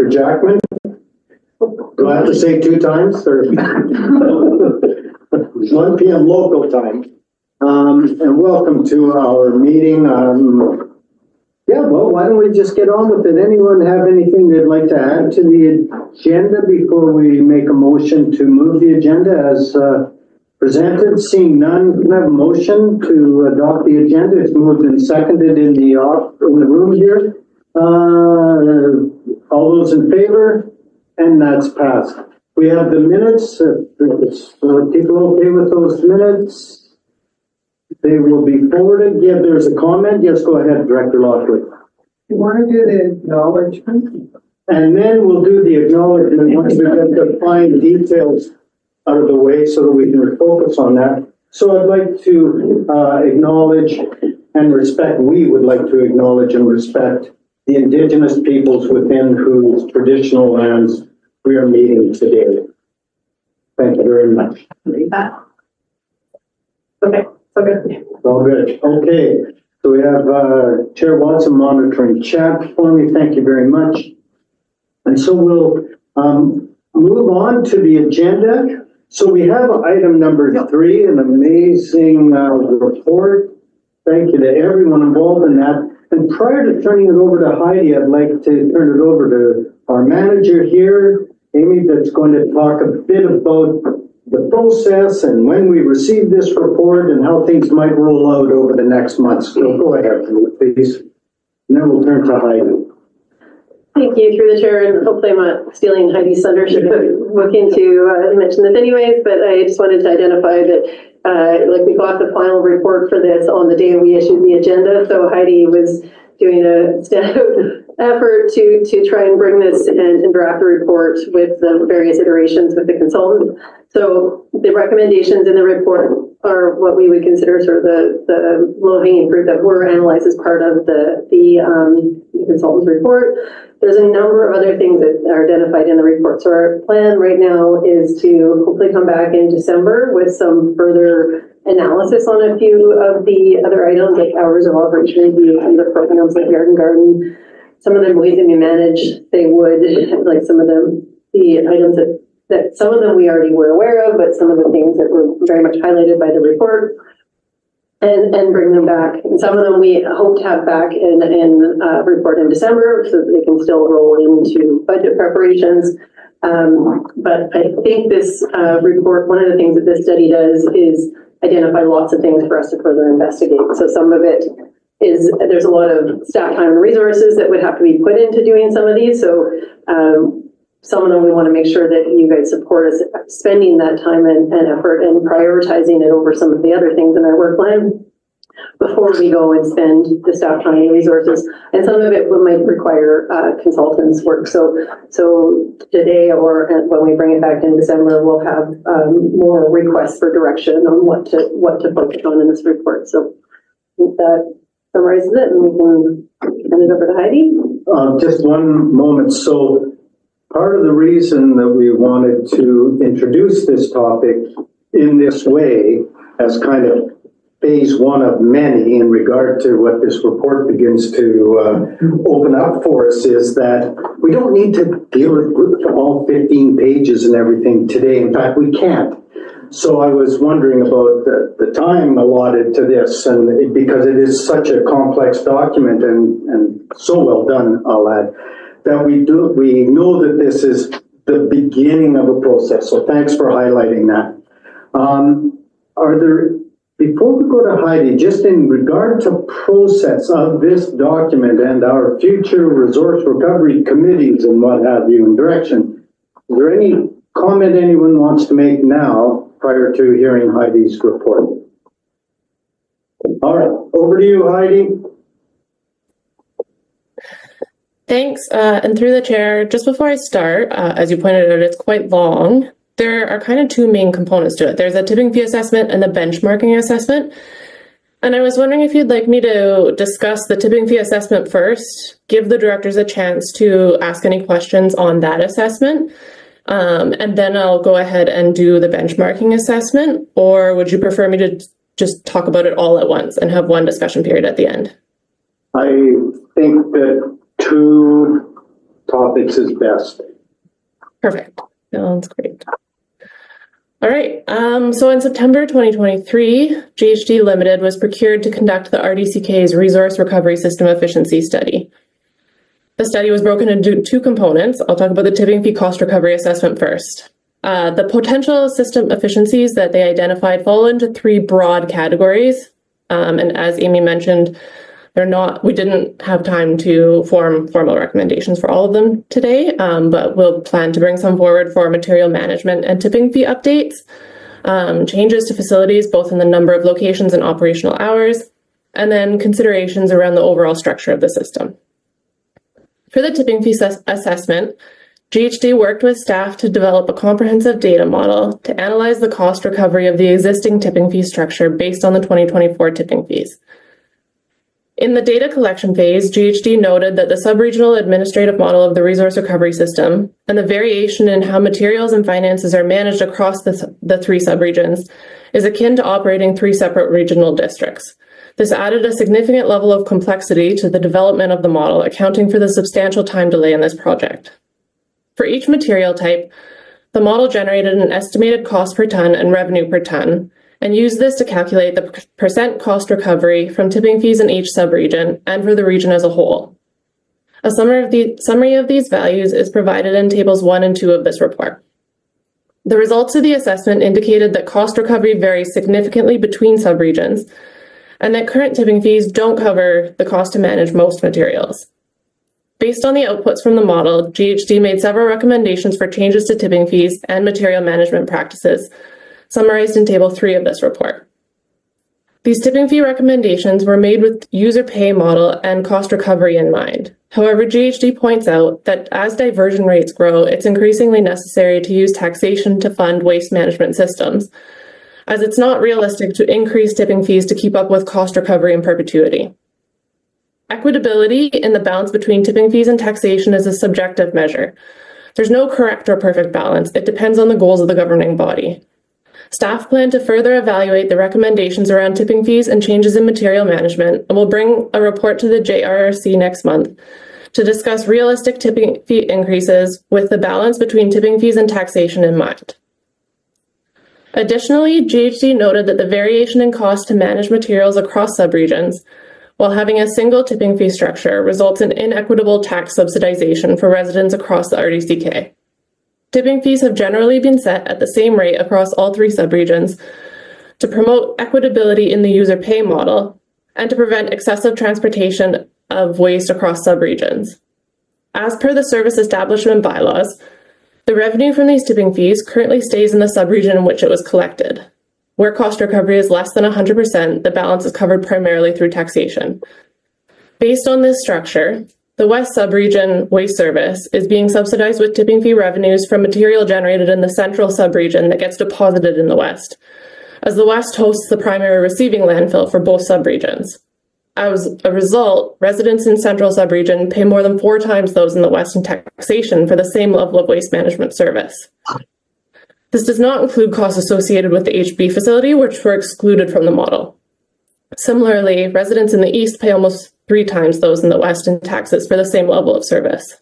Director Jackman. Do I have to say 2 times or 1 p.m. local time? And welcome to our meeting. Yeah, well, why don't we just get on with it? Anyone have anything they'd like to add to the agenda before we make a motion to move the agenda as presented? Seeing none, can I have a motion to adopt the agenda? It's moved and seconded in the room here. All those in favor? And that's passed. We have the minutes. People okay with those minutes? They will be forwarded. Yeah, there's a comment. Yes, go ahead, Director Lockwood. You want to do the acknowledgement? And then we'll do the acknowledgement once we get the fine details out of the way so that we can focus on that. So I'd like to acknowledge and respect, we would like to acknowledge and respect the Indigenous peoples within whose traditional lands we are meeting today. Thank you very much. Okay. Okay. All good. Okay. So we have Chair Watson monitoring chat for me. Thank you very much. And so we'll move on to the agenda. So we have item number 3, an amazing report. Thank you to everyone involved in that. And prior to turning it over to Heidi, I'd like to turn it over to our manager here, Amy, that's going to talk a bit about the process and when we receive this report and how things might roll out over the next month. So go ahead, please. And then we'll turn to Heidi. Thank you, through the chair, and hopefully I'm not stealing Heidi's thunder. She could look into mention this anyways, but I just wanted to identify that we got the final report for this on the day we issued the agenda. So Heidi was doing a standout effort to try and bring this and draft a report with the various iterations with the consultant. So the recommendations in the report are what we would consider sort of the low-hanging fruit that were analyzed as part of the consultant's report. There's a number of other things that are identified in the report. So our plan right now is to hopefully come back in December with some further analysis on a few of the other items, like hours of operation review and the programs like Yard and Garden. Some of them ways that we manage, they would, like some of them, the items that some of them we already were aware of, but some of the things that were very much highlighted by the report, and bring them back. And some of them we hope to have back in report in December so that they can still roll into budget preparations. But I think this report, one of the things that this study does is identify lots of things for us to further investigate. So some of it is there's a lot of staff time and resources that would have to be put into doing some of these. So some of them we want to make sure that you guys support us spending that time and effort and prioritizing it over some of the other things in our work plan before we go and spend the staff time and resources. And some of it might require consultants work. So today or when we bring it back in December, we'll have more requests for direction on what to focus on in this report. So I think that summarizes it, and we can hand it over to Heidi. Just one moment. So part of the reason that we wanted to introduce this topic in this way as kind of phase 1 of many in regard to what this report begins to open up for us is that we don't need to deal with all 15 pages and everything today. In fact, we can't. So I was wondering about the time allotted to this, and because it is such a complex document and so well done, I'll add, that we know that this is the beginning of a process. So thanks for highlighting that. Before we go to Heidi, just in regard to process of this document and our future resource recovery committees and what have you and direction, is there any comment anyone wants to make now prior to hearing Heidi's report? All right, over to you, Heidi. Thanks, and through the chair, just before I start, as you pointed out, it's quite long. There are kind of 2 main components to it. There's a tipping fee assessment and the benchmarking assessment. And I was wondering if you'd like me to discuss the tipping fee assessment first, give the directors a chance to ask any questions on that assessment, and then I'll go ahead and do the benchmarking assessment, or would you prefer me to just talk about it all at once and have one discussion period at the end? I think that 2 topics is best. Perfect. Sounds great. All right. So in September 2023, GHD Limited was procured to conduct the RDCK's Resource Recovery System Efficiency Study. The study was broken into two components. I'll talk about the tipping fee cost recovery assessment first. The potential system efficiencies that they identified fall into three broad categories. And as Amy mentioned, we didn't have time to form formal recommendations for all of them today, but we'll plan to bring some forward for material management and tipping fee updates, changes to facilities, both in the number of locations and operational hours, and then considerations around the overall structure of the system. For the tipping fee assessment, GHD worked with staff to develop a comprehensive data model to analyze the cost recovery of the existing tipping fee structure based on the 2024 tipping fees. In the data collection phase, GHD noted that the subregional administrative model of the resource recovery system and the variation in how materials and finances are managed across the three subregions is akin to operating three separate regional districts. This added a significant level of complexity to the development of the model, accounting for the substantial time delay in this project. For each material type, the model generated an estimated cost per ton and revenue per ton, and used this to calculate the percent cost recovery from tipping fees in each subregion and for the region as a whole. A summary of these values is provided in tables 1 and 2 of this report. The results of the assessment indicated that cost recovery varies significantly between subregions, and that current tipping fees don't cover the cost to manage most materials. Based on the outputs from the model, GHD made several recommendations for changes to tipping fees and material management practices, summarized in Table 3 of this report. These tipping fee recommendations were made with user pay model and cost recovery in mind. However, GHD points out that as diversion rates grow, it's increasingly necessary to use taxation to fund waste management systems, as it's not realistic to increase tipping fees to keep up with cost recovery in perpetuity. Equitability in the balance between tipping fees and taxation is a subjective measure. There's no correct or perfect balance. It depends on the goals of the governing body. Staff plan to further evaluate the recommendations around tipping fees and changes in material management, and will bring a report to the JRRC next month to discuss realistic tipping fee increases with the balance between tipping fees and taxation in mind. Additionally, GHD noted that the variation in cost to manage materials across subregions, while having a single tipping fee structure, results in inequitable tax subsidization for residents across the RDCK. Tipping fees have generally been set at the same rate across all three subregions to promote equitability in the user pay model and to prevent excessive transportation of waste across subregions. As per the service establishment bylaws, the revenue from these tipping fees currently stays in the subregion in which it was collected. Where cost recovery is less than 100%, the balance is covered primarily through taxation. Based on this structure, the West Subregion Waste Service is being subsidized with tipping fee revenues from material generated in the Central Subregion that gets deposited in the West, as the West hosts the primary receiving landfill for both subregions. As a result, residents in Central Subregion pay more than 4 times those in the West in taxation for the same level of waste management service. This does not include costs associated with the HB facility, which were excluded from the model. Similarly, residents in the East pay almost 3 times those in the West in taxes for the same level of service.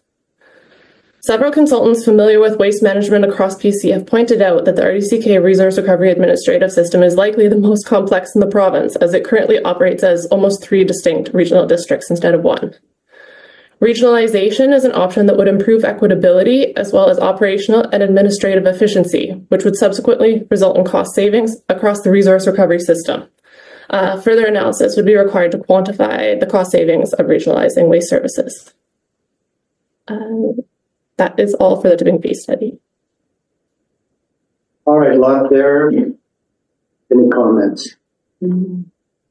Several consultants familiar with waste management across PC have pointed out that the RDCK Resource Recovery Administrative System is likely the most complex in the province, as it currently operates as almost 3 distinct regional districts instead of 1. Regionalization is an option that would improve equitability as well as operational and administrative efficiency, which would subsequently result in cost savings across the resource recovery system. Further analysis would be required to quantify the cost savings of regionalizing waste services. That is all for the tipping fee study. All right, lot there. Any comments?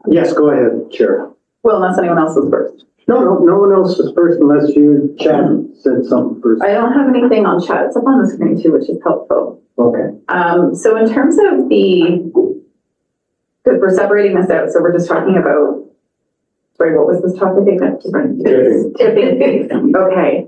Yes, go ahead, Chair. Well, unless anyone else is first. No one else is first unless you, Chad, said something first. I don't have anything on chat. It's up on the screen too, which is helpful. Okay. So in terms of because we're separating this out, so we're just talking about, sorry, what was this topic again? Tipping fees. Okay.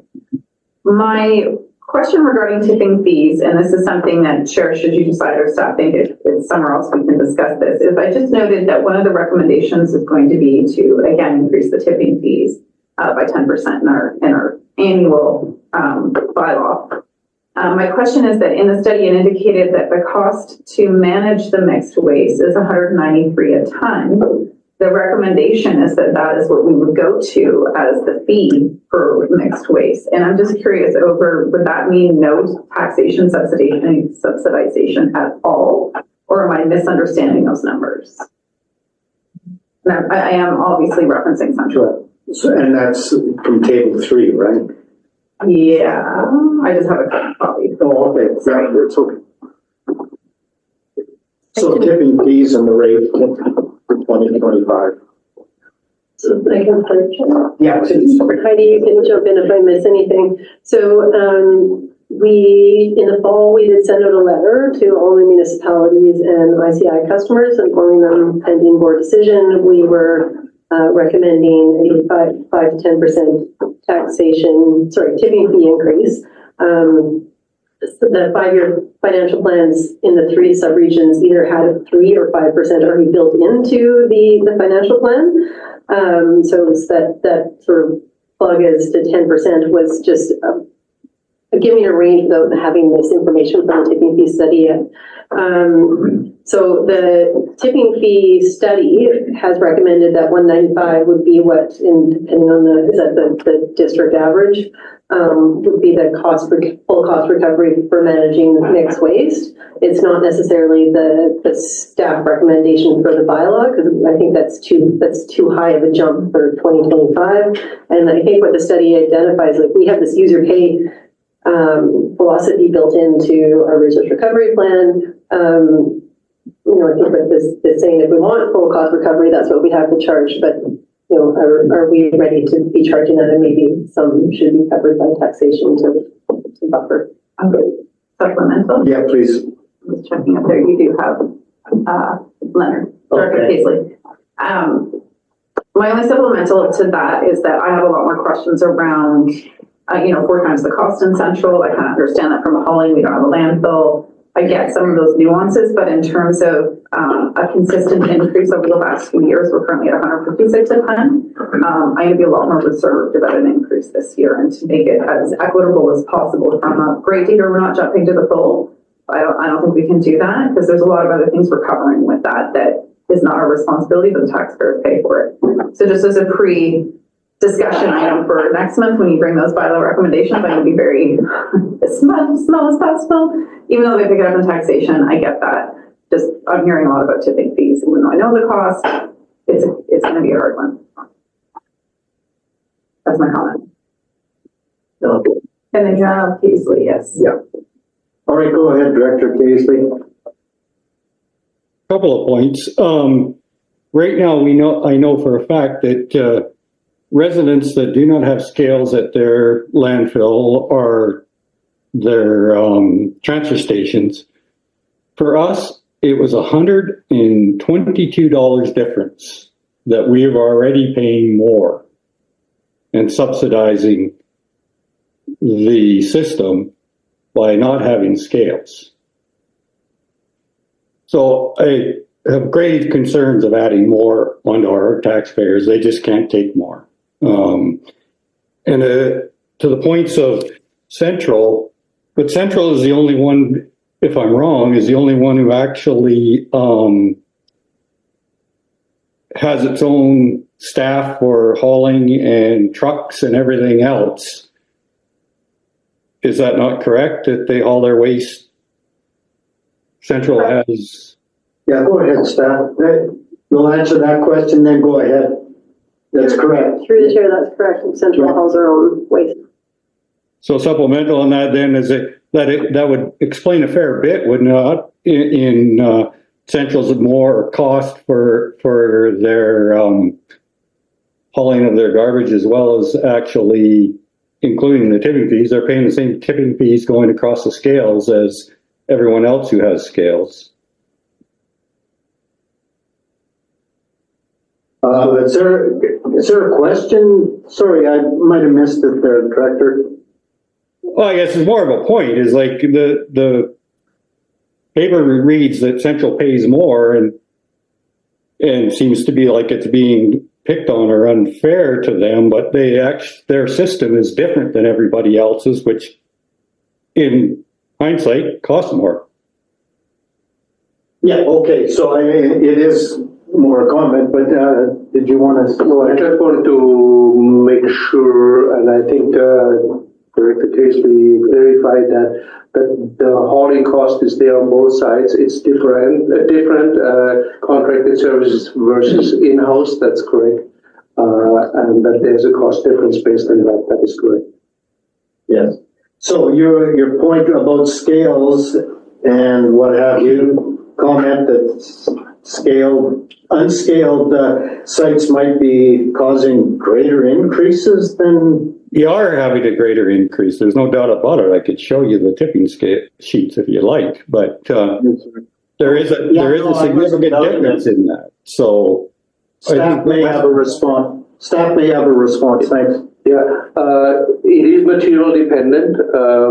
My question regarding tipping fees, and this is something that, Chair, should you decide or staff think it's somewhere else we can discuss this, is I just noted that one of the recommendations is going to be to, again, increase the tipping fees by 10% in our annual bylaw. My question is that in the study, it indicated that the cost to manage the mixed waste is $193 a ton. The recommendation is that that is what we would go to as the fee for mixed waste. And I'm just curious would that mean no taxation subsidization at all? Or am I misunderstanding those numbers? Now, I am obviously referencing Central. So, and that's from table 3, right? Yeah, I just have a copy. Oh, okay. Yeah, it's okay. So tipping fees and the rate for 2025. So I can start. Yeah, please. Heidi, you can jump in if I miss anything. So in the fall, we did send out a letter to all the municipalities and ICI customers informing them pending board decision. We were recommending a 5 to 10% tipping fee increase. So the 5-year financial plans in the 3 subregions either had a 3 or 5% already built into the financial plan. So it's that sort of plug as to 10% was just giving a range without having this information from the tipping fee study yet. So the tipping fee study has recommended that 195 would be what, depending on the district average, would be the full cost recovery for managing mixed waste. It's not necessarily the staff recommendation for the bylaw, because I think that's too high of a jump for 2025. And I think what the study identifies, like we have this user pay philosophy built into our resource recovery plan. I think what this is saying, if we want full cost recovery, that's what we have to charge. But are we ready to be charging that? And maybe some should be covered by taxation to buffer. Okay. Supplemental. Yeah, please. I was checking up there. You do have Leonard, Director Okay. Paisley. My only supplemental to that is that I have a lot more questions around, 4 times the cost in Central. I kind of understand that from a hauling, we don't have a landfill. I get some of those nuances, but in terms of a consistent increase over the last few years, we're currently at 156 a ton. I'm going to be a lot more reserved about an increase this year and to make it as equitable as possible from a great data. We're not jumping to the full. I don't think we can do that because there's a lot of other things we're covering with that is not our responsibility, but the taxpayers pay for it. So just as a discussion item for next month, when you bring those bylaw recommendations, I'm going to be very as small as possible. Even though they pick it up in taxation, I get that. Just I'm hearing a lot about tipping fees, even though I know the cost. It's going to be a hard one. That's my comment. Okay. And then you have Paisley, yes. Yeah. All right, go ahead, Director Paisley. Couple of points. Right now, I know for a fact that residents that do not have scales at their landfill or their transfer stations, for us, it was $122 difference that we are already paying more and subsidizing the system by not having scales. So I have grave concerns of adding more onto our taxpayers. They just can't take more. And to the points of Central, but Central is the only one, if I'm wrong, is the only one who actually has its own staff for hauling and trucks and everything else. Is that not correct, that they haul their waste? Central has... Yeah, go ahead, staff. We'll answer that question, then go ahead. That's correct. Through the chair, that's correct. Central hauls their own waste. So supplemental on that then is that would explain a fair bit, would not, in Central's more cost for their hauling of their garbage, as well as actually including the tipping fees. They're paying the same tipping fees going across the scales as everyone else who has scales. Is there a question? Sorry, I might have missed it there, Director. Well, I guess it's more of a point, is like the paper reads that Central pays more and seems to be like it's being picked on or unfair to them, but their system is different than everybody else's, which in hindsight costs more. Yeah, okay, so it is more a comment, but did you want to? No, I just wanted to make sure, and I think Director Casely clarified that the hauling cost is there on both sides. It's different contracted services versus in-house. That's correct, and that there's a cost difference based on that. That is correct. Yes. So your point about scales and what have you, comment that unscaled sites might be causing greater increases than. You are having a greater increase. There's no doubt about it. I could show you the tipping scale sheets if you like, but there is a significant difference in that. So Staff may have a response. Thanks. Yeah, it is material dependent.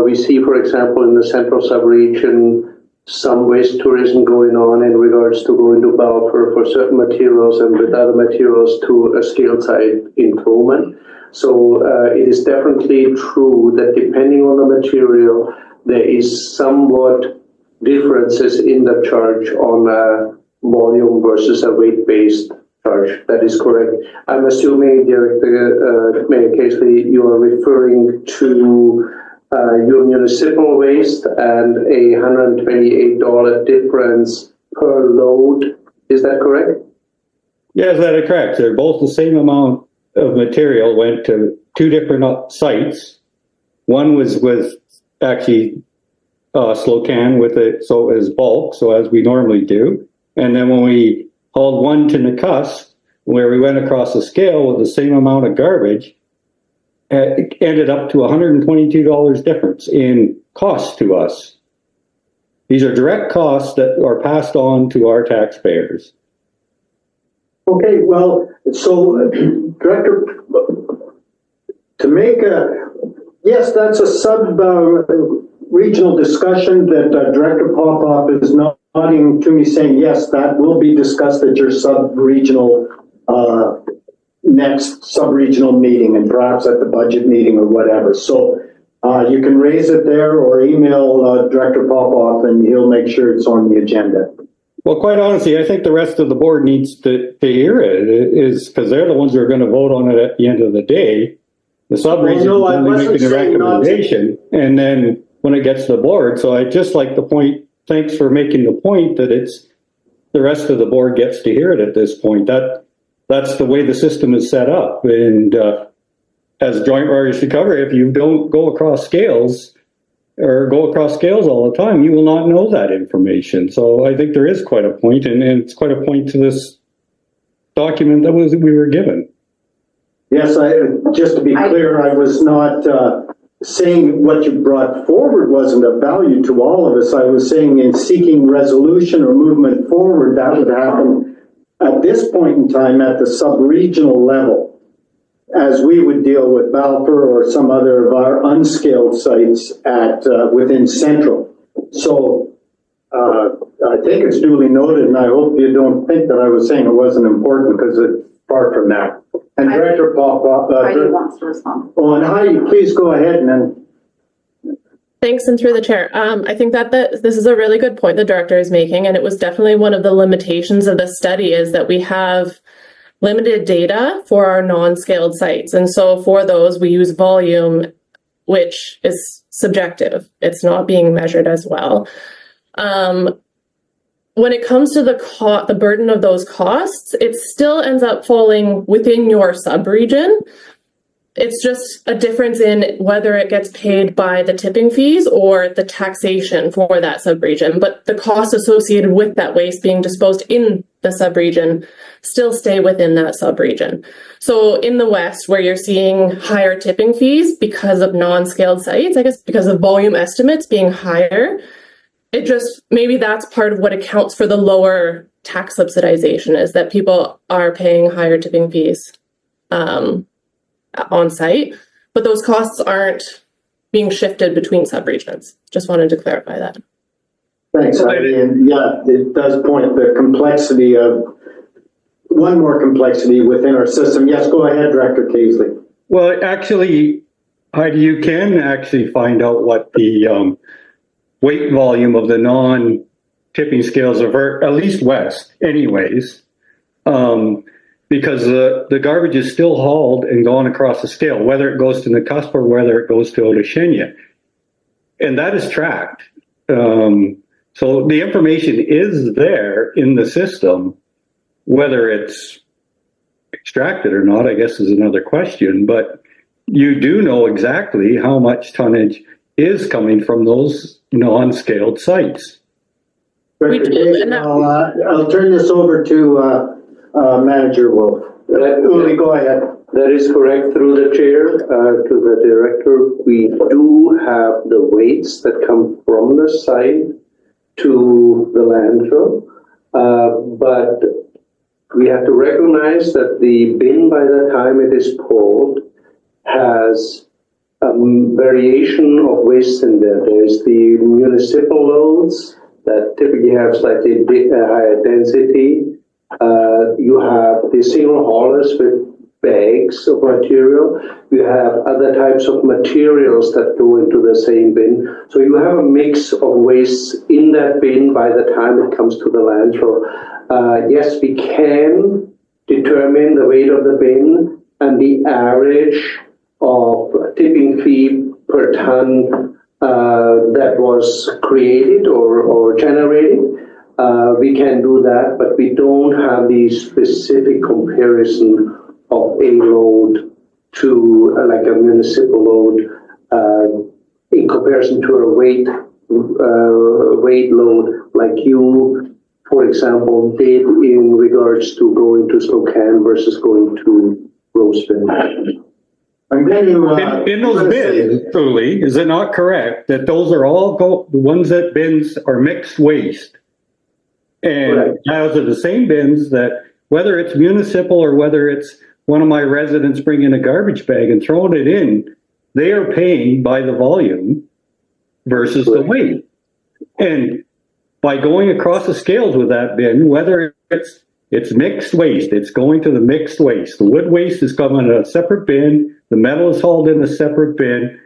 We see, for example, in the central subregion, some waste tourism going on in regards to going to Balfour for certain materials and with other materials to a scale site in Coleman. So it is definitely true that depending on the material, there is somewhat differences in the charge on a volume versus a weight-based charge. That is correct. I'm assuming, Director Mayor Casely, you are referring to your municipal waste and a $128 difference per load. Is that correct? yes, that is correct. They're both the same amount of material went to two different sites. One was with actually Slocan with it, so as bulk, so as we normally do. And then when we hauled one to Nakus, where we went across the scale with the same amount of garbage, it ended up to $122 difference in cost to us. These are direct costs that are passed on to our taxpayers. Okay, well, so Director, to make yes, that's a sub-regional discussion that Director Popoff is nodding to me saying, yes, that will be discussed at your sub-regional, next sub-regional meeting and perhaps at the budget meeting or whatever. So you can raise it there or email Director Popoff and he'll make sure it's on the agenda. Well, quite honestly, I think the rest of the board needs to hear it, is because they're the ones who are going to vote on it at the end of the day. The sub-region is only making a recommendation, and then when it gets to the board, so I just like the point, thanks for making the point that it's the rest of the board gets to hear it at this point. That's the way the system is set up, and as Joint Rivers Recovery, if you don't go across scales, or go across scales all the time, you will not know that information. So I think there is quite a point, and it's quite a point to this document that we were given. Yes, just to be clear, I was not saying what you brought forward wasn't of value to all of us. I was saying in seeking resolution or movement forward, that would happen at this point in time at the sub-regional level, as we would deal with Balfour or some other of our unscaled sites at within Central. So I think it's duly noted, and I hope you don't think that I was saying it wasn't important, because it's far from that. And Director Popoff, Heidi wants to respond. oh, and Heidi, please go ahead and then. Thanks, and through the chair. I think that this is a really good point the director is making, and it was definitely one of the limitations of the study is that we have limited data for our non-scaled sites. And so for those, we use volume, which is subjective. It's not being measured as well. When it comes to the burden of those costs, it still ends up falling within your sub-region. It's just a difference in whether it gets paid by the tipping fees or the taxation for that sub-region. But the costs associated with that waste being disposed in the sub-region still stay within that sub-region. So in the West, where you're seeing higher tipping fees because of non-scaled sites, I guess because of volume estimates being higher, it just, maybe that's part of what accounts for the lower tax subsidization, is that people are paying higher tipping fees on site, but those costs aren't being shifted between subregions. Just wanted to clarify that. Thanks, Heidi. And yeah, it does point the complexity of one more complexity within our system. Yes, go ahead, Director Casely. Well, actually, Heidi, you can actually find out what the weight volume of the non-tipping scales are, at least west anyways, because the garbage is still hauled and gone across the scale, whether it goes to Nakusp or whether it goes to Otoshinya. And that is tracked. So the information is there in the system. Whether it's extracted or not, I guess, is another question, but you do know exactly how much tonnage is coming from those non-scaled sites. We Director do, Casely, and that- I'll turn this over to Manager Wolf. Uli, go ahead. That is correct through the chair, to the director. We do have the weights that come from the site to the landfill, but we have to recognize that the bin, by the time it is pulled, has a variation of waste in there. There's the municipal loads that typically have slightly higher density. You have the single haulers with bags of material. You have other types of materials that go into the same bin. So you have a mix of waste in that bin by the time it comes to the landfill. Yes, we can determine the weight of the bin and the average of tipping fee per ton that was created or generated. We can do that, but we don't have the specific comparison of a load to like a municipal load in comparison to a weight load like you, for example, did in regards to going to Spokane versus going to Roseville. I'm going to, In those bins, Uli, is it not correct that those are all the ones that bins are mixed waste? And Correct. those are the same bins that, whether it's municipal or whether it's one of my residents bringing a garbage bag and throwing it in, they are paying by the volume versus the weight. And by going across the scales with that bin, whether it's mixed waste, it's going to the mixed waste. The wood waste is coming in a separate bin, the metal is hauled in a separate bin.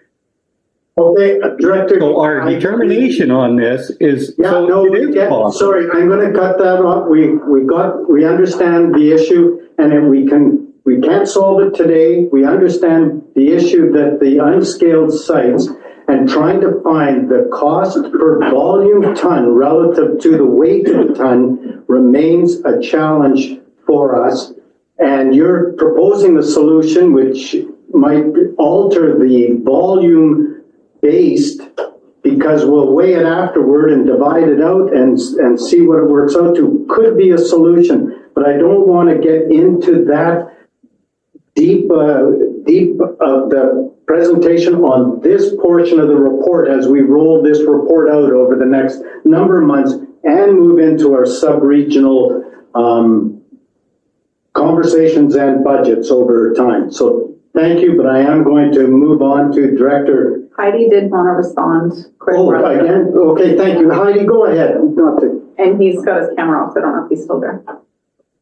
okay, Director. So our determination on this is, Yeah, so no, it is possible. sorry, I'm gonna cut that off. We understand the issue, and if we can't solve it today. We understand the issue that the unscaled sites and trying to find the cost per volume ton relative to the weight of the ton remains a challenge for us. And you're proposing a solution which might alter the volume based, because we'll weigh it afterward and divide it out and see what it works out to. Could be a solution, but I don't want to get into that deep of the presentation on this portion of the report as we roll this report out over the next number of months and move into our sub-regional conversations and budgets over time. So thank you, but I am going to move on to Director. Heidi did want to respond. Quick Oh, run. again? Okay, thank you. Heidi, go ahead. And he's got his camera off, so I don't know if he's still there.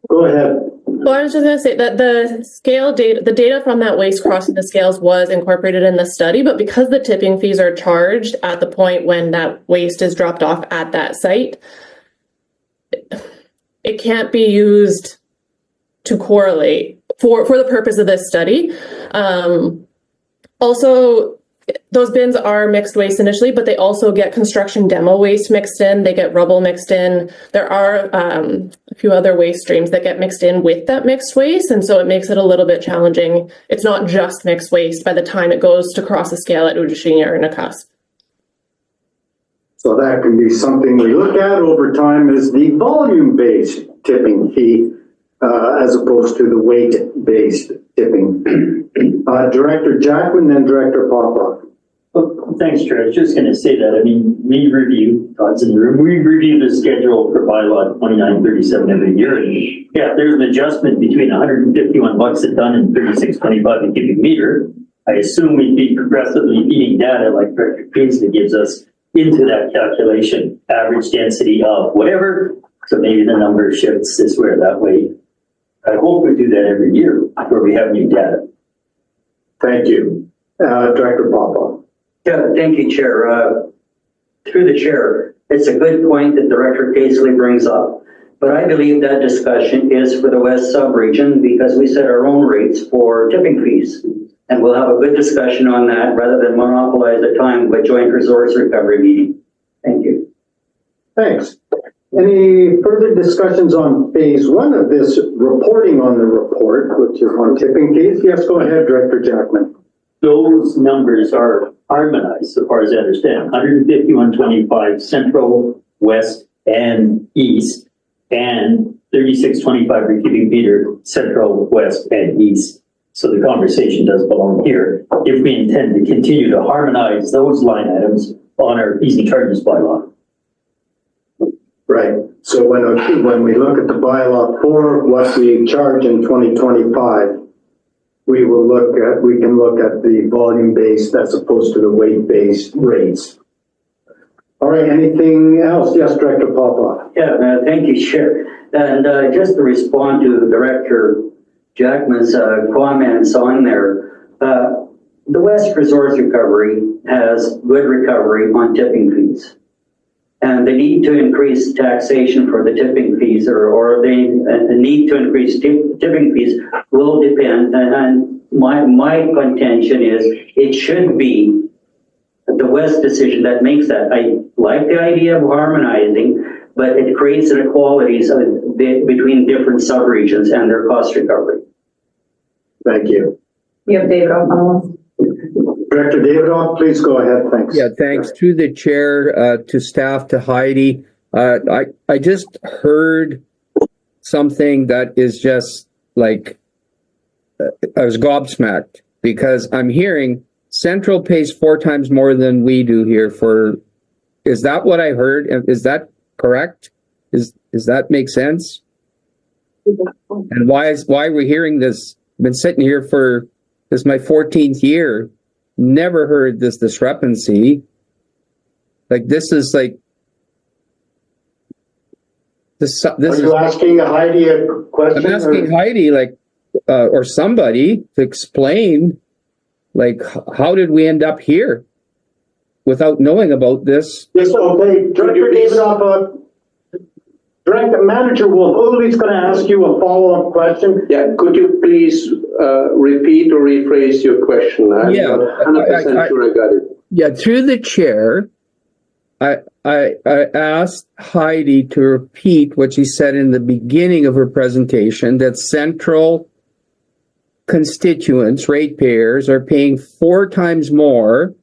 Go ahead. Well, I was just gonna say that the scale data, the data from that waste crossing the scales was incorporated in the study, but because the tipping fees are charged at the point when that waste is dropped off at that site, it can't be used to correlate for the purpose of this study. Also, those bins are mixed waste initially, but they also get construction demo waste mixed in. They get rubble mixed in. There are a few other waste streams that get mixed in with that mixed waste. And so it makes it a little bit challenging. It's not just mixed waste by the time it goes to cross the scale at Udashina or Nakusp. So that can be something we look at over time, is the volume-based tipping fee as opposed to the weight-based tipping. Director Jackman, then Director Popoff. Well, thanks, Chair. I was just going to say that, we review, God's in the room, we review the schedule for bylaw 2937 every year. And yeah, if there's an adjustment between $151 a ton and $36.25 a cubic meter, I assume we'd be progressively feeding data like Director Paisley gives us into that calculation, average density of whatever. So maybe the number shifts this way or that way. I hope we do that every year where we have new data. Thank you. Director Papa. Yeah, thank you, Chair. Through the chair, it's a good point that Director Paisley brings up, but I believe that discussion is for the West Subregion because we set our own rates for tipping fees. And we'll have a good discussion on that rather than monopolize the time with joint resource recovery meeting. Thank you. Thanks. Any further discussions on phase one of this reporting on the report, which is on tipping fees? Yes, go ahead, Director Jackman. Those numbers are harmonized, so far as I understand, 150, 125 central, west, and east, and 3625 per cubic meter central, west, and east. So the conversation does belong here if we intend to continue to harmonize those line items on our fees and charges bylaw. Right. So when we look at the bylaw for what we charge in 2025, we can look at the volume-based as opposed to the weight-based rates. All right, anything else? Yes, Director Papa. Yeah, thank you, Chair. And just to respond to Director Jackman's comments on there, the West Resource Recovery has good recovery on tipping fees. And the need to increase taxation for the tipping fees or the need to increase tipping fees will depend. And my contention is it should be the West decision that makes that. I like the idea of harmonizing, but it creates inequalities between different subregions and their cost recovery. Thank you. You have David on. Director Davidoff, please go ahead. Thanks. Yeah, thanks to the chair, to staff, to Heidi. I just heard something that is just like, I was gobsmacked because I'm hearing Central pays 4 times more than we do here for, is that what I heard? Is that correct? Does that make sense? And why are we hearing this? I've been sitting here for, this is my 14th year. Never heard this discrepancy. Like this is like this. Are you asking Heidi a question? I'm asking Heidi, like, or somebody to explain, like, how did we end up here without knowing about this? Yes, okay, Director Davidoff, Director Manager Wolf, Uli's going to ask you a follow-up question. Yeah, could you please repeat or rephrase your question? I'm not 100% sure I got it. Yeah, through the chair, I asked Heidi to repeat what she said in the beginning of her presentation, that central constituents, ratepayers, are paying 4 times more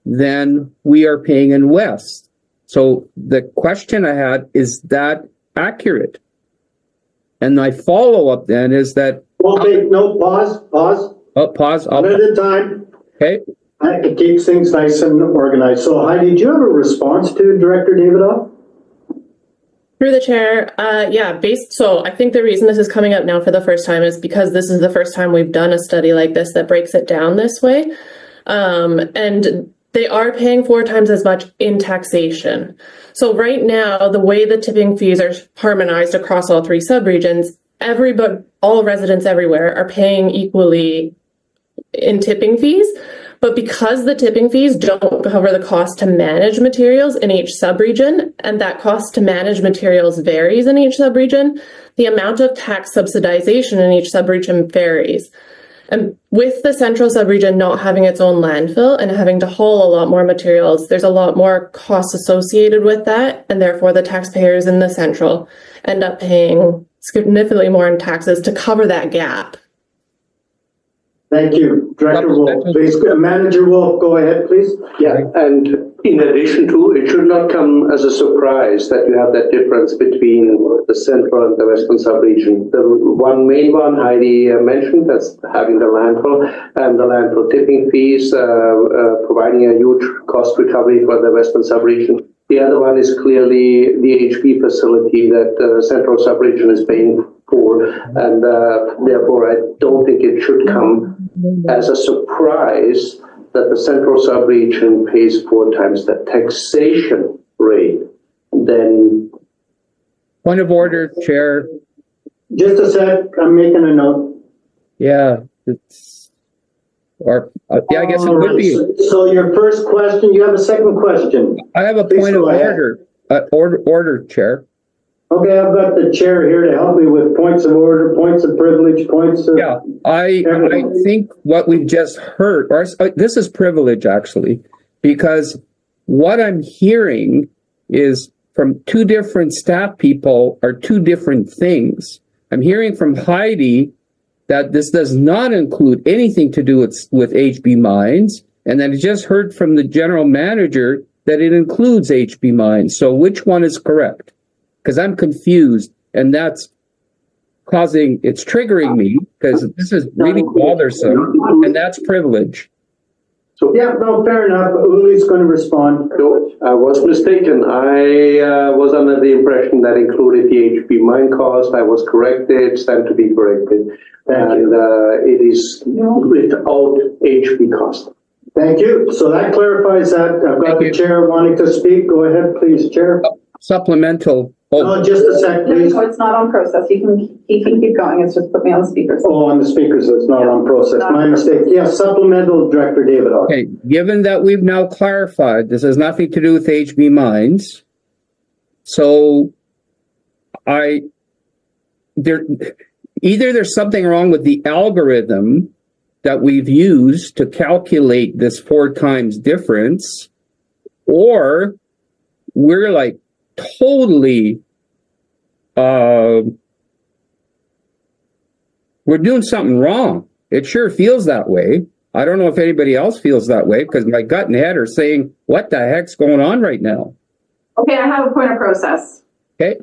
than we are paying in West. So the question I had, is that accurate? And my follow-up then is that... Okay, no, pause. Oh, pause. One at a time. Okay. It keeps things nice and organized. So Heidi, do you have a response to Director Davidoff? Through the chair, so I think the reason this is coming up now for the first time is because this is the first time we've done a study like this that breaks it down this way. And they are paying 4 times as much in taxation. So right now, the way the tipping fees are harmonized across all 3 subregions, all residents everywhere are paying equally in tipping fees. But because the tipping fees don't cover the cost to manage materials in each subregion, and that cost to manage materials varies in each subregion, the amount of tax subsidization in each subregion varies. And with the central subregion not having its own landfill and having to haul a lot more materials, there's a lot more costs associated with that, and therefore the taxpayers in the central end up paying significantly more in taxes to cover that gap. Thank you. Director Wolf, please. Manager Wolf, go ahead, please. Yeah, and in addition to, it should not come as a surprise that you have that difference between the central and the western subregion. The main one Heidi mentioned, that's having the landfill and the landfill tipping fees, providing a huge cost recovery for the western subregion. The other one is clearly the HP facility that the central subregion is paying for, and therefore I don't think it should come as a surprise that the central subregion pays 4 times the taxation rate. Then, point of order, Chair. Just a sec, I'm making a note. Yeah, it's, or, yeah, I guess it would be. So your first question, you have a second question? I have a Please point of go ahead. order, Chair. Okay, I've got the chair here to help me with points of order, points of privilege, points of. Yeah, I think what we've just heard, or this is privilege actually, because what I'm hearing is from two different staff people are two different things. I'm hearing from Heidi that this does not include anything to do with HB Mines, and then I just heard from the general manager that it includes HB Mines. So which one is correct? Because I'm confused, and that's it's triggering me, because this is really bothersome, and that's privilege. So, Yeah, no, fair enough. Uli's going to respond. no, I was mistaken. I was under the impression that included the HB mine cost. I was corrected, stand to be corrected. Thank And it is without HB cost. Thank you. So that clarifies that. I've got Thank the you. chair wanting to speak. Go ahead, please, Chair. Supplemental. No, just a sec, please. No, it's not on process. He can keep going. It's just put me on the speaker. Oh, on the speakers, it's not on process. My mistake. Yes, supplemental, Director David. Okay, given that we've now clarified, this has nothing to do with HB Mines. So either there's something wrong with the algorithm that we've used to calculate this 4 times difference, or we're like totally, we're doing something wrong. It sure feels that way. I don't know if anybody else feels that way, because my gut and head are saying, what the heck's going on right now? Okay, I have a point of process. Okay,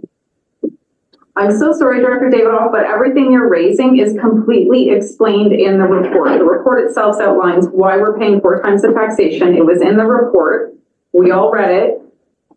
I'm so sorry, Director Davidoff, but everything you're raising is completely explained in the report. The report itself outlines why we're paying 4 times the taxation. It was in the report. We all read it.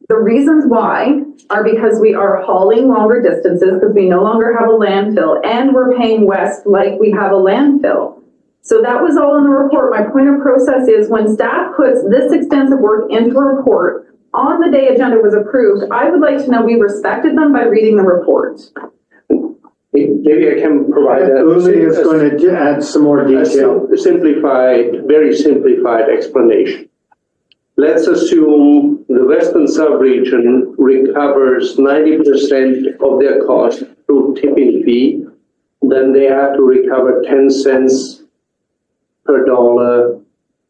The reasons why are because we are hauling longer distances, because we no longer have a landfill, and we're paying west like we have a landfill. So that was all in the report. My point of process is when staff puts this extensive work into a report on the day agenda was approved, I would like to know we respected them by reading the report. Maybe I can provide Uli is going to add some more detail. very simplified explanation. Let's assume the Western Subregion recovers 90% of their cost through tipping fee, then they have to recover 10 cents per dollar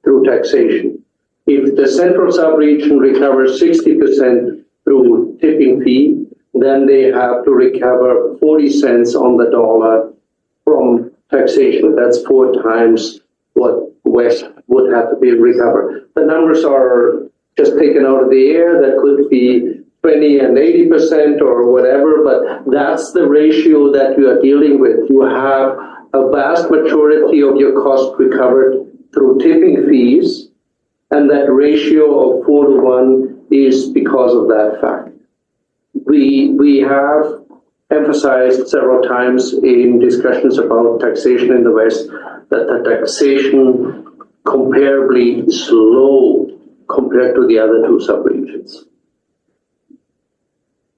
through taxation. If the Central Subregion recovers 60% through tipping fee, then they have to recover 40 cents on the dollar from taxation. That's 4 times what West would have to be recovered. The numbers are just taken out of the air. That could be 20 and 80% or whatever, but that's the ratio that you are dealing with. You have a vast majority of your cost recovered through tipping fees, and that ratio of 4 to 1 is because of that fact. We have emphasized several times in discussions about taxation in the West that the taxation comparably slow compared to the other 2 subregions.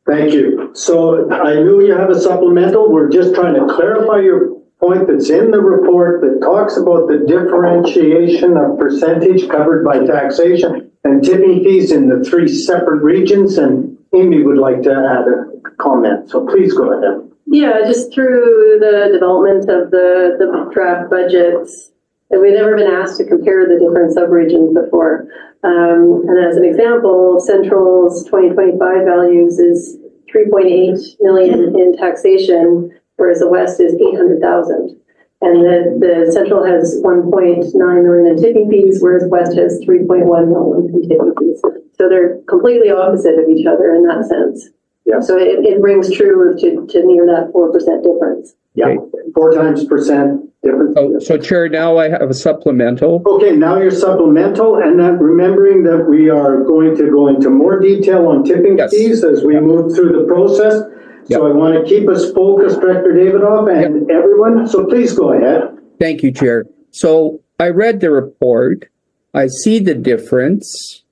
Thank you. So I knew you have a supplemental. We're just trying to clarify your point that's in the report that talks about the differentiation of percentage covered by taxation and tipping fees in the 3 separate regions. And Amy would like to add a comment. So please go ahead. Yeah, just through the development of the draft budgets, and we've never been asked to compare the different subregions before. And as an example, Central's 2025 values is 3.8 million in taxation, whereas the West is 800,000. And the Central has 1.9 million in tipping fees, whereas West has 3.1 million in tipping fees. So they're completely opposite of each other in that sense. Yeah. So it rings true to near that 4% difference. Yeah, 4 times percent difference. so Chair, now I have a supplemental. Okay, now your supplemental, and then remembering that we are going to go into more detail on tipping Yes. fees as we move through the process. So I want to keep us focused, Director Davidoff, and everyone. So please go ahead. Thank you, Chair. So I read the report. I see the difference.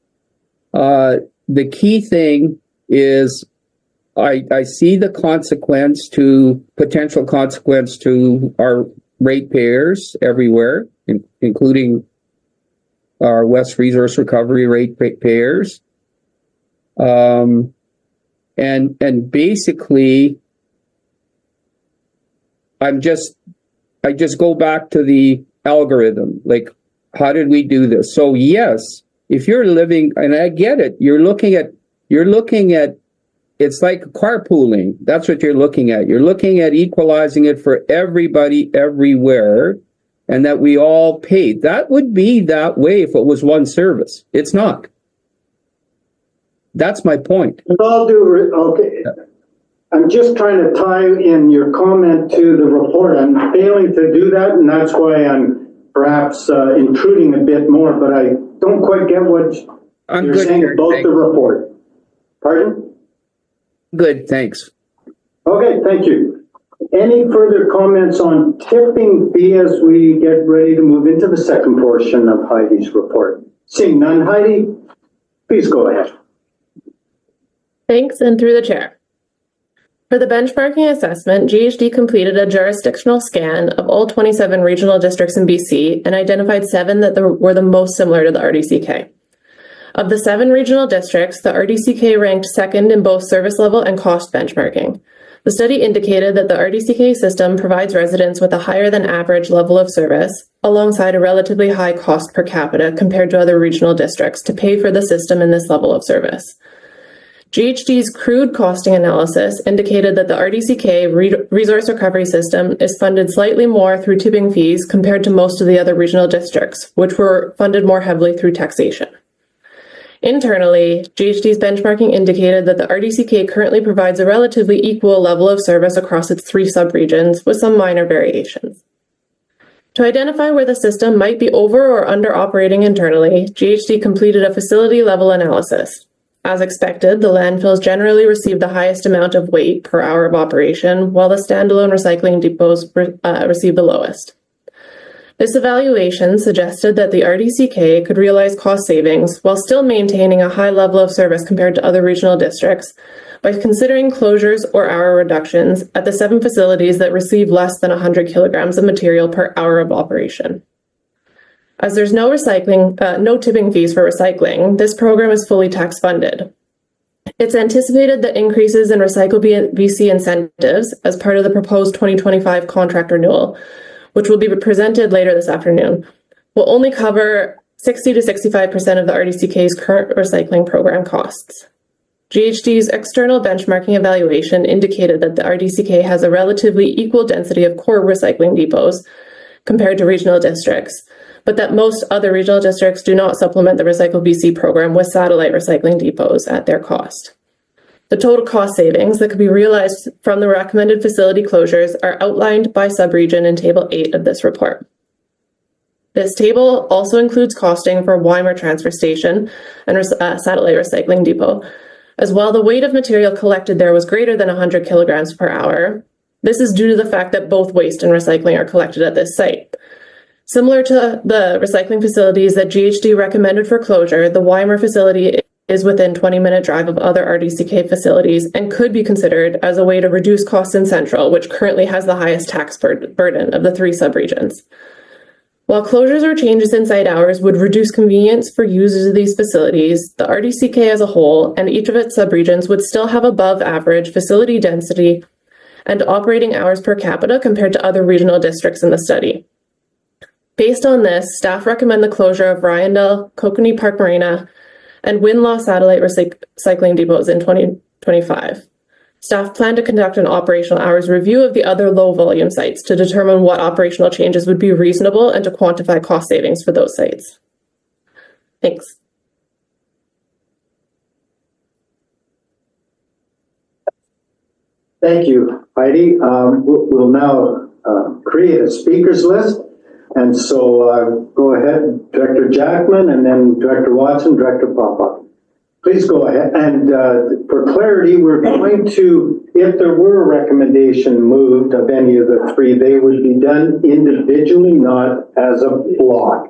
The key thing is I see the potential consequence to our ratepayers everywhere, including our West Resource Recovery ratepayers. And basically, I just go back to the algorithm. Like, how did we do this? So yes, if you're living, and I get it, you're looking at, it's like carpooling. That's what you're looking at. You're looking at equalizing it for everybody everywhere, and that we all pay. That would be that way if it was one service. It's not. That's my point. With all due, okay. I'm just trying to tie in your comment to the report. I'm failing to do that, and that's why I'm perhaps intruding a bit more, but I don't quite get what you're saying about the report. Pardon? Good, thanks. Okay, thank you. Any further comments on tipping fee as we get ready to move into the second portion of Heidi's report? Seeing none, Heidi, please go ahead. Thanks, and through the chair. For the benchmarking assessment, GHD completed a jurisdictional scan of all 27 regional districts in BC and identified 7 that were the most similar to the RDCK. Of the 7 regional districts, the RDCK ranked second in both service level and cost benchmarking. The study indicated that the RDCK system provides residents with a higher than average level of service, alongside a relatively high cost per capita compared to other regional districts to pay for the system in this level of service. GHD's crude costing analysis indicated that the RDCK resource recovery system is funded slightly more through tipping fees compared to most of the other regional districts, which were funded more heavily through taxation. Internally, GHD's benchmarking indicated that the RDCK currently provides a relatively equal level of service across its 3 subregions, with some minor variations. To identify where the system might be over or under operating internally, GHD completed a facility-level analysis. As expected, the landfills generally received the highest amount of weight per hour of operation, while the standalone recycling depots received the lowest. This evaluation suggested that the RDCK could realize cost savings while still maintaining a high level of service compared to other regional districts by considering closures or hour reductions at the 7 facilities that receive less than 100 kilograms of material per hour of operation. As there's no tipping fees for recycling, this program is fully tax funded. It's anticipated that increases in Recycle BC incentives as part of the proposed 2025 contract renewal, which will be presented later this afternoon, will only cover 60 to 65% of the RDCK's current recycling program costs. GHD's external benchmarking evaluation indicated that the RDCK has a relatively equal density of core recycling depots compared to regional districts, but that most other regional districts do not supplement the Recycle BC program with satellite recycling depots at their cost. The total cost savings that could be realized from the recommended facility closures are outlined by subregion in Table 8 of this report. This table also includes costing for Weimar Transfer Station and Satellite Recycling Depot. As while the weight of material collected there was greater than 100 kilograms per hour, this is due to the fact that both waste and recycling are collected at this site. Similar to the recycling facilities that GHD recommended for closure, the Weimar facility is within 20-minute drive of other RDCK facilities and could be considered as a way to reduce costs in Central, which currently has the highest tax burden of the 3 subregions. While closures or changes in site hours would reduce convenience for users of these facilities, the RDCK as a whole and each of its subregions would still have above average facility density and operating hours per capita compared to other regional districts in the study. Based on this, staff recommend the closure of Ryandel, Kokanee Park Marina, and Winlaw Satellite Recycling Depots in 2025. Staff plan to conduct an operational hours review of the other low-volume sites to determine what operational changes would be reasonable and to quantify cost savings for those sites. Thanks. Thank you, Heidi. We'll now create a speakers list. And so go ahead, Director Jackman, and then Director Watson, Director Popoff. Please go ahead. And for clarity, we're going to, if there were a recommendation moved of any of the 3, they would be done individually, not as a block,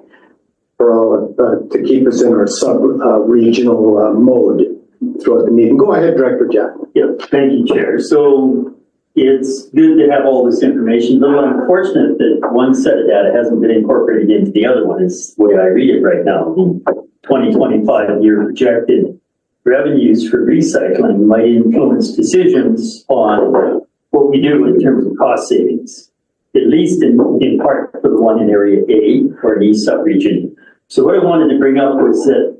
for to keep us in our sub-regional mode throughout the meeting. Go ahead, Director Jack. Yeah, thank you, Chair. So it's good to have all this information, but I'm unfortunate that one set of data hasn't been incorporated into the other one. It's the way I read it right now. The 2025 year projected revenues for recycling might influence decisions on what we do in terms of cost savings, at least in part for the one in Area A or the East subregion. So what I wanted to bring up was that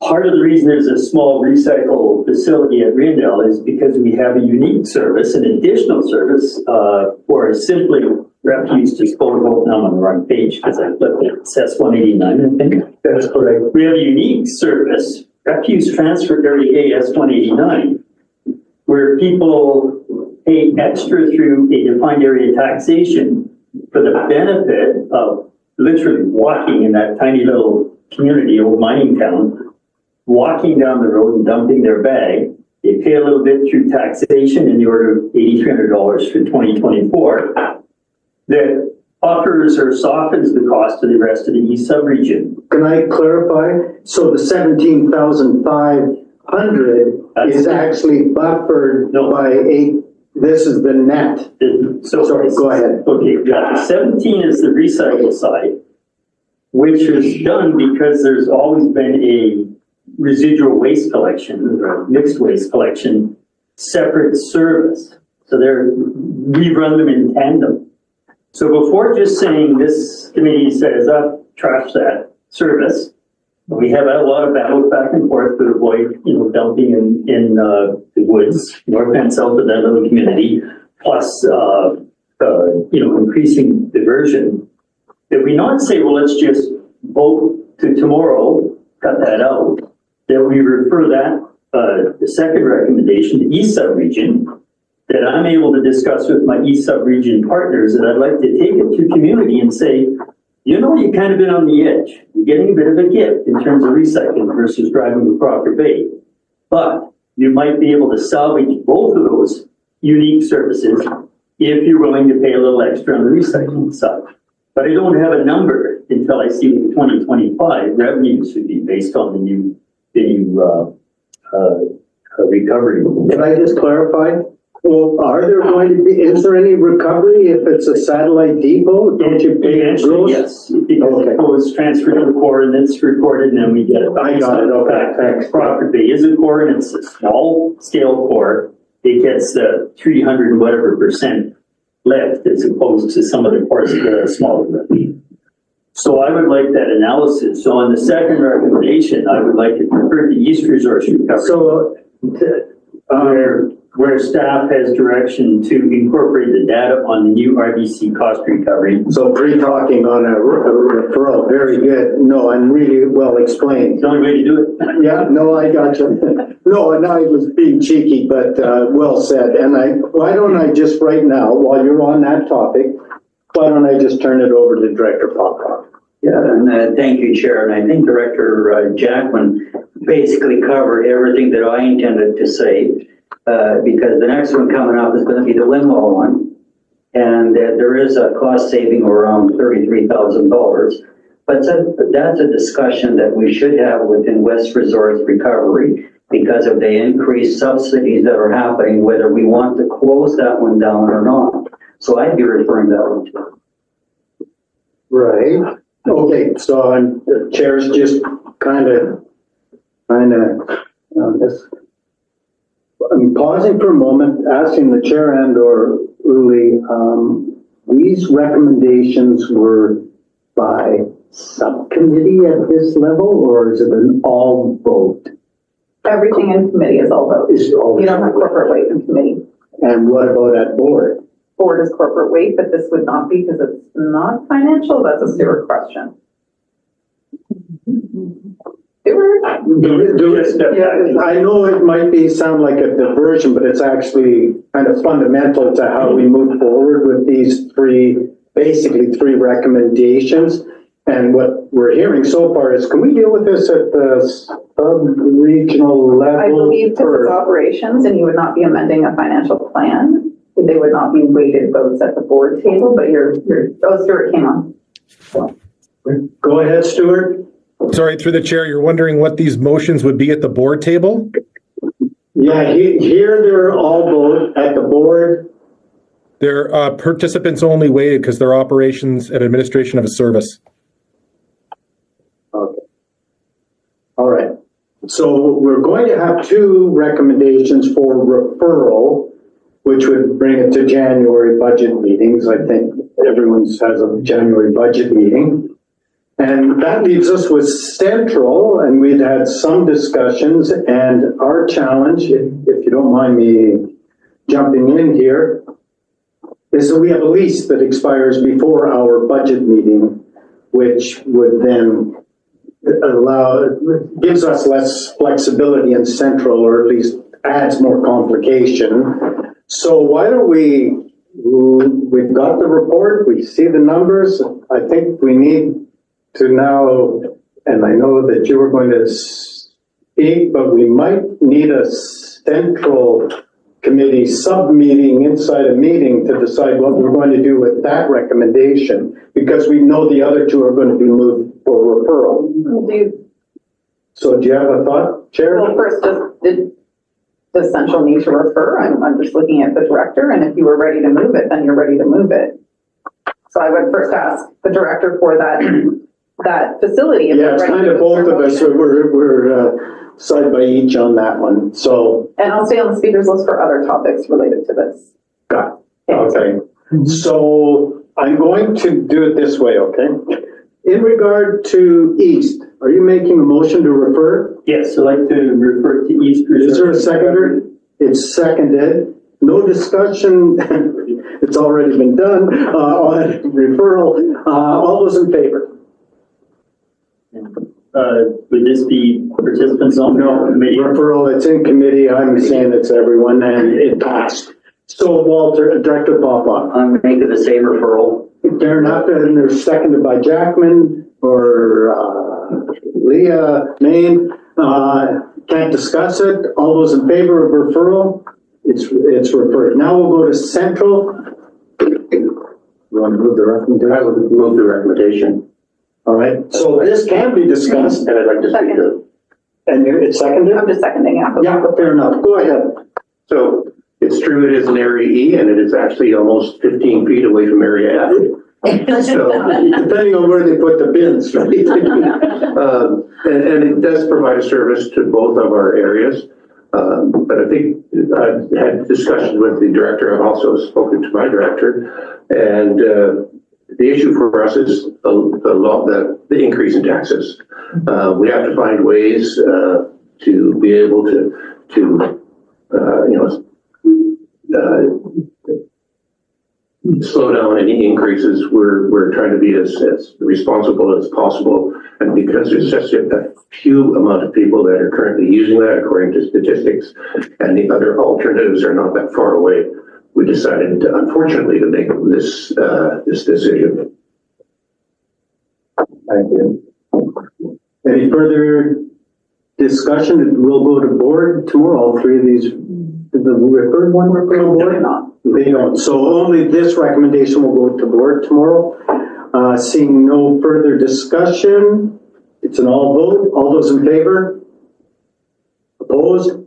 part of the reason there's a small recycle facility at Riendell is because we have a unique service, an additional service for simply refuse disposal. Now I'm on the wrong page because I flipped it. It says 189, I think. That's correct. We have a unique service, refuse transfer area AS 189, where people pay extra through a defined area taxation for the benefit of literally walking in that tiny little community, old mining town, walking down the road and dumping their bag. They pay a little bit through taxation in the order of $8,300 for 2024. That offers or softens the cost of the rest of the East subregion. Can I clarify? So the 17,500 is actually buffered No. by this is the net. So Sorry, go ahead. Okay, yeah, 17 is the recycle side, which is done because there's always been a residual waste collection or mixed waste collection, separate service. So we run them in tandem. So before just saying this committee says, trash that service, we have a lot of battles back and forth to avoid, dumping in the woods, north and south of that little community, plus, increasing diversion. That we not say, well, let's just vote to tomorrow, cut that out, that we refer that, the second recommendation, to East subregion, that I'm able to discuss with my East subregion partners, that I'd like to take it to community and say, you've kind of been on the edge. You're getting a bit of a gift in terms of recycling versus driving to Crawford Bay. But you might be able to salvage both of those unique services if you're willing to pay a little extra on the recycling side. But I don't have a number until I see the 2025 revenues should be based on the new recovery. Can I just clarify? Well, is there any recovery if it's a satellite depot? Don't you pay gross? Yes, because it goes transferred to the core and it's recorded and then we get it. I got it, okay, thanks. Crawford Bay is a core and it's a small scale core. It gets the 300 and whatever % lift as opposed to some of the cores that are smaller. So I would like that analysis. So on the second recommendation, I would like to refer to East Resource Recovery. So, where staff has direction to incorporate the data on the new RBC cost recovery. so pre-talking on a referral, very good. No, and really well explained. It's the only way to do it. Yeah, no, I got you. No, and I was being cheeky, but well said. And why don't I just right now, while you're on that topic, why don't I just turn it over to Director Popoff? Yeah, and thank you, Chair. And I think Director Jackman basically covered everything that I intended to say, because the next one coming up is going to be the Linwell one. And there is a cost saving of around $33,000. But that's a discussion that we should have within West Resource Recovery because of the increased subsidies that are happening, whether we want to close that one down or not. So I'd be referring that one to. Right. Okay, so the chair's just kind of I'm pausing for a moment, asking the chair and or Uli, these recommendations were by subcommittee at this level, or is it an all vote? Everything in committee is all votes. Is all You don't have corporate weight in committee. And what about at board? Board is corporate weight, but this would not be because it's not financial. That's a sewer question. Sewer? I know it might sound like a diversion, but it's actually kind of fundamental to how we move forward with these basically three recommendations. And what we're hearing so far is, can we deal with this at the sub-regional level? I believe this is operations and you would not be amending a financial plan. They would not be weighted votes at the board table, but Stuart came on. Go ahead, Stuart. Sorry, through the chair, you're wondering what these motions would be at the board table? Yeah, here they're all both at the board. They're participants only weighted because they're operations and administration of a service. Okay. All right. So we're going to have two recommendations for referral, which would bring it to January budget meetings. I think everyone's has a January budget meeting. And that leaves us with Central, and we'd had some discussions, and our challenge, if you don't mind me jumping in here, is that we have a lease that expires before our budget meeting, which would then gives us less flexibility in Central, or at least adds more complication. So why don't we've got the report, we see the numbers. I think we need to now, and I know that you were going to speak, but we might need a Central Committee sub-meeting inside a meeting to decide what we're going to do with that recommendation, because we know the other two are going to be moved for referral. So do you have a thought, Chair? Well, first, does Central need to refer? I'm just looking at the director, and if you were ready to move it, then you're ready to move it. So I would first ask the director for that facility. Yeah, it's kind of both of us, we're side by each on that one, so. And I'll stay on the speakers list for other topics related to this. Got it. Okay. So I'm going to do it this way, okay? In regard to East, are you making a motion to refer? Yes, I'd like to refer to East. Is there a seconder? It's seconded. No discussion. It's already been done on referral. All those in favor? Would this be participants on? No, referral, it's in committee. I'm saying it's everyone, and it passed. So Walter, Director Papa. I'm making the same referral. They're not, and they're seconded by Jackman or Leah Main. Can't discuss it. All those in favor of referral? It's referred. Now we'll go to Central. You want to move the recommendation? I would move the recommendation. All right, so this can be discussed. And I'd like to speak Second. to. And it's seconded? I'm just seconding it. Yeah, fair enough. Go ahead. So it's true, it is an area E, and it is actually almost 15 feet away from area F. So, Depending on where they put the bins, right? and it does provide a service to both of our areas. But I think I've had discussions with the director. I've also spoken to my director, and the issue for us is the increase in taxes. We have to find ways to be able to slow down any increases. We're trying to be as responsible as possible, and because there's such a few amount of people that are currently using that, according to statistics, and the other alternatives are not that far away, we decided, unfortunately, to make this decision. Thank you. Any further discussion? We'll go to board tomorrow. All three of these, did the referred one refer to board? Not. They don't. So only this recommendation will go to board tomorrow. Seeing no further discussion, it's an all vote. All those in favor? Opposed?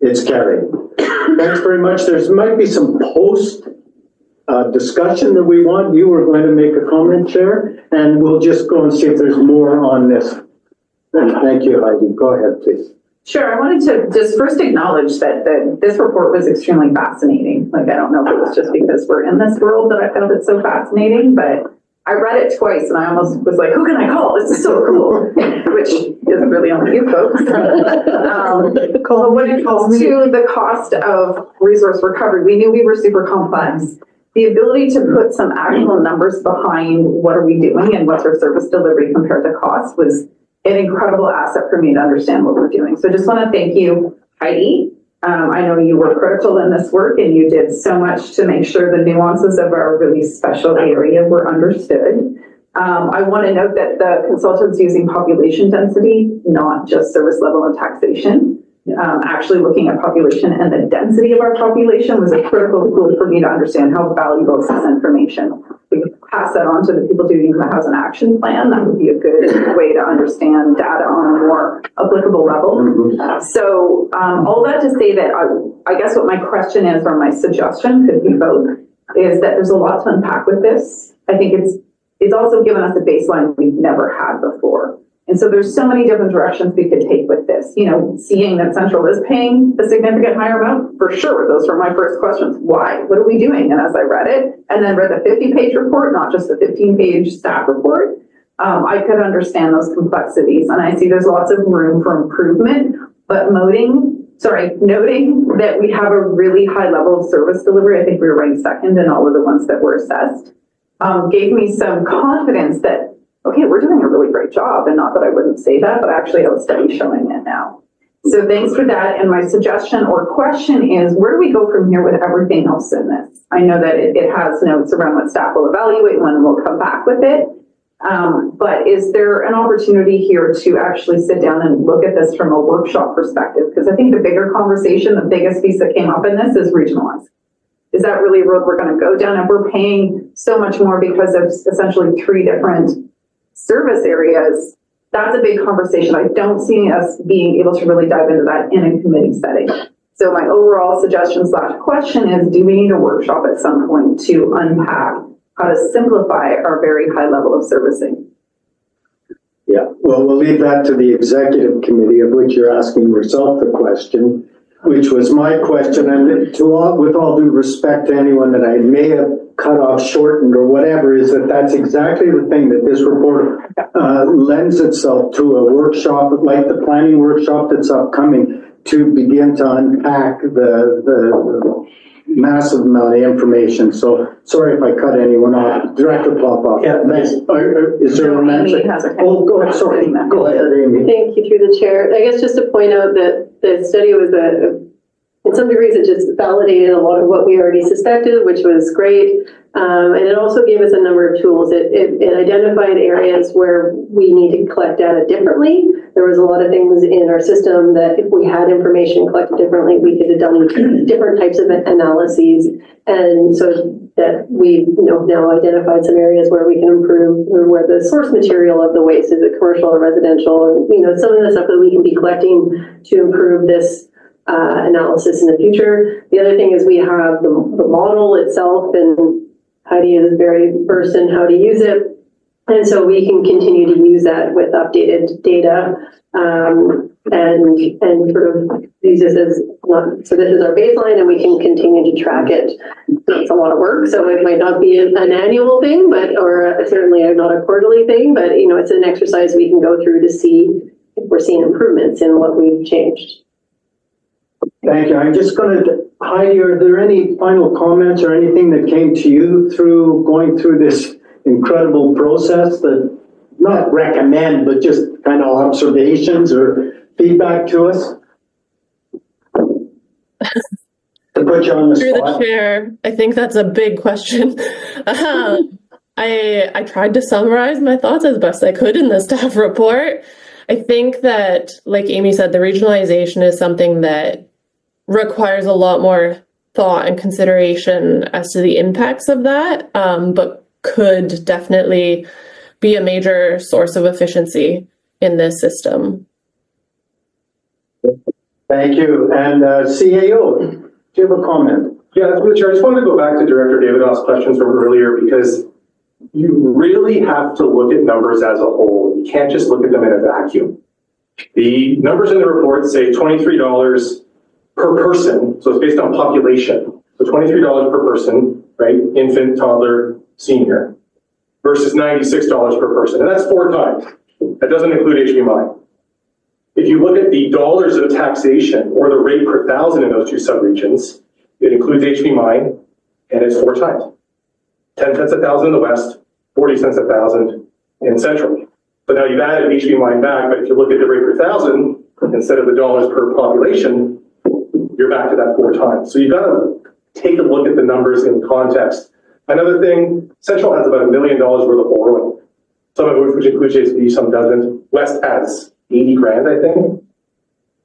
It's carried. Thanks very much. There might be some post discussion that we want. You were going to make a comment, Chair, and we'll just go and see if there's more on this. Thank you, Heidi. Go ahead, please. Sure, I wanted to just first acknowledge that this report was extremely fascinating. Like, I don't know if it was just because we're in this world that I found it so fascinating, but I read it twice and I almost was like, who can I call? This is so cool, which isn't really on you folks. But when it comes to the cost of resource recovery, we knew we were super complex. The ability to put some actual numbers behind what are we doing and what's our service delivery compared to cost was an incredible asset for me to understand what we're doing. So just want to thank you, Heidi. I know you were critical in this work and you did so much to make sure the nuances of our really special area were understood. I want to note that the consultant's using population density, not just service level and taxation. actually looking at population and the density of our population was a critical tool for me to understand how valuable is this information. We could pass that on to the people doing the housing action plan. That would be a good way to understand data on a more applicable level. So all that to say that I guess what my question is, or my suggestion, could be both, is that there's a lot to unpack with this. I think it's also given us a baseline we've never had before. And so there's so many different directions we could take with this. You know, seeing that Central is paying a significant higher amount, for sure. Those were my first questions. Why? What are we doing? And as I read it, and then read the 50-page report, not just the 15-page staff report, I could understand those complexities. And I see there's lots of room for improvement, but noting that we have a really high level of service delivery. I think we were ranked second in all of the ones that were assessed. Gave me some confidence that, okay, we're doing a really great job. And not that I wouldn't say that, but I actually have a study showing it now. So thanks for that. And my suggestion or question is, where do we go from here with everything else in this? I know that it has notes around what staff will evaluate when we'll come back with it. But is there an opportunity here to actually sit down and look at this from a workshop perspective? Because I think the bigger conversation, the biggest piece that came up in this is regionalized. Is that really a road we're going to go down? If we're paying so much more because of essentially 3 different service areas, that's a big conversation. I don't see us being able to really dive into that in a committee setting. So my overall suggestion / question is, do we need a workshop at some point to unpack how to simplify our very high level of servicing? Yeah, well, we'll leave that to the executive committee, of which you're asking yourself the question, which was my question. And with all due respect to anyone that I may have cut off, shortened, or whatever, is that's exactly the thing that this report lends itself to, a workshop like the planning workshop that's upcoming, to begin to unpack the massive amount of information. So sorry if I cut anyone off. Director Popoff. Yeah, is there a mention? Oh, go ahead. Sorry. Go ahead, Amy. Thank you through the chair. I guess just to point out that the study was in some degrees, it just validated a lot of what we already suspected, which was great. And it also gave us a number of tools. It identified areas where we need to collect data differently. There was a lot of things in our system that if we had information collected differently, we could have done different types of analyses. And so that we now identified some areas where we can improve, or where the source material of the waste, is it commercial or residential, and some of the stuff that we can be collecting to improve this analysis in the future. The other thing is we have the model itself, and Heidi is very versed in how to use it. And so we can continue to use that with updated data, and sort of use this as so this is our baseline, and we can continue to track it. It's a lot of work, so it might not be an annual thing, or certainly not a quarterly thing, but it's an exercise we can go through to see if we're seeing improvements in what we've changed. Thank you. I'm just going to, Heidi, are there any final comments or anything that came to you through going through this incredible process, that not recommend, but just kind of observations or feedback to us? To put you on the Through the spot. chair, I think that's a big question. I tried to summarize my thoughts as best I could in the staff report. I think that, like Amy said, the regionalization is something that requires a lot more thought and consideration as to the impacts of that, but could definitely be a major source of efficiency in this system. Thank you. And CAO, do you have a comment? Yeah, through the chair, I just wanted to go back to Director Davidoff's questions from earlier, because you really have to look at numbers as a whole. You can't just look at them in a vacuum. The numbers in the report say $23 per person, so it's based on population. So $23 per person, right? Infant, toddler, senior, versus $96 per person. And that's 4 times. That doesn't include HVMI. If you look at the dollars of taxation, or the rate per thousand in those 2 subregions, it includes HVMI, and it's 4 times. 10 cents a thousand in the west, 40 cents a thousand in central. So now you've added HVMI back, but if you look at the rate per thousand, instead of the dollars per population, you're back to that 4 times. So you've got to take a look at the numbers in context. Another thing, Central has about $1 million worth of borrowing, some of which includes JCP, some doesn't. West has 80 grand, I think.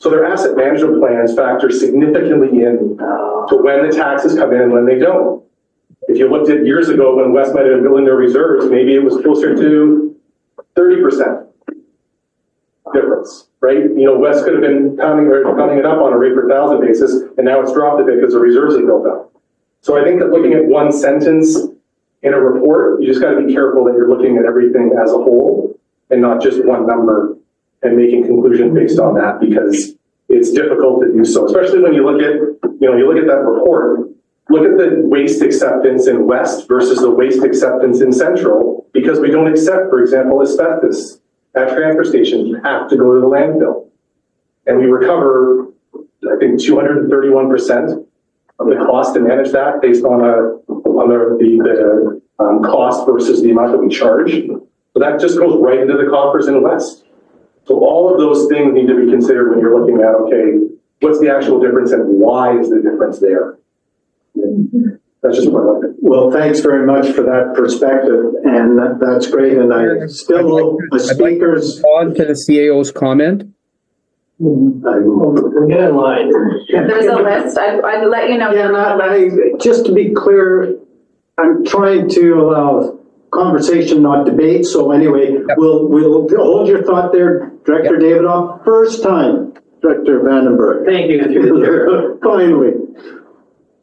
So their asset management plans factor significantly in to when the taxes come in and when they don't. If you looked at years ago when West might have been building their reserves, maybe it was closer to 30% difference, right? You know, West could have been counting it up on a rate per thousand basis, and now it's dropped a bit because the reserves have built up. So I think that looking at one sentence in a report, you just got to be careful that you're looking at everything as a whole and not just one number and making conclusions based on that, because it's difficult to do so, especially when you look at, you look at that report. Look at the waste acceptance in West versus the waste acceptance in Central, because we don't accept, for example, asbestos at transfer stations. You have to go to the landfill. And we recover, I think, 231% of the cost to manage that based on the cost versus the amount that we charge. So that just goes right into the coffers in West. So all of those things need to be considered when you're looking at, okay, what's the actual difference and why is the difference there? That's just what I like. Well, thanks very much for that perspective, and that's great, and I still, the speakers. On to the CAO's comment. We're Get in line. There's a list, I'd let you know. Yeah, and just to be clear, I'm trying to allow conversation, not debate, so anyway, we'll hold your thought there, Director Davidoff. First time, Director Vandenberg. Thank you, through the chair. Finally.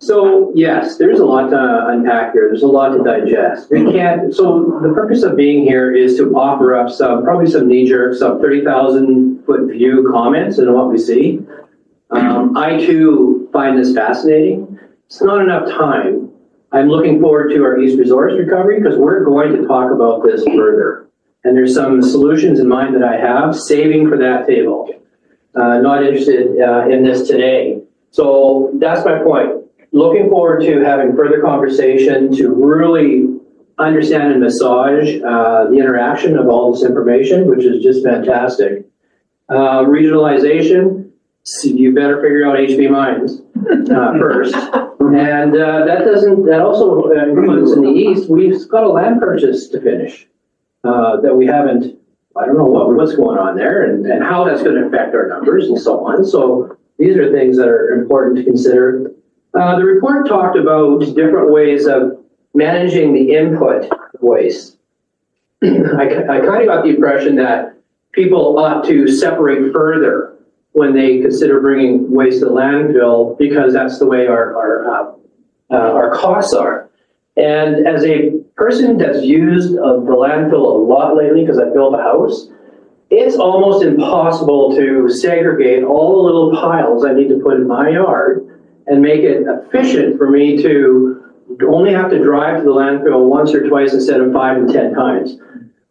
So yes, there's a lot to unpack here. There's a lot to digest. We can't, so the purpose of being here is to offer up probably some knee-jerk, some 30,000 foot view comments on what we see. I too find this fascinating. It's not enough time. I'm looking forward to our East Resource recovery because we're going to talk about this further. And there's some solutions in mind that I have, saving for that table. Not interested in this today. So that's my point. Looking forward to having further conversation to really understand and massage the interaction of all this information, which is just fantastic. Regionalization, so you better figure out HB Mines first. And that also includes in the East, we've got a land purchase to finish that we haven't, I don't know what's going on there and how that's going to affect our numbers and so on. So these are things that are important to consider. The report talked about different ways of managing the input of waste. I kind of got the impression that people ought to separate further when they consider bringing waste to the landfill because that's the way our costs are. And as a person that's used the landfill a lot lately because I built a house, it's almost impossible to segregate all the little piles I need to put in my yard and make it efficient for me to only have to drive to the landfill once or twice instead of 5 and 10 times.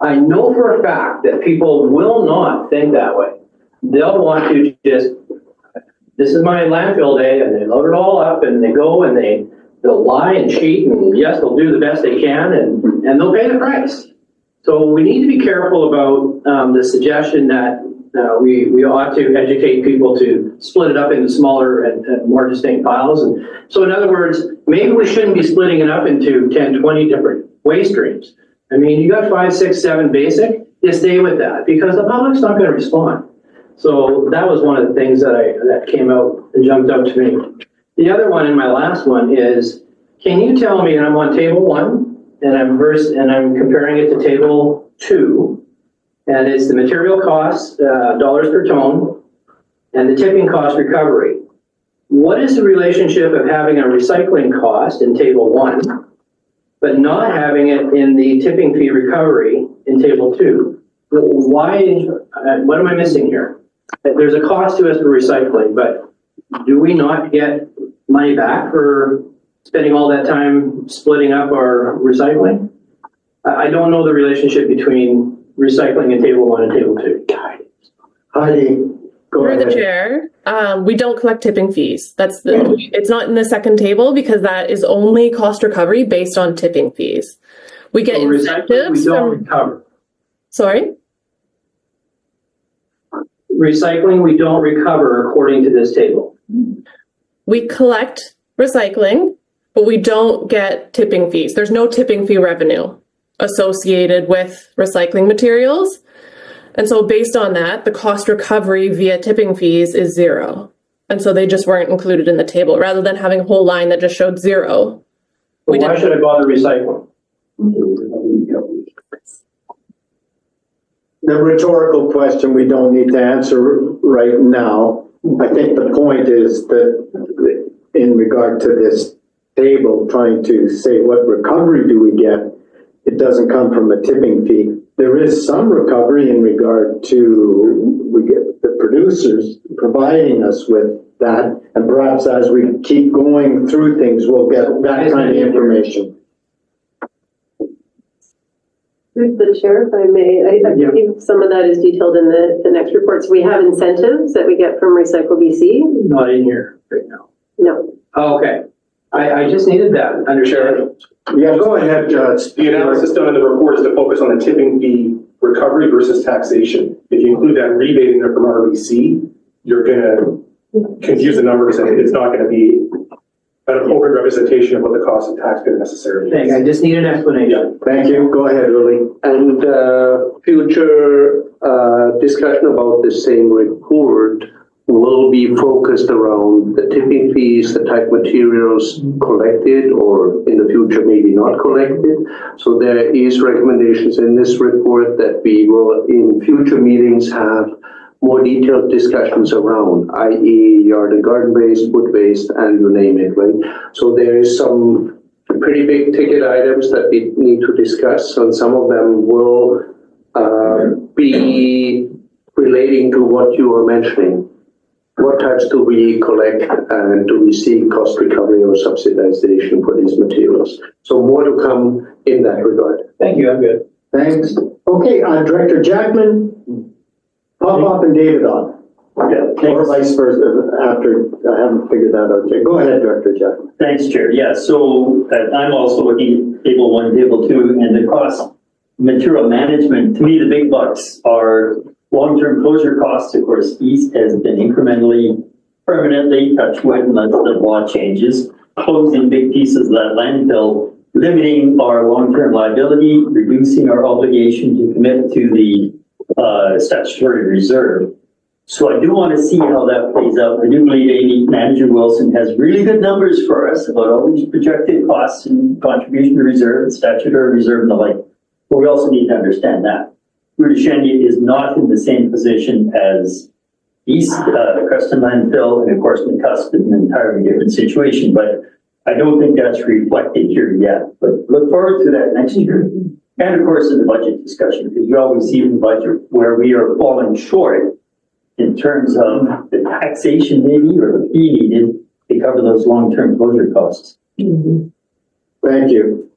I know for a fact that people will not think that way. They'll want to just, this is my landfill day, and they load it all up and they go and they'll lie and cheat, and yes, they'll do the best they can and they'll pay the price. So we need to be careful about the suggestion that we ought to educate people to split it up into smaller and more distinct piles. And so in other words, maybe we shouldn't be splitting it up into 10, 20 different waste streams. I mean, you got 5, 6, 7 basic, you stay with that because the public's not going to respond. So that was one of the things that came out and jumped out to me. The other one, and my last one, is can you tell me, and I'm on table 1, and I'm comparing it to table 2, and it's the material costs, dollars per ton, and the tipping cost recovery. What is the relationship of having a recycling cost in table 1, but not having it in the tipping fee recovery in table 2? Why, what am I missing here? There's a cost to us for recycling, but do we not get money back for spending all that time splitting up our recycling? I don't know the relationship between recycling in table 1 and table 2. Heidi, go Through ahead. the chair, we don't collect tipping fees. It's not in the second table because that is only cost recovery based on tipping fees. We get So recycling, incentives we don't from, recover. sorry? Recycling, we don't recover according to this table. We collect recycling, but we don't get tipping fees. There's no tipping fee revenue associated with recycling materials. And so based on that, the cost recovery via tipping fees is 0. And so they just weren't included in the table, rather than having a whole line that just showed 0. We Why did, should I bother recycling? The rhetorical question we don't need to answer right now. I think the point is that in regard to this table, trying to say what recovery do we get, it doesn't come from a tipping fee. There is some recovery in regard to, we get the producers providing us with that, and perhaps as we keep going through things, we'll get that kind of information. Through the chair, if I may, I believe some of that is detailed in the next reports. We have incentives that we get from Recycle BC. Not in here right now. No. Oh, okay. I just needed that understanding. Yeah, go ahead, Judge. The analysis done in the report is to focus on the tipping fee recovery versus taxation. If you include that rebate in there from RBC, you're gonna confuse the numbers and it's not gonna be an appropriate representation of what the cost of taxpayer necessarily Thanks. I is. just need an explanation. Thank you. Go ahead, Lily. And future discussion about the same report will be focused around the tipping fees, the type materials collected, or in the future maybe not collected. So there is recommendations in this report that we will in future meetings have more detailed discussions around, i.e. yard and garden waste, wood waste, and you name it, right? So there is some pretty big ticket items that we need to discuss, and some of them will be relating to what you are mentioning. What types do we collect, and do we see cost recovery or subsidization for these materials? So more to come in that regard. Thank you, I'm good. Thanks. Okay, Director Jackman, Popoff and David on. Yeah, Or vice versa, after, I haven't figured that out yet. Go ahead, Director Jackman. Thanks, Chair. Yeah, so I'm also looking at table 1, table 2, and the cost material management. To me, the big bucks are long-term closure costs. Of course, East has been incrementally, permanently, touch wood, unless the law changes, closing big pieces of that landfill, limiting our long-term liability, reducing our obligation to commit to the statutory reserve. So I do want to see how that plays out. I do believe Amy, Manager Wilson has really good numbers for us about all these projected costs and contribution to reserve, and statutory reserve and the like. But we also need to understand that Rudy is not in the same position as East, Creston Landfill, and of course McCusker is an entirely different situation. But I don't think that's reflected here yet. But look forward to that next year. And of course in the budget discussion, because you always see in the budget where we are falling short in terms of the taxation maybe or the fee needed to cover those long-term closure costs. Thank you.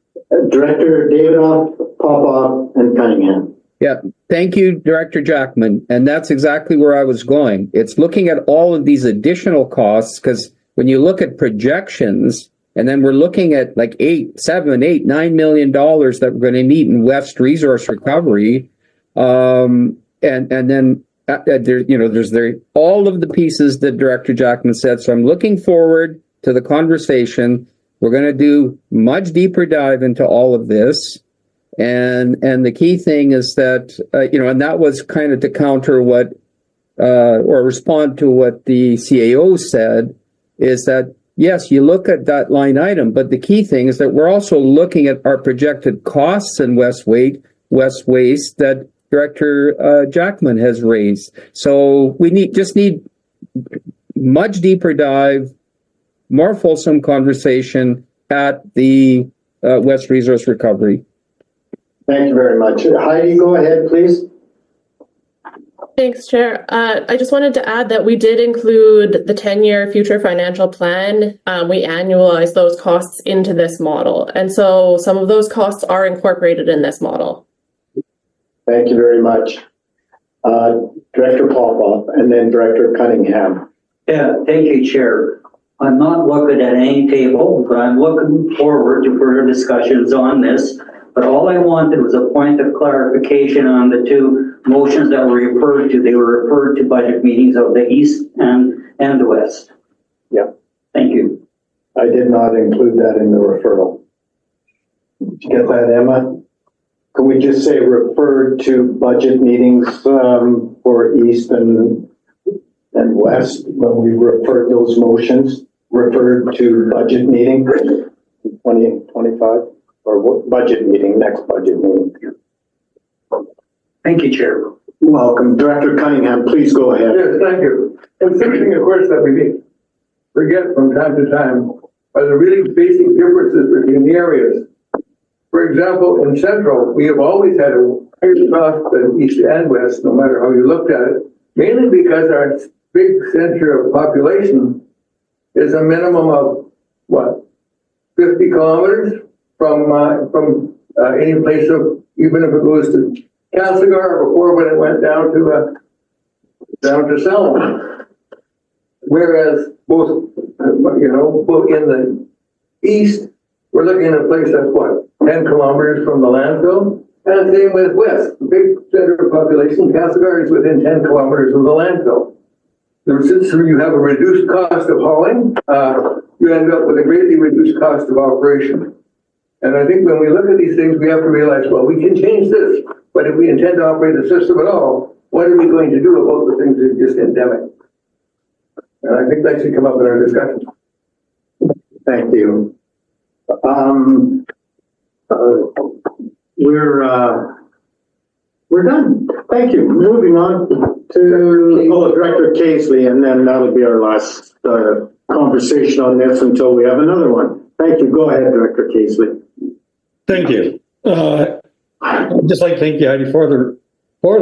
Director Davidoff, Popoff, and Cunningham. Yeah, thank you, Director Jackman. And that's exactly where I was going. It's looking at all of these additional costs, because when you look at projections, and then we're looking at like $8, $7, $8, $9 million that we're going to need in West Resource Recovery, and then there's all of the pieces that Director Jackman said. So I'm looking forward to the conversation. We're going to do much deeper dive into all of this. And the key thing is that, and that was kind of to counter what, or respond to what the CAO said, is that, yes, you look at that line item, but the key thing is that we're also looking at our projected costs in West Waste that Director Jackman has raised. So we need much deeper dive, more fulsome conversation at the West Resource Recovery. Thank you very much. Heidi, go ahead, please. Thanks, Chair. I just wanted to add that we did include the 10-year future financial plan. We annualized those costs into this model. And so some of those costs are incorporated in this model. Thank you very much. Director Popoff and then Director Cunningham. Yeah, thank you, Chair. I'm not looking at any table, but I'm looking forward to further discussions on this. But all I wanted was a point of clarification on the two motions that were referred to. They were referred to budget meetings of the East and the West. Yeah. Thank you. I did not include that in the referral. Did you get that, Emma? can we just say referred to budget meetings, for East and West, when we referred those motions, referred to budget meeting, 2025, or what, budget meeting, next budget meeting? Thank you, Chair. Welcome. Director Cunningham, please go ahead. Yes, thank you. And something, of course, that we forget from time to time are the really basic differences between the areas. For example, in Central, we have always had a higher cost than East and West, no matter how you looked at it, mainly because our big center of population is a minimum of, what, 50 kilometers from any place of, even if it goes to Castlegar before when it went down to Selma. Whereas both in the east, we're looking at a place that's what, 10 kilometers from the landfill? And same with west, the big center of population, Castlegar is within 10 kilometers of the landfill. Since you have a reduced cost of hauling, you end up with a greatly reduced cost of operation. And I think when we look at these things, we have to realize, well, we can change this, but if we intend to operate the system at all, what are we going to do about the things that are just endemic? And I think that should come up in our discussion. Thank you. We're done. Thank you. Moving on to Director Casely, and then that'll be our last conversation on this until we have another one. Thank you. Go ahead, Director Casely. Thank you. I'd just like to thank you, Heidi, for the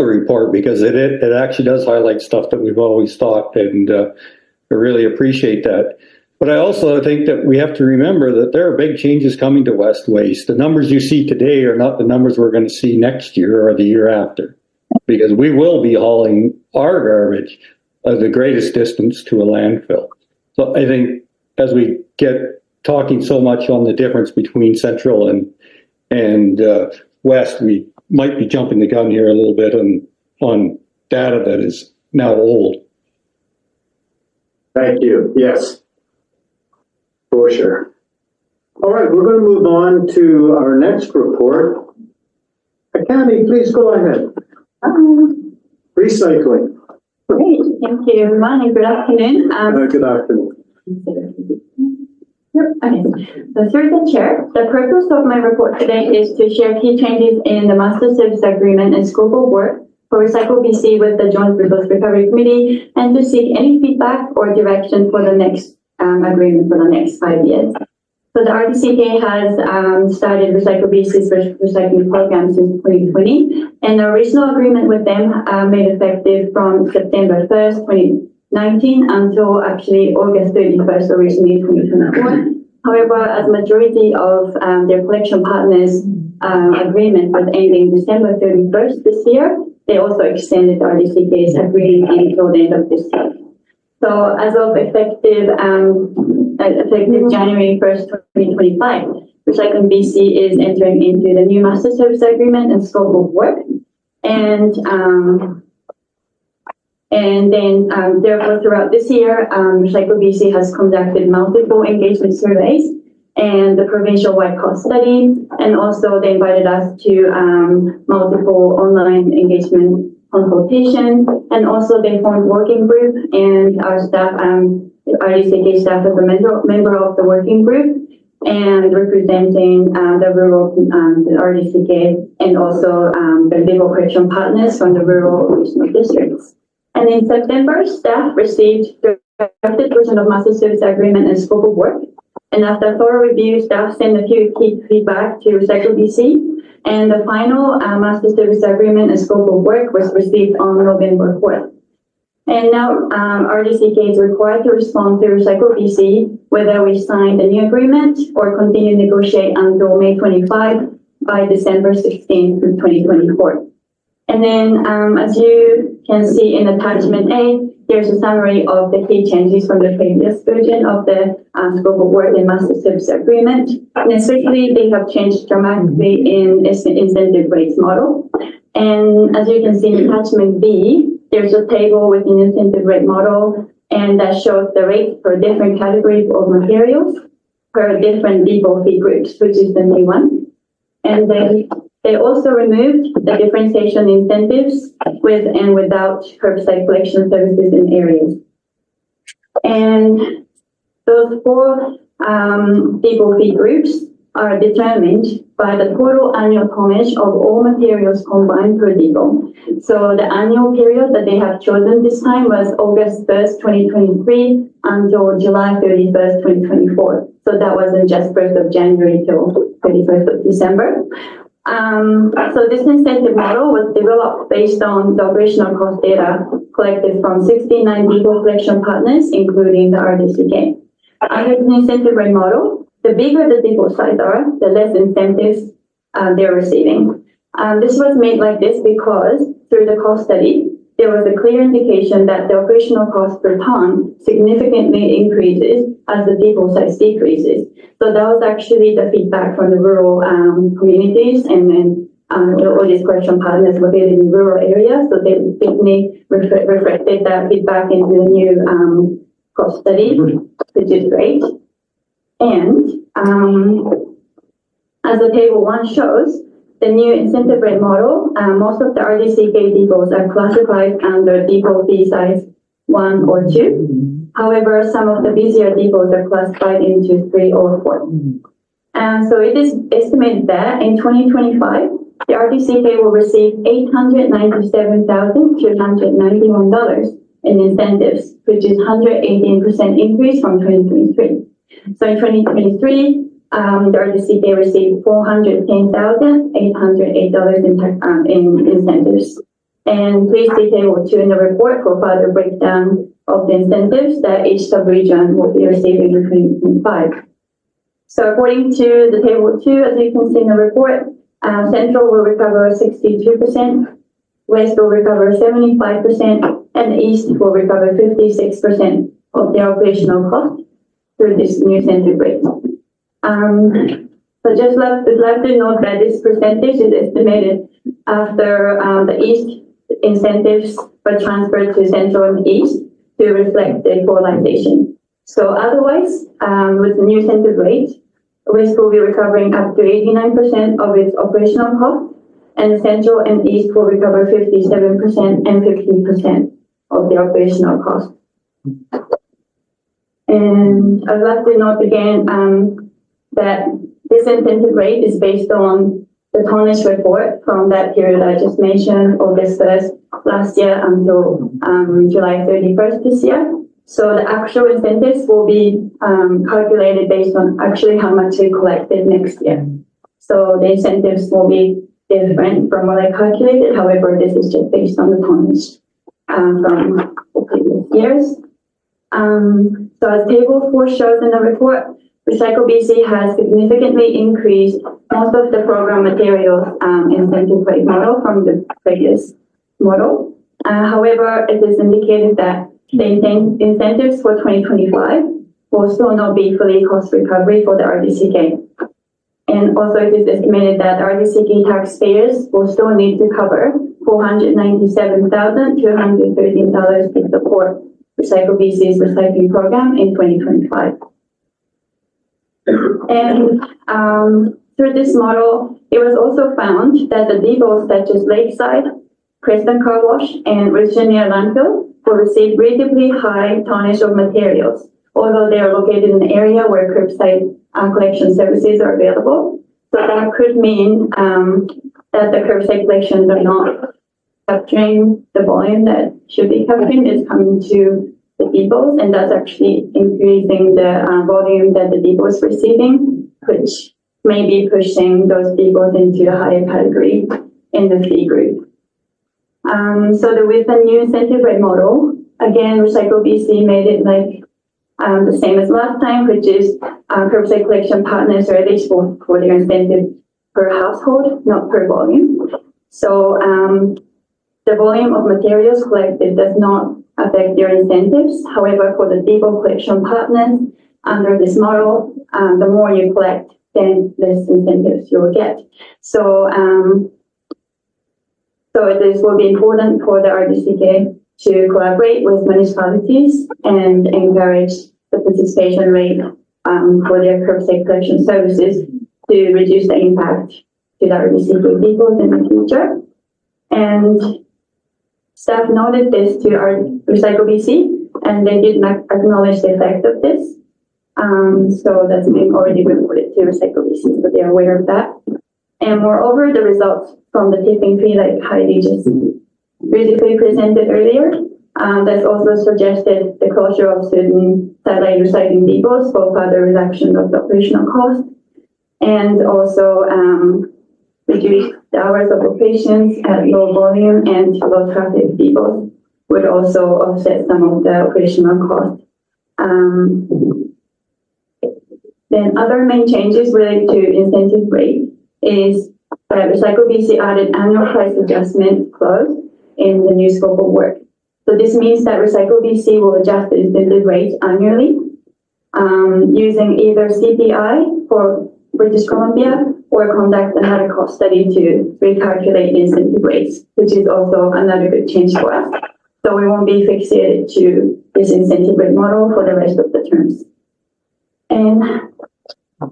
report, because it actually does highlight stuff that we've always thought, and I really appreciate that. But I also think that we have to remember that there are big changes coming to West Waste. The numbers you see today are not the numbers we're going to see next year or the year after, because we will be hauling our garbage the greatest distance to a landfill. So I think as we get talking so much on the difference between Central and West, we might be jumping the gun here a little bit on data that is now old. Thank you. Yes, for sure. All right, we're going to move on to our next report. Academy, please go ahead. Recycling. Great, thank you everyone, and good afternoon. Good afternoon. Yep, okay. So through the chair, the purpose of my report today is to share key changes in the Master Service Agreement and scope of work for Recycle BC with the Joint Resource Recovery Committee, and to seek any feedback or direction for the next agreement for the next 5 years. So the RDCK has started Recycle BC's recycling program since 2020, and the original agreement with them made effective from September 1st, 2019 until actually August 31st, originally 2024. However, as majority of their collection partners' agreement was ending December 31st this year, they also extended the RDCK's agreement until the end of this year. So as of effective January 1st, 2025, Recycling BC is entering into the new Master Service Agreement and scope of work. And then therefore throughout this year, Recycle BC has conducted multiple engagement surveys and the provincial-wide cost study, and also they invited us to multiple online engagement consultations, and also they formed working group, and our staff, RDCK staff is a member of the working group, and representing the rural, the RDCK, and also the legal correction partners from the rural regional districts. And in September, staff received the drafted version of Master Service Agreement and scope of work. And after thorough review, staff sent a few key feedback to Recycle BC. And the final Master Service Agreement and scope of work was received on November 4th. And now RDCK is required to respond to Recycle BC whether we sign the new agreement or continue to negotiate until May 25 by December 16, 2024. And then as you can see in attachment A, there's a summary of the key changes from the previous version of the scope of work in Master Service Agreement. And especially they have changed dramatically in incentive rates model. And as you can see in attachment B, there's a table with an incentive rate model, and that shows the rates for different categories of materials per different legal fee groups, which is the new one. And then They also removed the differentiation incentives with and without curbside collection services in areas. And those four depot fee groups are determined by the total annual tonnage of all materials combined per depot. So the annual period that they have chosen this time was August 1st, 2023 until July 31st, 2024. So that wasn't just 1st of January till 31st of December. So this incentive model was developed based on the operational cost data collected from 69 depot collection partners, including the RDCK. Under the incentive rate model, the bigger the depot size are, the less incentives they're receiving. This was made like this because through the cost study, there was a clear indication that the operational cost per ton significantly increases as the depot size decreases. So that was actually the feedback from the rural communities and then all these collection partners located in rural areas. So they definitely reflected that feedback into the new cost study, which is great. And as the table 1 shows, the new incentive rate model, most of the RDCK depots are classified under depot fee size 1 or 2. However, some of the busier depots are classified into 3 or 4. And so it is estimated that in 2025, the RDCK will receive $897,291 in incentives, which is 118% increase from 2023. So in 2023, the RDCK received $410,808 in incentives. And please see table 2 in the report for further breakdown of the incentives that each sub-region will be receiving in 2025. So according to the table 2, as you can see in the report, Central will recover 62%, West will recover 75%, and East will recover 56% of their operational cost through this new incentive rate. So just love to note that this percentage is estimated after the East incentives were transferred to Central and East to reflect the equalization. So otherwise, with the new incentive rate, West will be recovering up to 89% of its operational cost, and Central and East will recover 57% and 15% of the operational cost. And I'd like to note again that this incentive rate is based on the tonnage report from that period I just mentioned, August 1st last year until July 31st this year. So the actual incentives will be calculated based on actually how much they collected next year. So the incentives will be different from what I calculated. However, this is just based on the tonnage from the previous years. So as table 4 shows in the report, Recycle BC has significantly increased most of the program materials incentive rate model from the previous model. However, it is indicated that the incentives for 2025 will still not be fully cost recovery for the RDCK. And also it is estimated that RDCK taxpayers will still need to cover $497,213 to support Recycle BC's recycling program in 2025. And through this model, it was also found that the depots such as Lakeside, Preston Car Wash, and Virginia Landfill will receive relatively high tonnage of materials, although they are located in an area where curbside collection services are available. So that could mean that the curbside collections are not capturing the volume that should be capturing. It's coming to the depots, and that's actually increasing the volume that the depot is receiving, which may be pushing those depots into a higher category in the fee group. So with the new incentive rate model, again, Recycle BC made it like the same as last time, which is curbside collection partners are eligible for their incentive per household, not per volume. So the volume of materials collected does not affect their incentives. However, for the depot collection partners, under this model, the more you collect, then less incentives you will get. So this will be important for the RDCK to collaborate with municipalities and encourage the participation rate for their curbside collection services to reduce the impact to the RDCK depots in the future. And staff noted this to our Recycle BC, and they did not acknowledge the effect of this. So that's been already reported to Recycle BC, so they're aware of that. And moreover, the results from the tipping fee, like Heidi just briefly presented earlier, that's also suggested the closure of certain satellite recycling depots for further reduction of the operational cost, and also reduce the hours of operations at low volume and low traffic depots would also offset some of the operational cost. Then other main changes related to incentive rate is that Recycle BC added annual price adjustment clause in the new scope of work. So this means that Recycle BC will adjust the incentive rate annually using either CPI for British Columbia or conduct another cost study to recalculate incentive rates, which is also another good change for us. So we won't be fixated to this incentive rate model for the rest of the terms. And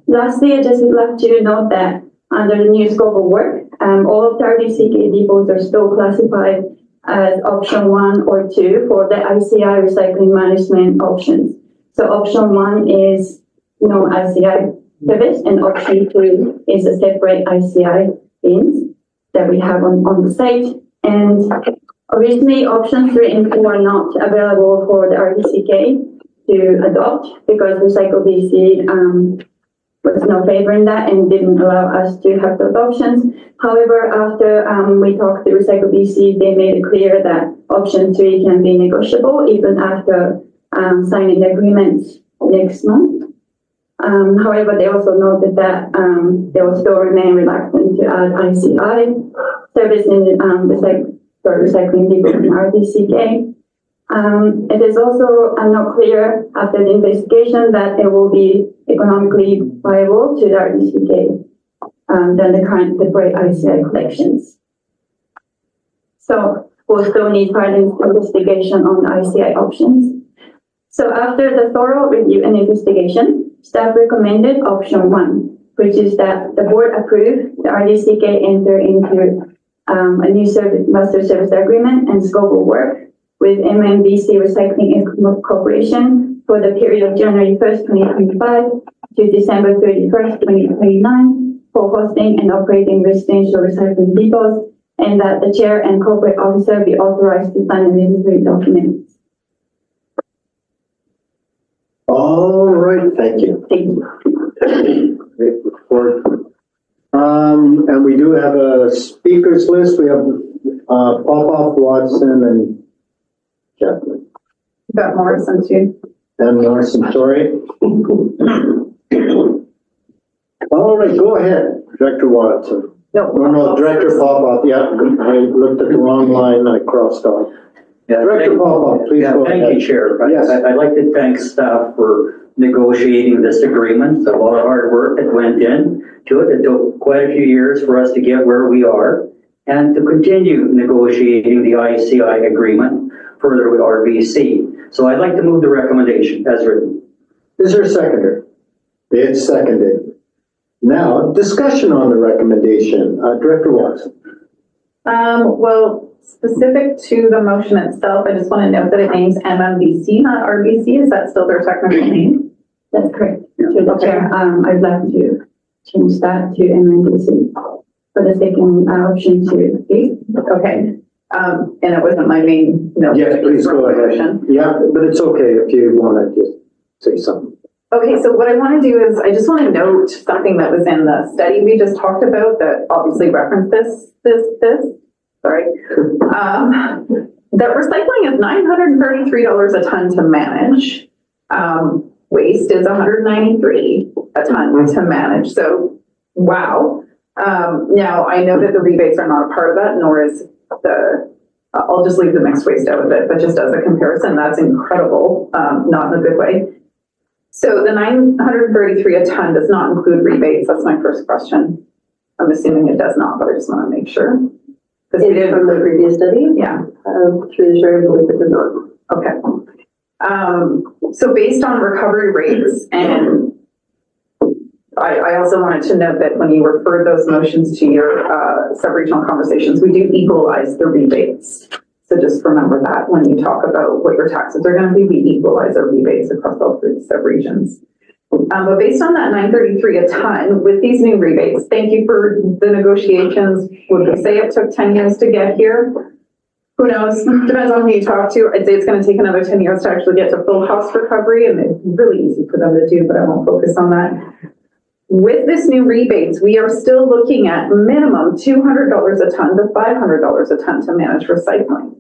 lastly, I just would like to note that under the new scope of work, all of the RDCK depots are still classified as option 1 or 2 for the ICI recycling management options. So option 1 is no ICI pivot, and option 2 is a separate ICI bins that we have on the site. And originally, option 3 and 4 are not available for the RDCK to adopt because Recycle BC was no favoring that and didn't allow us to have those options. However, after we talked to Recycle BC, they made it clear that option 3 can be negotiable even after signing the agreement next month. However, they also noted that they will still remain reluctant to add ICI service in recycling depots in RDCK. It is also not clear after the investigation that it will be economically viable to the RDCK than the current separate ICI collections. So we'll still need further investigation on the ICI options. So after the thorough review and investigation, staff recommended option 1, which is that the board approve the RDCK enter into a new master service agreement and scope of work with MMBC Recycling Corporation for the period of January 1st, 2025 to December 31st, 2029 for hosting and operating residential recycling depots, and that the chair and corporate officer be authorized to sign the necessary documents. All right, thank you. Thank you. Great report. And we do have a speakers list. We have Popoff, Watson, and Chapman. Got Morrison too. And Morrison, sorry. All right, go ahead, Director Watson. No, Director Popoff, yeah, I looked at the wrong line, I crossed off. Yeah, Director Popoff, please go ahead. Thank you, Chair. Yes. I'd like to thank staff for negotiating this agreement. A lot of hard work that went into it. It took quite a few years for us to get where we are and to continue negotiating the ICI agreement further with RBC. So I'd like to move the recommendation as written. Is there a seconder? It's seconded. Now, discussion on the recommendation. Director Watson. Well, specific to the motion itself, I just want to note that it names MMBC, not RBC. Is that still their technical name? That's correct. To the chair, I'd like to change that to MMBC for the second option to B. Okay. And it wasn't my main note. Yes, please go ahead. Yeah, but it's okay if you want to just say something. Okay, so what I want to do is I just want to note something that was in the study we just talked about that obviously referenced sorry. That recycling is $933 a ton to manage. Waste is $193 a ton to manage. So, wow. Now I know that the rebates are not a part of that, nor is I'll just leave the mixed waste out of it, but just as a comparison, that's incredible, not in a good way. So the $933 a ton does not include rebates. That's my first question. I'm assuming it does not, but I just want to make sure. Because we did from the previous study? Yeah. Through the chair, I believe it did not. Okay. So based on recovery rates and I also wanted to note that when you referred those motions to your sub-regional conversations, we do equalize the rebates. So just remember that when you talk about what your taxes are going to be, we equalize our rebates across all three sub-regions. But based on that 933 a ton, with these new rebates, thank you for the negotiations. Would we say it took 10 years to get here? Who knows? Depends on who you talk to. I'd say it's going to take another 10 years to actually get to full cost recovery, and it's really easy for them to do, but I won't focus on that. With this new rebates, we are still looking at minimum $200 a ton to $500 a ton to manage recycling.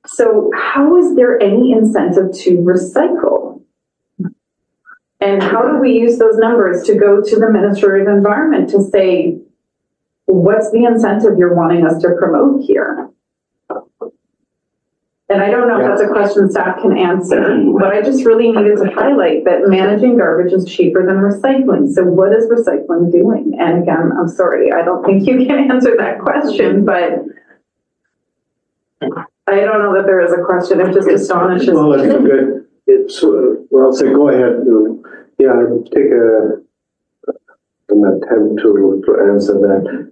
So how is there any incentive to recycle? And how do we use those numbers to go to the Ministry of Environment to say, what's the incentive you're wanting us to promote here? And I don't know if that's a question staff can answer, but I just really needed to highlight that managing garbage is cheaper than recycling. So what is recycling doing? And again, I'm sorry, I don't think you can answer that question, but I don't know that there is a question. It just astonishes Well, me. it's good. It's, well, so go ahead. Yeah, I'll take an attempt to answer that.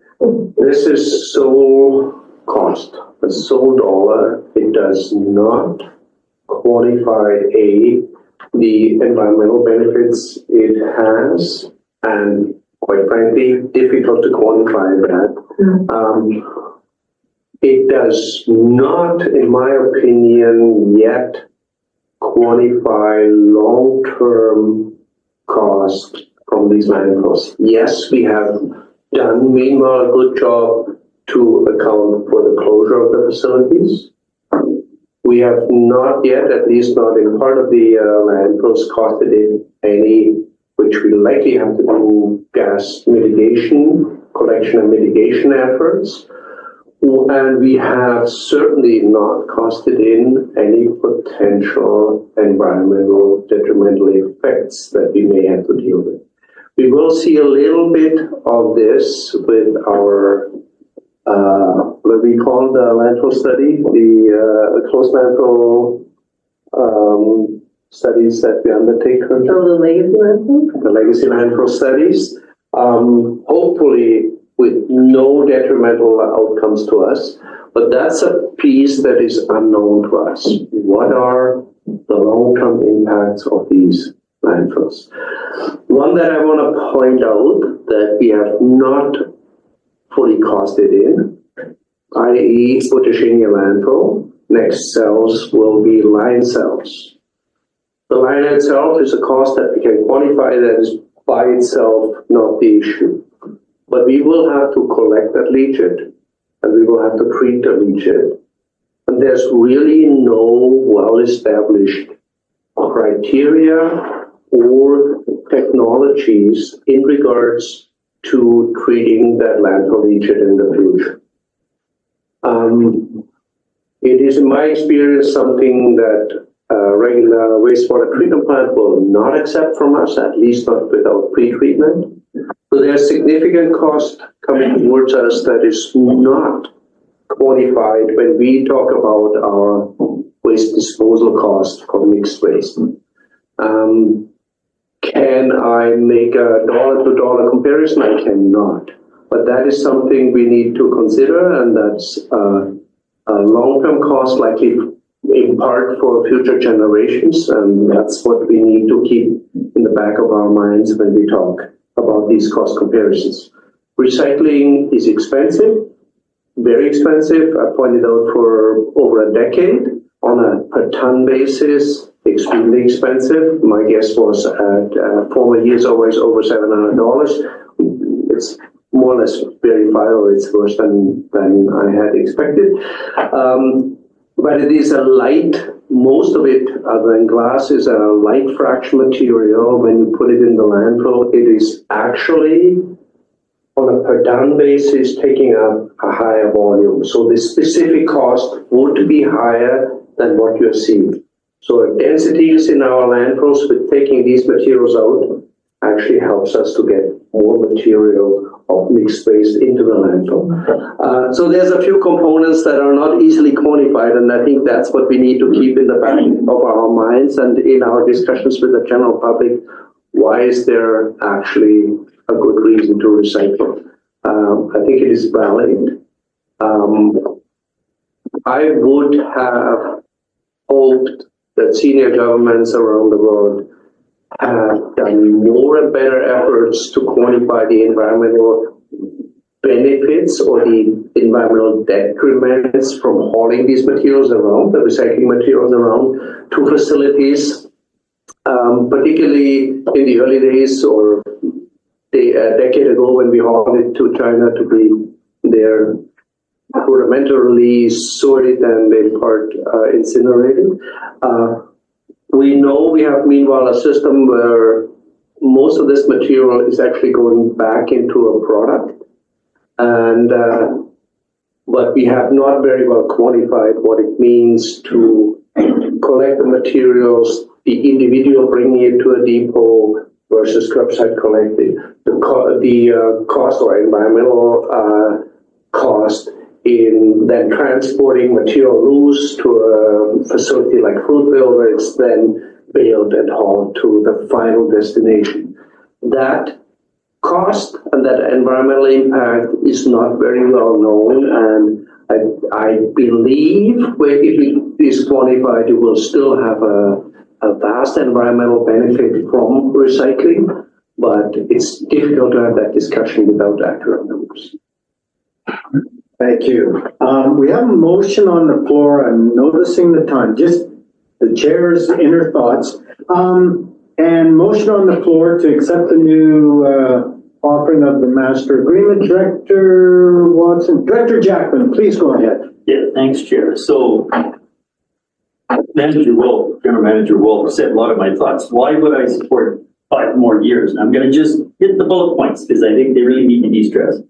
This is sole cost, a sole dollar. It does not quantify the environmental benefits it has, and quite frankly, difficult to quantify that. It does not, in my opinion, yet quantify long-term cost from these landfills. Yes, we have done meanwhile a good job to account for the closure of the facilities. We have not yet, at least not in part of the landfills, costed in any, which we likely have to do, gas mitigation, collection and mitigation efforts. And we have certainly not costed in any potential environmental detrimental effects that we may have to deal with. We will see a little bit of this with our, what we call the landfill study, the closed landfill studies that we undertake currently. Oh, the legacy landfill? The legacy landfill studies. Hopefully with no detrimental outcomes to us, but that's a piece that is unknown to us. What are the long-term impacts of these landfills? One that I want to point out that we have not fully costed in, i.e. Futashinya landfill, next cells will be line cells. The line itself is a cost that we can quantify that is by itself not the issue. But we will have to collect that leachate, and we will have to treat the leachate. And there's really no well-established criteria or technologies in regards to treating that landfill leachate in the future. It is, in my experience, something that a regular wastewater treatment plant will not accept from us, at least not without pre-treatment. So there's significant cost coming towards us that is not quantified when we talk about our waste disposal cost for mixed waste. Can I make a dollar-to-dollar comparison? I cannot. But that is something we need to consider, and that's a long-term cost likely in part for future generations, and that's what we need to keep in the back of our minds when we talk about these cost comparisons. Recycling is expensive, very expensive. I pointed out for over a decade on a per ton basis, extremely expensive. My guess was at former years always over $700. It's more or less verifiable. It's worse than I had expected. But it is a light, most of it, other than glass, is a light fraction material. When you put it in the landfill, it is actually, on a per ton basis, taking a higher volume. So the specific cost would be higher than what you're seeing. So densities in our landfills with taking these materials out actually helps us to get more material of mixed waste into the landfill. So there's a few components that are not easily quantified, and I think that's what we need to keep in the back of our minds and in our discussions with the general public. why is there actually a good reason to recycle? I think it is valid. I would have hoped that senior governments around the world have done more and better efforts to quantify the environmental benefits or the environmental detriments from hauling these materials around, the recycling materials around to facilities, particularly in the early days or a decade ago when we hauled it to China to be there rudimentarily sorted and in part incinerated. We know we have meanwhile a system where most of this material is actually going back into a product, and but we have not very well quantified what it means to collect the materials, the individual bringing it to a depot versus curbside collecting, the cost or environmental cost in then transporting material loose to a facility like Fruitville, where it's then baled and hauled to the final destination. That cost and that environmental impact is not very well known, and I believe if it is quantified, you will still have a vast environmental benefit from recycling, but it's difficult to have that discussion without accurate numbers. Thank you. We have a motion on the floor. I'm noticing the time, just the chair's inner thoughts. And motion on the floor to accept the new offering of the master agreement. Director Watson, Director Jackman, please go ahead. Yeah, thanks, Chair. So Manager Wolf, General Manager Wolf said a lot of my thoughts. Why would I support 5 more years? And I'm going to just hit the bullet points because I think they really need to be stressed.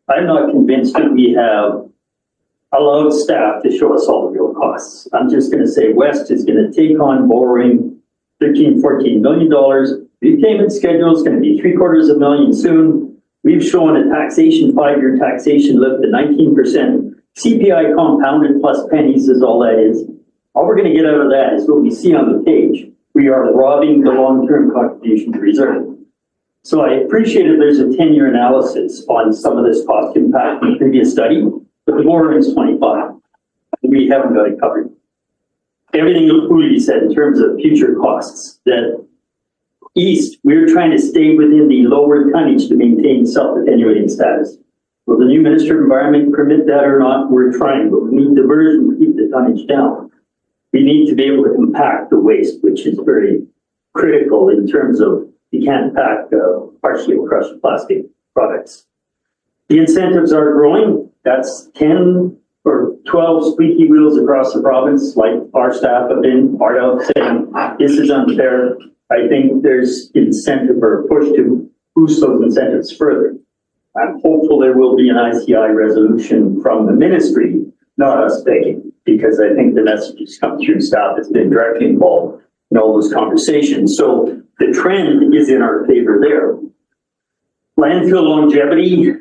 I'm not convinced that we have allowed staff to show us all the real costs. I'm just going to say West is going to take on borrowing $13-14 million. Repayment schedule is going to be $750,000 soon. We've shown a taxation, 5-year taxation lift to 19%. CPI compounded plus pennies is all that is. All we're going to get out of that is what we see on the page. We are robbing the long-term contribution reserve. So I appreciated there's a 10-year analysis on some of this cost impact in the previous study, but the borrowing is 25. We haven't got it covered. Everything Uli said in terms of future costs, that East, we're trying to stay within the lower tonnage to maintain self-attenuating status. Will the new Minister of Environment permit that or not? We're trying, but we need diversion to keep the tonnage down. We need to be able to compact the waste, which is very critical in terms of you can't pack partially crushed plastic products. The incentives are growing. That's 10 or 12 squeaky wheels across the province, like our staff have been part of, saying this is unfair. I think there's incentive or push to boost those incentives further. I'm hopeful there will be an ICI resolution from the ministry, not us begging, because I think the message has come through staff that's been directly involved in all those conversations. So the trend is in our favor there. Landfill longevity,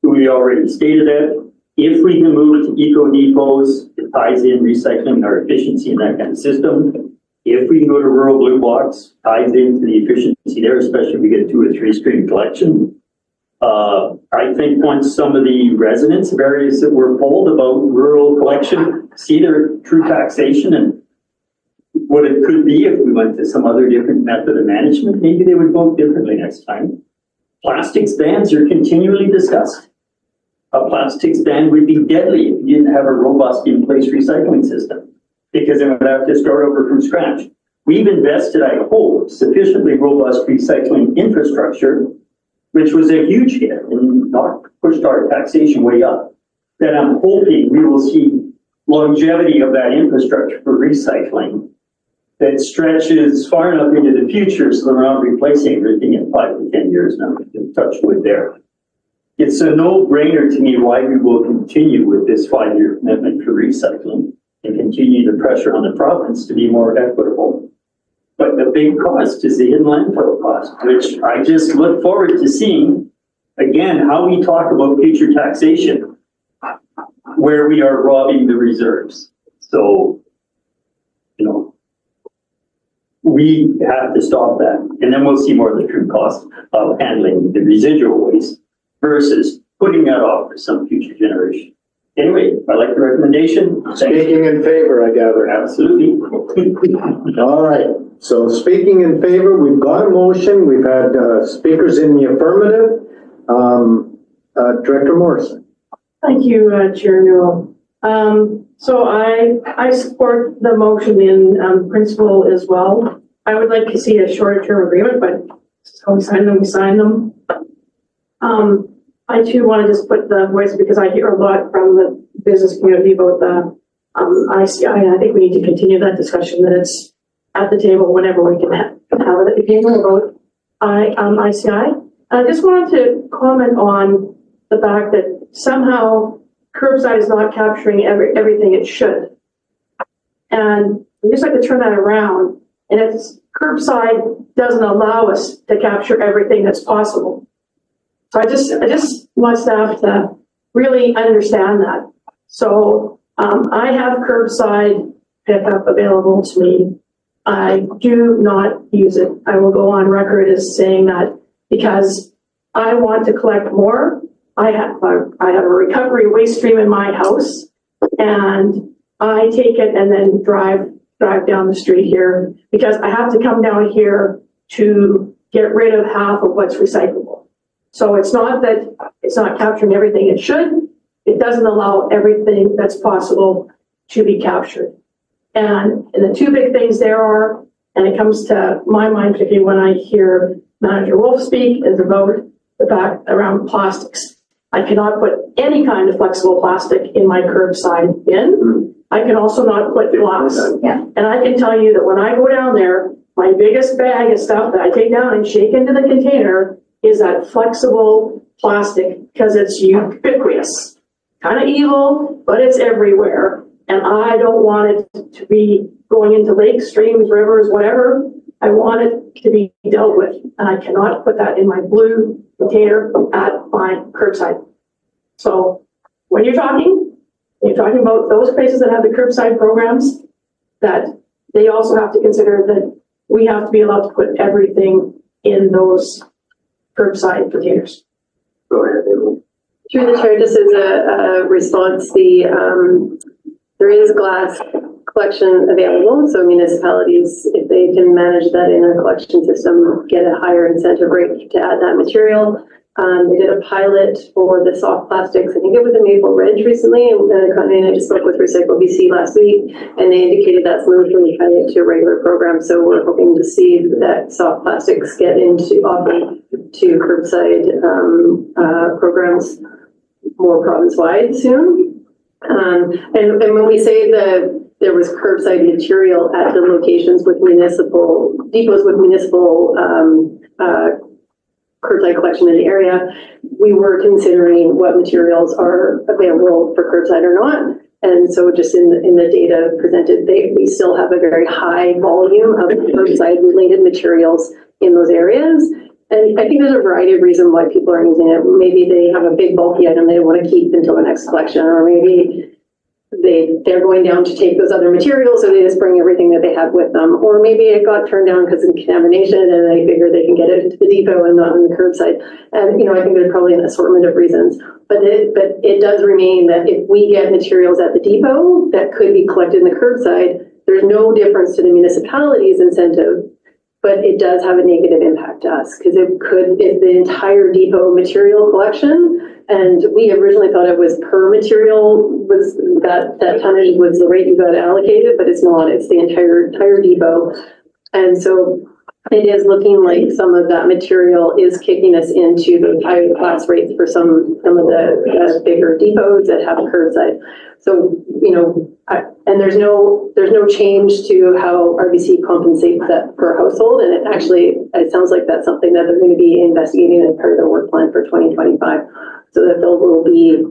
we already stated that. If we can move to eco depots, it ties in recycling, our efficiency in that kind of system. If we can go to rural blue box, ties into the efficiency there, especially if we get 2 or 3 stream collection. I think once some of the residents of areas that were polled about rural collection see their true taxation and what it could be if we went to some other different method of management, maybe they would vote differently next time. Plastics bans are continually discussed. A plastics ban would be deadly if you didn't have a robust in-place recycling system, because it would have to start over from scratch. We've invested, I hope, sufficiently robust recycling infrastructure, which was a huge hit and not pushed our taxation way up, that I'm hoping we will see longevity of that infrastructure for recycling that stretches far enough into the future so they're not replacing everything in 5 to 10 years now. Touch wood there. It's a no-brainer to me why we will continue with this 5-year commitment for recycling and continue the pressure on the province to be more equitable. But the big cost is the hidden landfill cost, which I just look forward to seeing, again, how we talk about future taxation, where we are robbing the reserves. So, we have to stop that. And then we'll see more of the true cost of handling the residual waste versus putting that off for some future generation. Anyway, I like the recommendation. Speaking in favor, I gather. Absolutely. All right, so speaking in favor, we've got a motion, we've had speakers in the affirmative. Director Morrison. Thank you, Chair Newell. So I support the motion in principle as well. I would like to see a shorter term agreement, but so we sign them. I too want to just put the voice because I hear a lot from the business community about the ICI, and I think we need to continue that discussion, that it's at the table whenever we can have it at the table about ICI. I just wanted to comment on the fact that somehow curbside is not capturing everything it should. And we just like to turn that around, and it's curbside doesn't allow us to capture everything that's possible. So I just want staff to really understand that. So I have curbside pickup available to me. I do not use it. I will go on record as saying that because I want to collect more. I have a recovery waste stream in my house, and I take it and then drive down the street here because I have to come down here to get rid of half of what's recyclable. So it's not that it's not capturing everything it should. It doesn't allow everything that's possible to be captured. And the two big things there are, and it comes to my mind, particularly when I hear Manager Wolf speak, is about the fact around plastics. I cannot put any kind of flexible plastic in my curbside bin. I can also not put glass. Yeah. And I can tell you that when I go down there, my biggest bag of stuff that I take down and shake into the container is that flexible plastic because it's ubiquitous. Kind of evil, but it's everywhere. And I don't want it to be going into lakes, streams, rivers, whatever. I want it to be dealt with. And I cannot put that in my blue container at my curbside. So when you're talking about those places that have the curbside programs, that they also have to consider that we have to be allowed to put everything in those curbside containers. Go ahead, Amy. Through the chair, just as a response, there is glass collection available, so municipalities, if they can manage that in a collection system, get a higher incentive rate to add that material. They did a pilot for the soft plastics. I think it was in Maple Ridge recently, and I just spoke with Recycle BC last week, and they indicated that's moved from a pilot to a regular program. So we're hoping to see that soft plastics get offered to curbside programs more province-wide soon. And when we say that there was curbside material at the locations with municipal depots with municipal curbside collection in the area, we were considering what materials are available for curbside or not. And so just in the data presented, we still have a very high volume of curbside related materials in those areas. And I think there's a variety of reasons why people are using it. Maybe they have a big bulky item they want to keep until the next collection, or maybe they're going down to take those other materials, so they just bring everything that they have with them. Or maybe it got turned down because of contamination and they figure they can get it to the depot and not on the curbside. And, I think there's probably an assortment of reasons. But it does remain that if we get materials at the depot that could be collected in the curbside, there's no difference to the municipality's incentive, but it does have a negative impact to us because if the entire depot material collection, and we originally thought it was per material, was that tonnage was the rate you got allocated, but it's not. It's the entire depot, and so it is looking like some of that material is kicking us into the higher class rates for some of the bigger depots that have curbside. So and there's no change to how RBC compensates that per household, and it sounds like that's something that they're going to be investigating as part of their work plan for 2025. So that there will be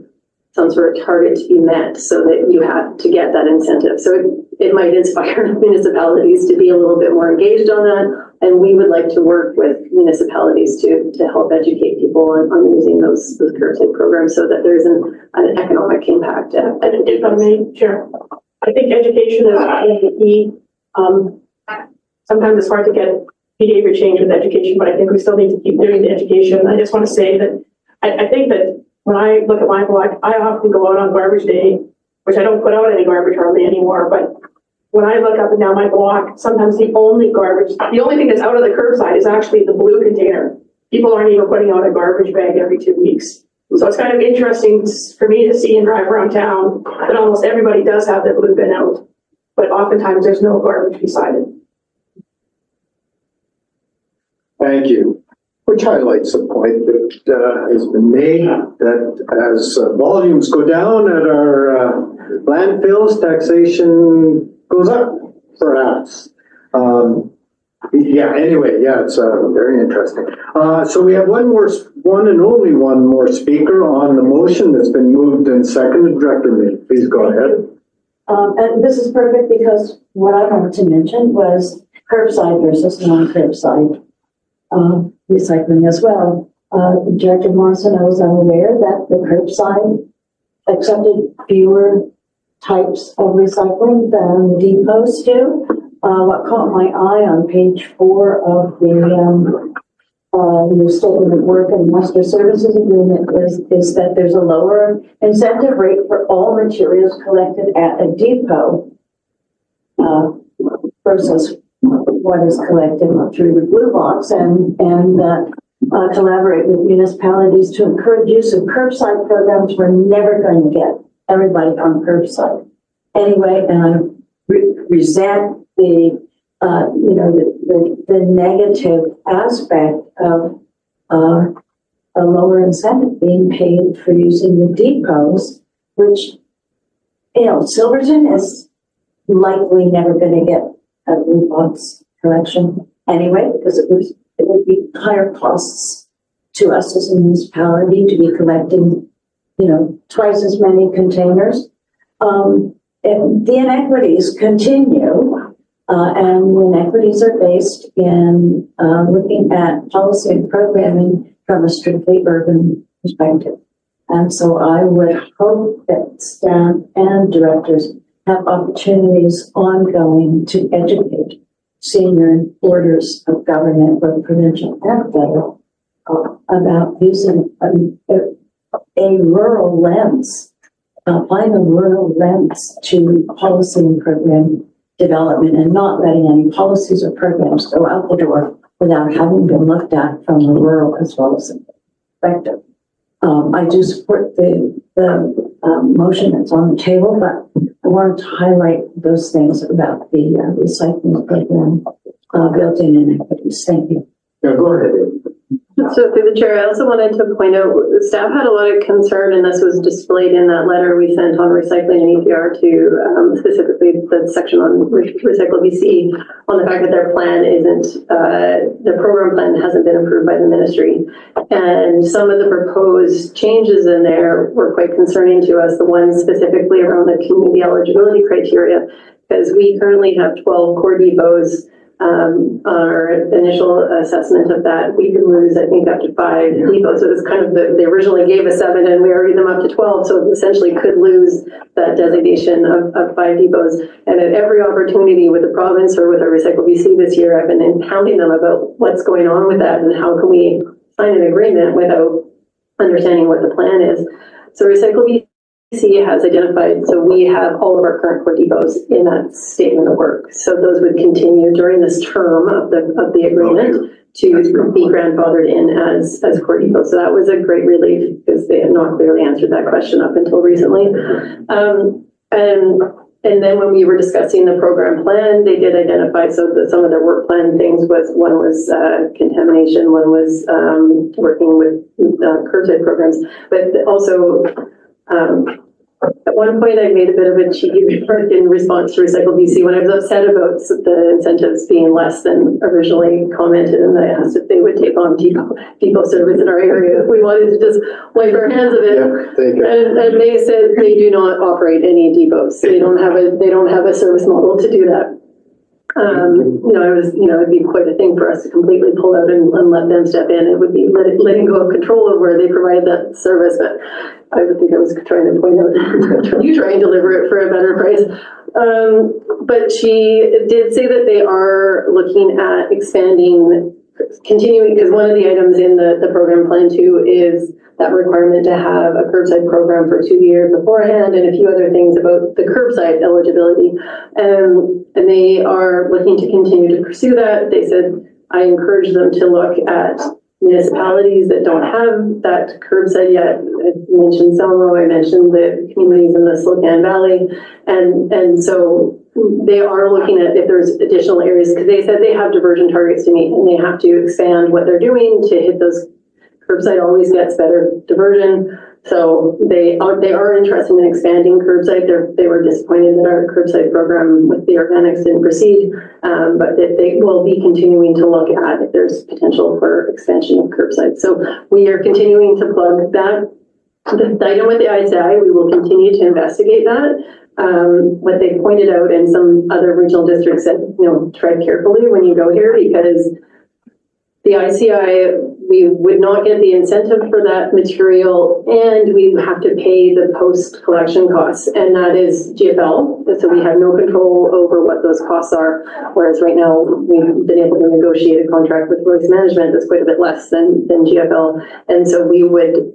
some sort of target to be met so that you have to get that incentive. So it might inspire municipalities to be a little bit more engaged on that. And we would like to work with municipalities to help educate people on using those curbside programs so that there's an economic impact. If I may, Chair, I think education is the key. sometimes it's hard to get behavior change with education, but I think we still need to keep doing the education. I just want to say that I think that when I look at my block, I often go out on garbage day, which I don't put out any garbage hardly anymore, but when I look up and down my block, sometimes the only thing that's out of the curbside is actually the blue container. People aren't even putting out a garbage bag every 2 weeks. So it's kind of interesting for me to see and drive around town that almost everybody does have their blue bin out, but oftentimes there's no garbage beside it. Thank you. Which highlights the point that has been made that as volumes go down at our landfills, taxation goes up, perhaps. It's very interesting. So we have one and only one more speaker on the motion that's been moved and seconded. Director Mead, please go ahead. And this is perfect because what I wanted to mention was curbside versus non-curbside recycling as well. Director Morrison, I was unaware that the curbside accepted fewer types of recycling than depots do. What caught my eye on page 4 of the statement of work and master services agreement is that there's a lower incentive rate for all materials collected at a depot versus what is collected through the blue box, and collaborate with municipalities to encourage use of curbside programs. We're never going to get everybody on curbside anyway, and I resent the negative aspect of a lower incentive being paid for using the depots, which, Silverton is likely never going to get a blue box collection anyway, because it would be higher costs to us as a municipality to be collecting, twice as many containers. And the inequities continue. And the inequities are based in looking at policy and programming from a strictly urban perspective. And so I would hope that staff and directors have opportunities ongoing to educate senior orders of government, both provincial and federal, about using a rural lens, applying a rural lens to policy and program development, and not letting any policies or programs go out the door without having been looked at from a rural as well as a perspective. I do support the motion that's on the table, but I wanted to highlight those things about the recycling program built-in inequities. Thank you. Yeah, go ahead. So through the chair, I also wanted to point out, staff had a lot of concern, and this was displayed in that letter we sent on recycling and EPR to specifically the section on Recycle BC, on the fact that their plan the program plan hasn't been approved by the ministry. And some of the proposed changes in there were quite concerning to us, the ones specifically around the community eligibility criteria, because we currently have 12 core depots. Our initial assessment of that, we could lose, I think, up to 5 depots. So it's kind of they originally gave us 7 and we argued them up to 12. So essentially could lose that designation of 5 depots. And at every opportunity with the province or with our Recycle BC this year, I've been hounding them about what's going on with that and how can we sign an agreement without understanding what the plan is. So Recycle BC has identified, so we have all of our current core depots in that statement of work. So those would continue during this term of the agreement to be grandfathered in as core depots. So that was a great relief because they had not clearly answered that question up until recently. And then when we were discussing the program plan, they did identify, so that some of their work plan things one was contamination, one was working with curbside programs, but also at one point I made a bit of a cheeky remark in response to Recycle BC when I was upset about the incentives being less than originally commented, and I asked if they would take on depot service in our area if we wanted to just wipe our hands of it. And they said they do not operate any depots. They don't have a service model to do that. It'd be quite a thing for us to completely pull out and let them step in. It would be letting go of control of where they provide that service, but I would think I was trying to point out, try and deliver it for a better price. But she did say that they are looking at continuing, because one of the items in the program plan too is that requirement to have a curbside program for 2 years beforehand, and a few other things about the curbside eligibility. And they are looking to continue to pursue that. They said, I encourage them to look at municipalities that don't have that curbside yet. I mentioned Selmo, I mentioned the communities in the Slocan Valley. And so they are looking at if there's additional areas, because they said they have diversion targets to meet and they have to expand what they're doing to hit those. Curbside always gets better diversion. So they are interested in expanding curbside. They were disappointed that our curbside program with the organics didn't proceed, but that they will be continuing to look at if there's potential for expansion of curbside. So we are continuing to plug that. The item with the ICI, we will continue to investigate that. What they pointed out in some other regional districts said, tread carefully when you go here, because the ICI, we would not get the incentive for that material, and we have to pay the post-collection costs, and that is GFL. So we have no control over what those costs are, whereas right now we've been able to negotiate a contract with Waste Management that's quite a bit less than GFL. And so we would,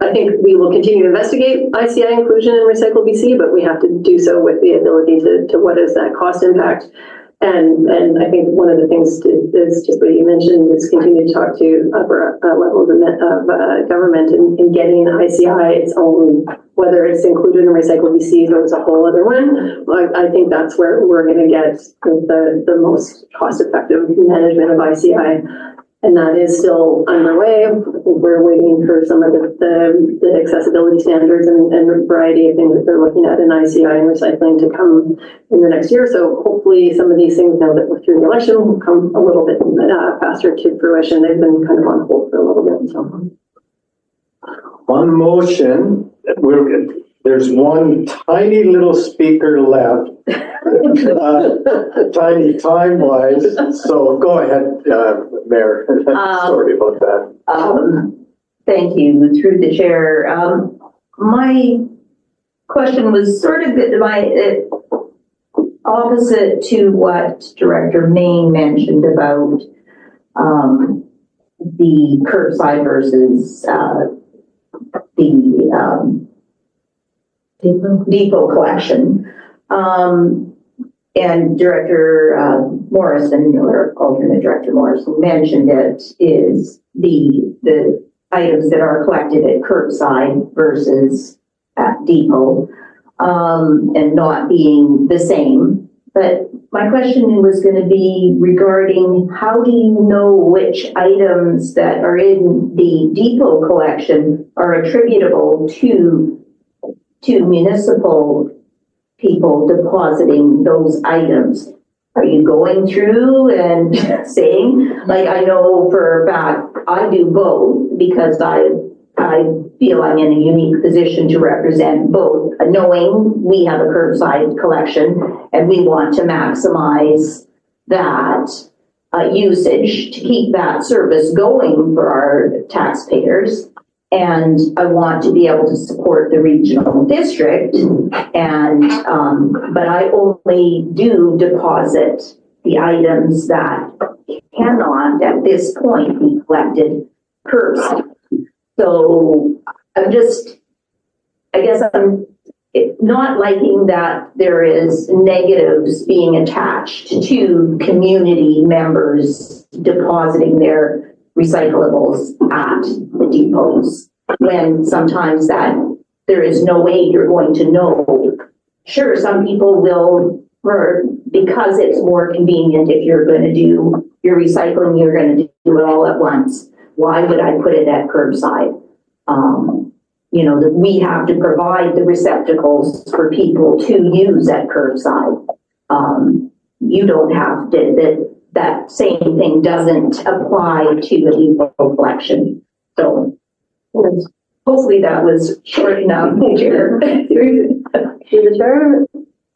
I think we will continue to investigate ICI inclusion in Recycle BC, but we have to do so with the ability to what is that cost impact. And I think one of the things is just what you mentioned is continue to talk to upper levels of government in getting ICI its own, whether it's included in Recycle BC or it's a whole other one. I think that's where we're going to get the most cost-effective management of ICI. And that is still underway. We're waiting for some of the accessibility standards and a variety of things that they're looking at in ICI and recycling to come in the next year. So hopefully some of these things, now that we're through the election, will come a little bit faster to fruition. They've been kind of on hold for a little bit. So. On motion, there's one tiny little speaker left. Tiny time-wise, so go ahead, Mayor. Sorry about that. Thank you, through the chair. My question was sort of opposite to what Director Main mentioned about the curbside versus the depot collection. And Director Morrison, or alternate Director Morrison, mentioned it is the items that are collected at curbside versus at depot, and not being the same. But my question was going to be regarding how do you know which items that are in the depot collection are attributable to municipal people depositing those items? Are you going through and saying, like, I know for a fact I do both because I feel I'm in a unique position to represent both, knowing we have a curbside collection and we want to maximize that usage to keep that service going for our taxpayers. And I want to be able to support the regional district, and but I only do deposit the items that cannot at this point be collected curbside. So I guess I'm not liking that there is negatives being attached to community members depositing their recyclables at the depots, when sometimes that there is no way you're going to know. Sure, some people will, or because it's more convenient if you're going to do your recycling, you're going to do it all at once. Why would I put it at curbside? That we have to provide the receptacles for people to use at curbside. You don't have to, that same thing doesn't apply to the depot collection. So hopefully that was short enough. Through the chair,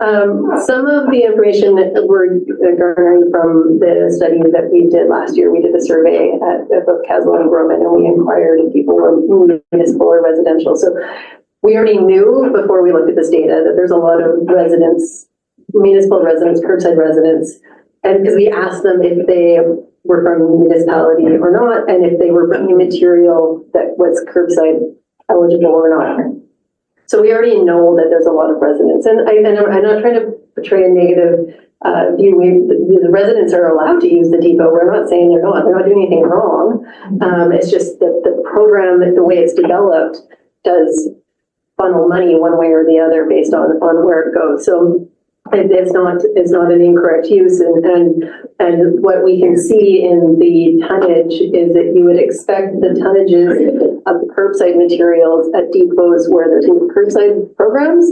Some of the information that we're garnering from the study that we did last year, we did a survey at both Caslo and Gorman, and we inquired if people were municipal or residential. So we already knew before we looked at this data that there's a lot of residents, municipal residents, curbside residents, and because we asked them if they were from a municipality or not, and if they were bringing material that was curbside eligible or not. So we already know that there's a lot of residents, and I'm not trying to portray a negative view. The residents are allowed to use the depot. We're not saying they're not doing anything wrong. It's just that the program, the way it's developed, does funnel money one way or the other based on where it goes. So it's not an incorrect use, and what we can see in the tonnage is that you would expect the tonnages of the curbside materials at depots where there's curbside programs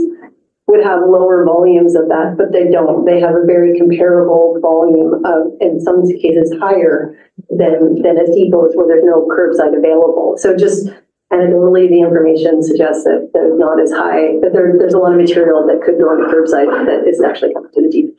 would have lower volumes of that, but they don't. They have a very comparable volume of, in some cases, higher than at depots where there's no curbside available. So just anecdotally, the information suggests that they're not as high, that there's a lot of material that could go on the curbside that is actually coming to the depot.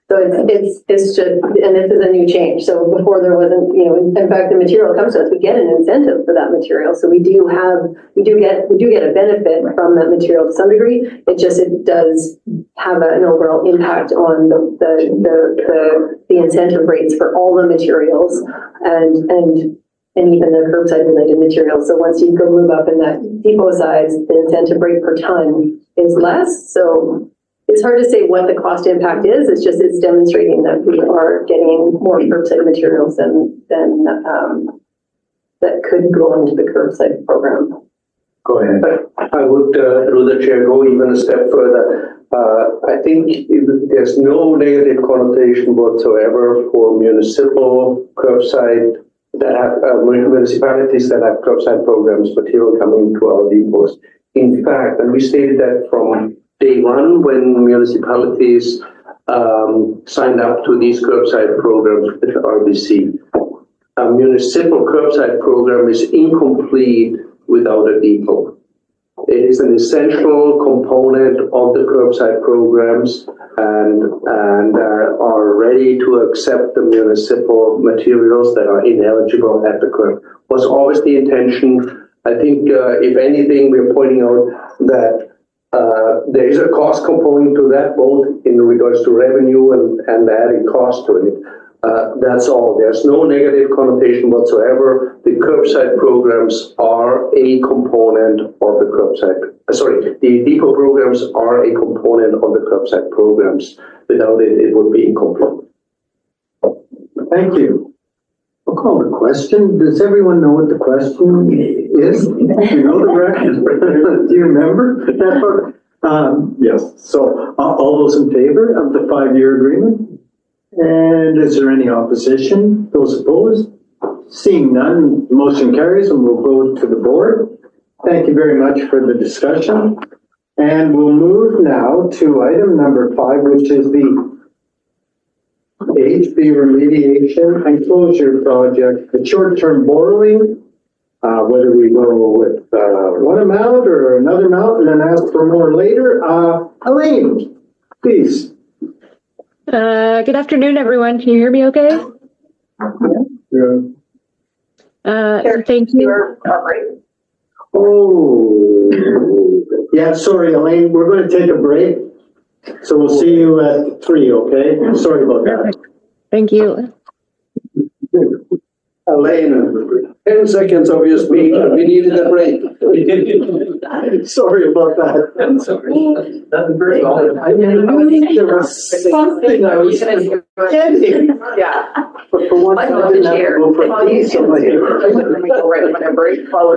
So it's just, and this is a new change. So before there wasn't, in fact, the material comes to us, we get an incentive for that material. So we do get a benefit from that material to some degree. It does have an overall impact on the incentive rates for all the materials and even the curbside related materials. So once you go move up in that depot size, the incentive rate per ton is less. So it's hard to say what the cost impact is. It's demonstrating that we are getting more curbside materials than that could go into the curbside program. Go ahead. I would, through the chair, go even a step further. I think there's no negative connotation whatsoever for municipal curbside that have municipalities that have curbside programs, material coming to our depots. In fact, and we stated that from day one when municipalities signed up to these curbside programs with RBC. A municipal curbside program is incomplete without a depot. It is an essential component of the curbside programs and are ready to accept the municipal materials that are ineligible at the curb. Was always the intention. I think if anything, we're pointing out that there is a cost component to that, both in regards to revenue and adding cost to it. That's all. There's no negative connotation whatsoever. The curbside programs are a component of the curbside. The depot programs are a component of the curbside programs. Without it, it would be incomplete. Thank you. I'll call the question. Does everyone know what the question is? You know the record? Do you remember that part? Yes. So all those in favor of the 5-year agreement? And is there any opposition? Those opposed? Seeing none, the motion carries and we'll go to the board. Thank you very much for the discussion. And we'll move now to item number 5, which is the HB remediation and closure project, the short-term borrowing, whether we go with one amount or another amount and then ask for more later. Elaine, please. Good afternoon, everyone. Can you hear me okay? Yeah. Thank you. Oh, yeah, sorry, Elaine, we're going to take a break. So we'll see you at 3, okay? Sorry about that. Thank you. Elaine, 10 seconds of your speech, and we needed a break. Sorry about that. I'm sorry. That's very I knew there was something I was forgetting. Yeah. But for once, I didn't have to go for a piece of my Right when I break, follow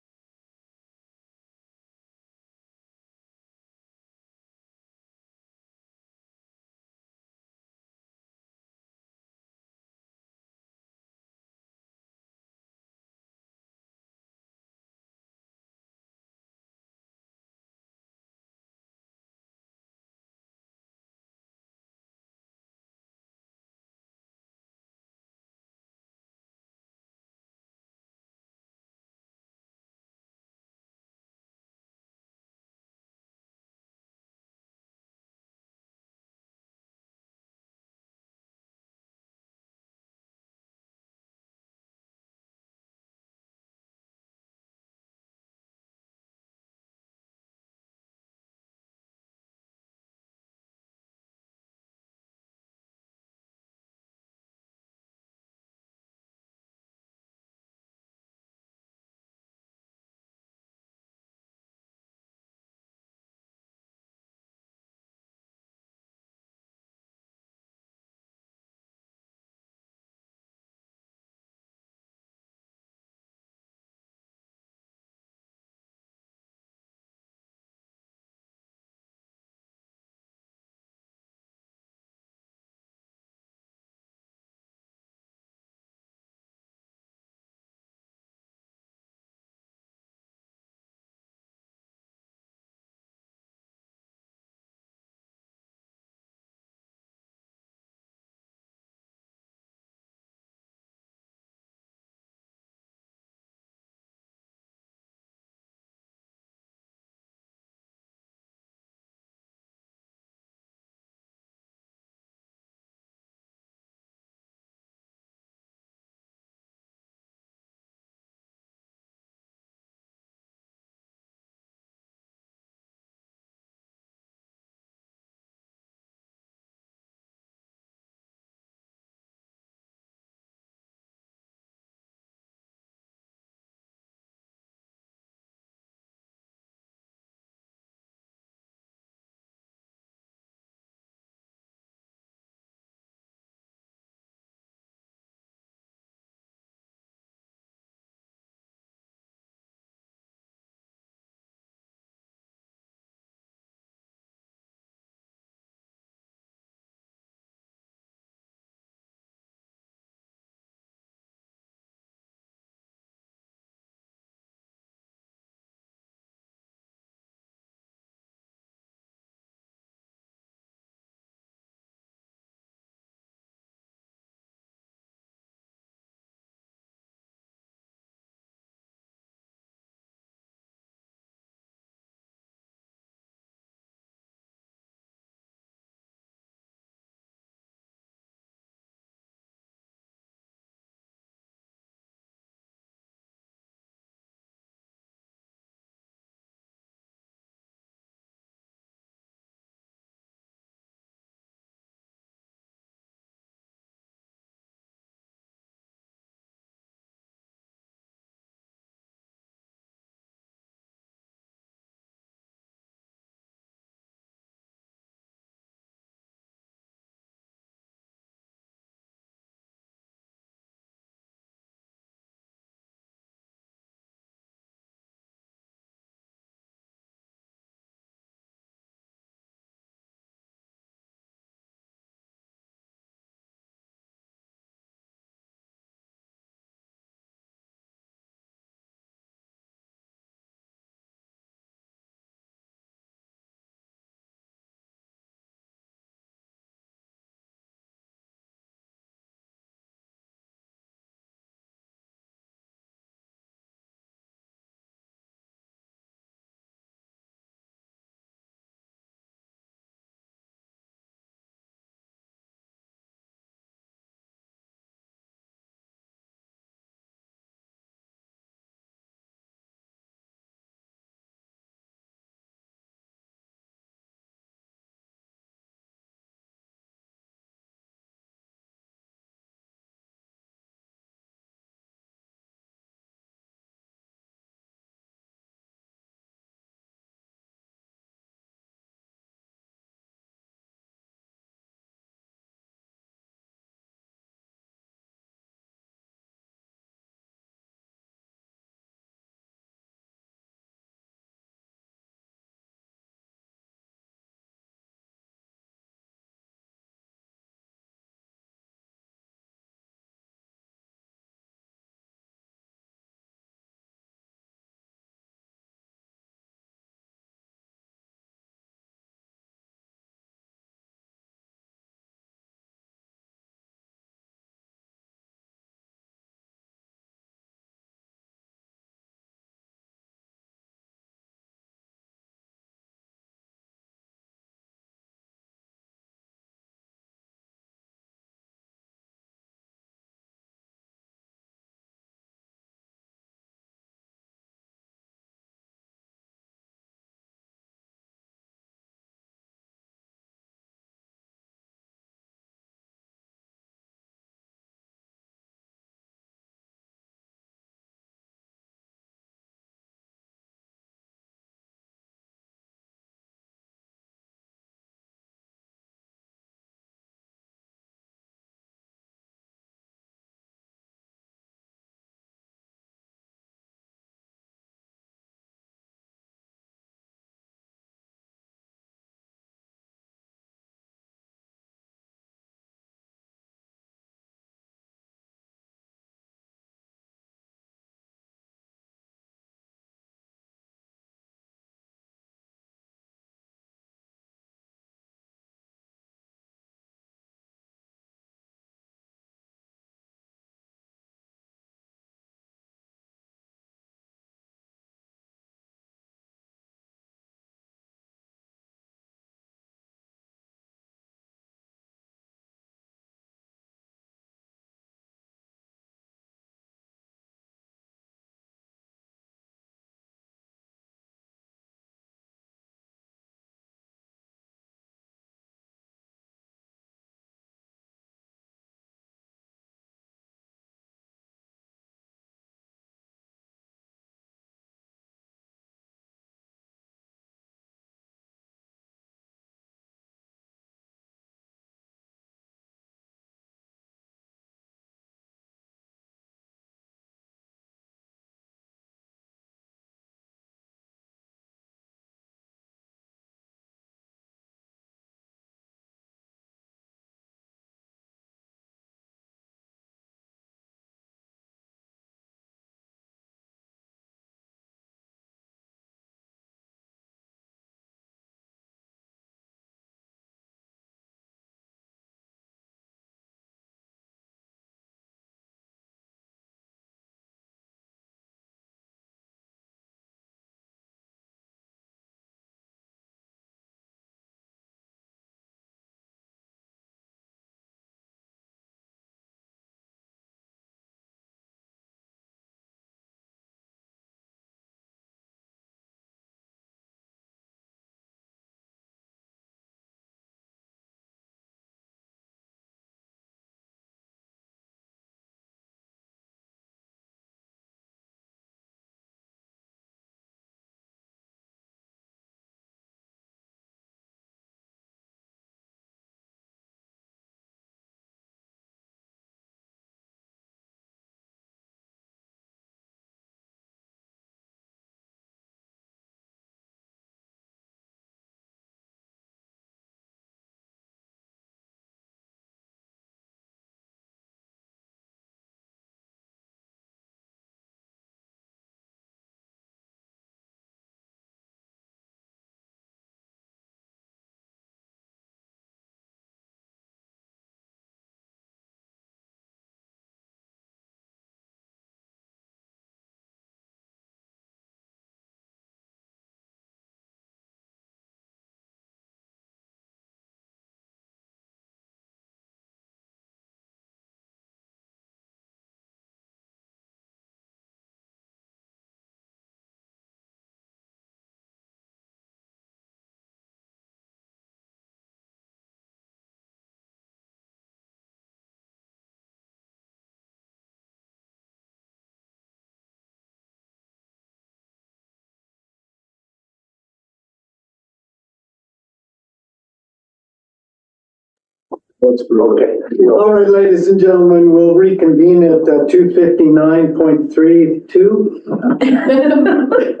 Okay. All right, ladies and gentlemen, we'll reconvene at 2:59.32.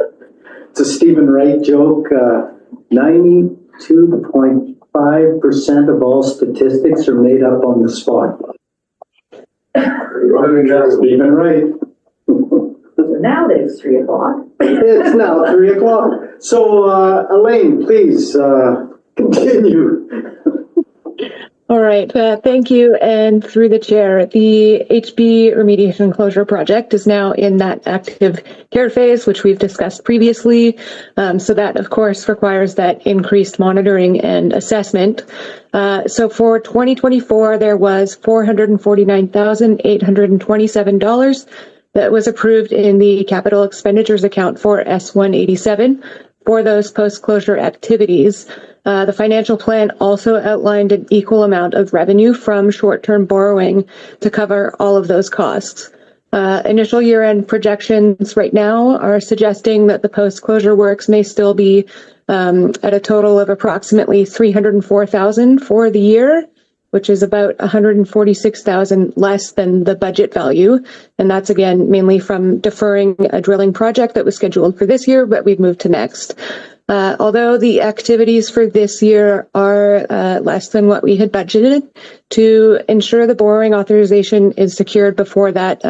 It's a Stephen Wright joke. 92.5% of all statistics are made up on the spot. Stephen Wright. Now that it's 3 o'clock. It's now 3 o'clock. So, Elaine, please, continue. All right, thank you. And through the chair, the HB remediation closure project is now in that active care phase, which we've discussed previously. So that, of course, requires that increased monitoring and assessment. So for 2024, there was $449,827 that was approved in the capital expenditures account for S187 for those post-closure activities. The financial plan also outlined an equal amount of revenue from short-term borrowing to cover all of those costs. Initial year-end projections right now are suggesting that the post-closure works may still be at a total of approximately $304,000 for the year, which is about $146,000 less than the budget value. And that's again, mainly from deferring a drilling project that was scheduled for this year, but we've moved to next. Although the activities for this year are less than what we had budgeted, to ensure the borrowing authorization is secured before that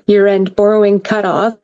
year-end borrowing cutoff,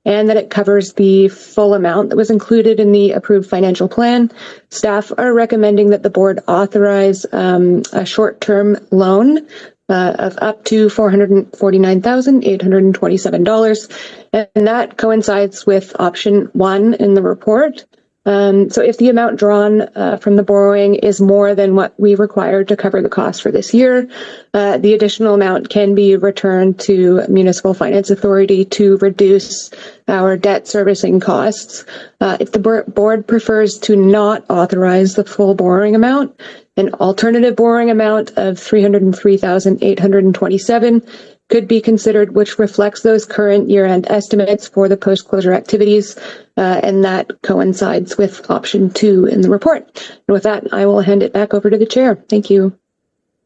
and that it covers the full amount that was included in the approved financial plan, staff are recommending that the board authorize a short-term loan of up to $449,827. And that coincides with option 1 in the report. So if the amount drawn from the borrowing is more than what we require to cover the cost for this year, the additional amount can be returned to Municipal Finance Authority to reduce our debt servicing costs. If the board prefers to not authorize the full borrowing amount, an alternative borrowing amount of $303,827 could be considered, which reflects those current year-end estimates for the post-closure activities, and that coincides with option 2 in the report. And with that, I will hand it back over to the chair. Thank you.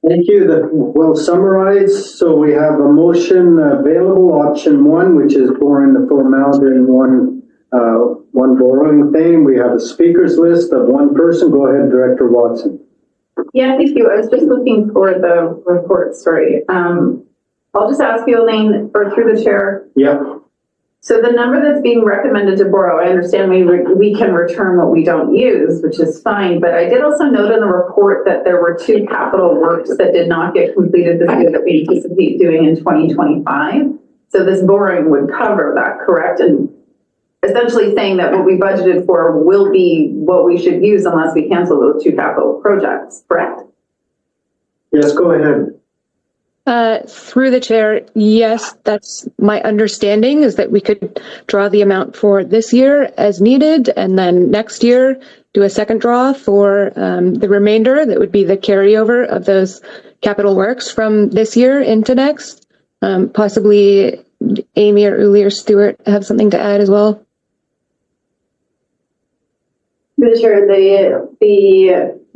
Thank you. That well summarized. So we have a motion available, option 1, which is borrowing the full amount in one borrowing thing. We have a speakers list of 1 person. Go ahead, Director Watson. Yeah, thank you. I was just looking for the report, sorry. I'll just ask you, Elaine, or through the chair. Yep. So the number that's being recommended to borrow, I understand we can return what we don't use, which is fine, but I did also note in the report that there were 2 capital works that did not get completed this year that we anticipate doing in 2025. So this borrowing would cover that, correct? And essentially saying that what we budgeted for will be what we should use unless we cancel those 2 capital projects, correct? Yes, go ahead. Through the chair, yes, that's my understanding, is that we could draw the amount for this year as needed, and then next year do a second draw for the remainder. That would be the carryover of those capital works from this year into next. Possibly Amy or Uli or Stuart have something to add as well. Sure,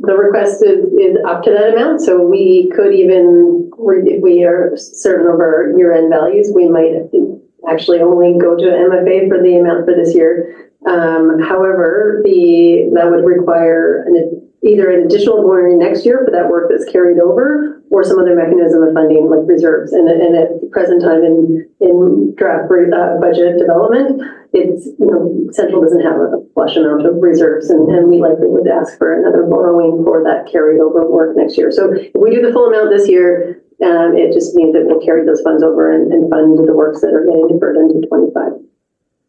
the request is up to that amount, so we could even, if we are certain of our year-end values, we might actually only go to MFA for the amount for this year. However, that would require either an additional borrowing next year for that work that's carried over, or some other mechanism of funding like reserves. And at the present time in draft budget development, it's, Central doesn't have a flush amount of reserves, and we likely would ask for another borrowing for that carried over work next year. So if we do the full amount this year, it just means that we'll carry those funds over and fund the works that are getting deferred into 25.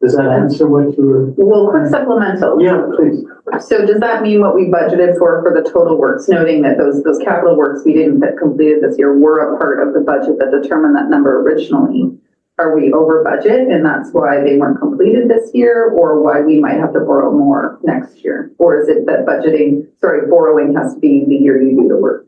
Does that answer what you were? Well, quick supplemental. Yeah, please. So does that mean what we budgeted for the total works, noting that those capital works we didn't get completed this year were a part of the budget that determined that number originally? Are we over budget and that's why they weren't completed this year, or why we might have to borrow more next year? Or is it that borrowing has to be the year you do the work?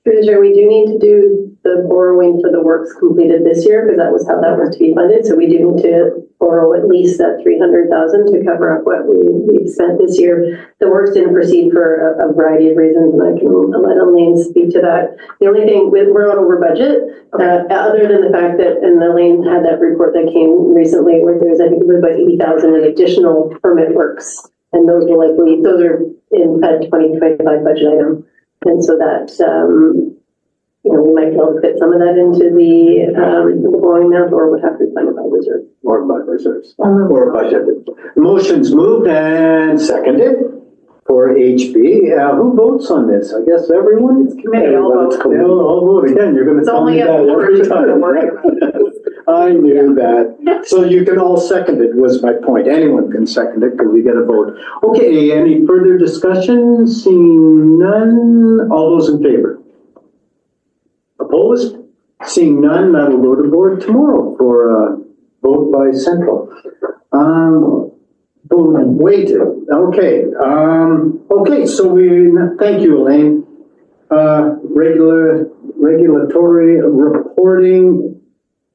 We do need to do the borrowing for the works completed this year, because that was how that was to be funded. So we do need to borrow at least that 300,000 to cover up what we've spent this year. The works didn't proceed for a variety of reasons, and I can let Elaine speak to that. The only thing, we're not over budget, other than the fact that, and Elaine had that report that came recently where there's, I think it was about 80,000 in additional permit works. And those are in a 2025 budget item. And so that, we might be able to fit some of that into the borrowing amount, or would have to find it by reserve. Or by reserves, or budgeted. Motion's moved and seconded for HB. Who votes on this? I guess everyone? It's committee, all vote. I'll vote again. You're gonna It's tell me only that a every board, time. don't worry about it. I knew that. So you can all second it, was my point. Anyone can second it because we get a vote. Okay, any further discussion? Seeing none, all those in favor? Opposed? Seeing none, that'll go to board tomorrow for a vote by Central. Waited, okay. Okay, so thank you, Elaine. Regulatory reporting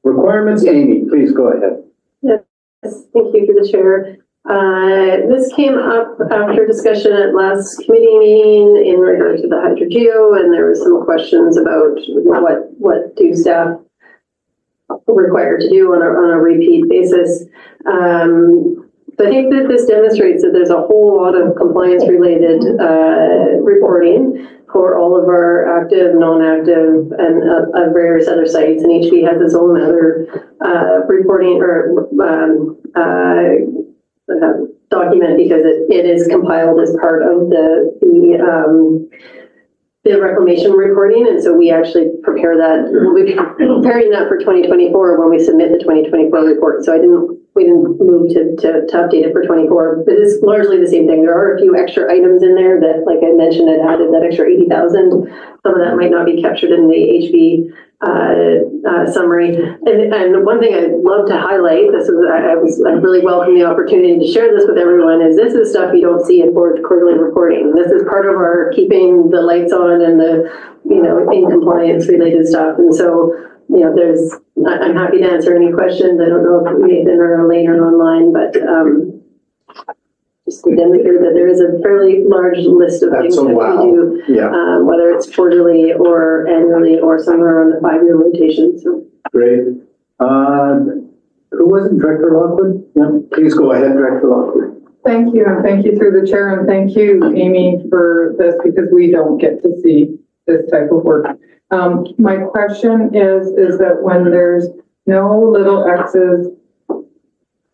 requirements. Amy, please go ahead. Yes, thank you through the chair. This came up after discussion at last committee meeting in regard to the hydrogeo, and there was some questions about what do staff required to do on a repeat basis. So I think that this demonstrates that there's a whole lot of compliance-related reporting for all of our active, non-active, and various other sites. And HB has its own other reporting or document because it is compiled as part of the reclamation reporting. And so we actually prepare that. We'll be preparing that for 2024 when we submit the 2024 report. So we didn't move to update it for 24, but it's largely the same thing. There are a few extra items in there that, like I mentioned, it added that extra 80,000. Some of that might not be captured in the HB summary. And one thing I'd love to highlight, I really welcome the opportunity to share this with everyone, is this is stuff you don't see in board quarterly reporting. This is part of our keeping the lights on and the, in compliance related stuff. And so, I'm happy to answer any questions. I don't know if Nathan or Elaine are online, but just to demonstrate that there is a fairly large list of things that we do, whether it's quarterly or annually or somewhere on the 5-year rotation. So. Great. Who was it? Director Lockwood? Yeah, please go ahead, Director Lockwood. Thank you, and thank you through the chair, and thank you, Amy, for this, because we don't get to see this type of work. My question is that when there's no little X's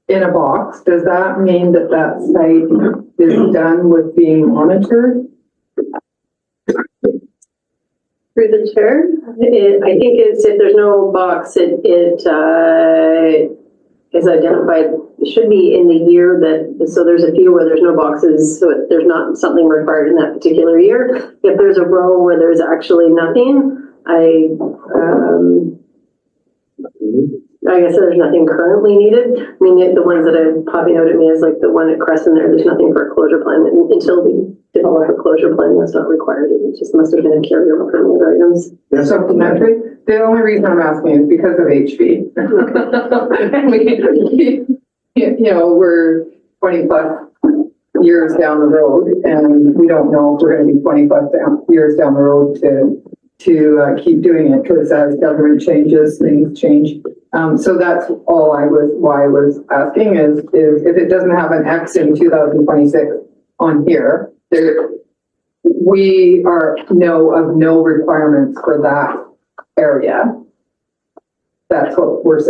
in a box, does that mean that site is done with being monitored? Through the chair, I think it's, if there's no box, it is identified. It should be in the year that, so there's a few where there's no boxes, so there's not something required in that particular year. If there's a row where there's actually nothing, I guess there's nothing currently needed. I mean, the ones that are popping out at me is like the one at Crescent there's nothing for a closure plan. Until we develop a closure plan, that's not required. It just must have been a carryover from other items. Supplementary. The only reason I'm asking is because of HB. We're 20 plus years down the road, and we don't know if we're going to be 20 plus years down the road to keep doing it, because as government changes, things change. So that's all why I was asking is if it doesn't have an X in 2026 on here, we know of no requirements for that area. That's what we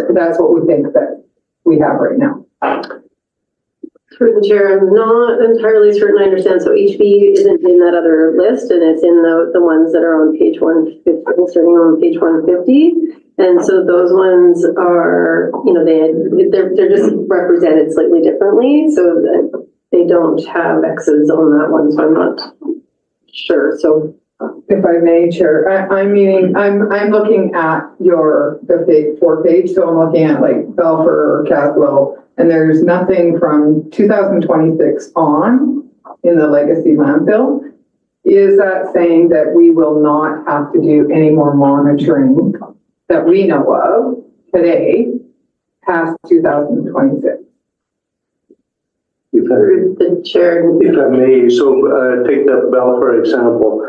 think that we have right now. Through the chair, I'm not entirely certain I understand. So HB isn't in that other list, and it's in the ones that are on page 150, starting on page 150. And so those ones are, they're just represented slightly differently. So that they don't have X's on that one. So I'm not sure. So if I may, Chair, I'm looking at the big 4-page. So I'm looking at like Belfer or Caslow. And there's nothing from 2026 on in the legacy landfill. Is that saying that we will not have to do any more monitoring that we know of today past 2026? Through the chair. If I may, so take that bell for example.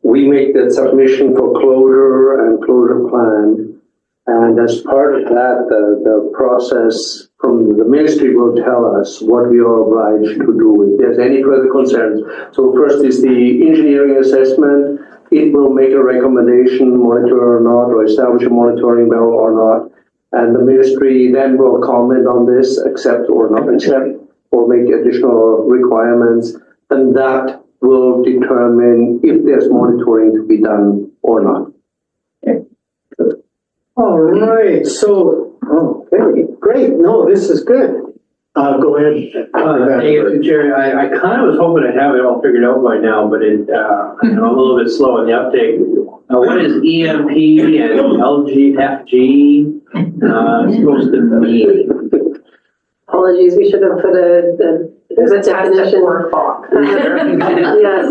We make that submission for closure and closure plan. And as part of that, the process from the ministry will tell us what we are obliged to do if there's any further concerns. So first is the engineering assessment. It will make a recommendation, monitor or not, or establish a monitoring bell or not. And the ministry then will comment on this, accept or not accept, or make additional requirements. And that will determine if there's monitoring to be done or not. All right, so, okay, great. No, this is good. Go ahead. Thank you, Mr. Chair. I kind of was hoping to have it all figured out by now, but I'm a little bit slow in the uptake. What is EMP and LGFG supposed to mean? Apologies, we should have put there's a definition. Yes,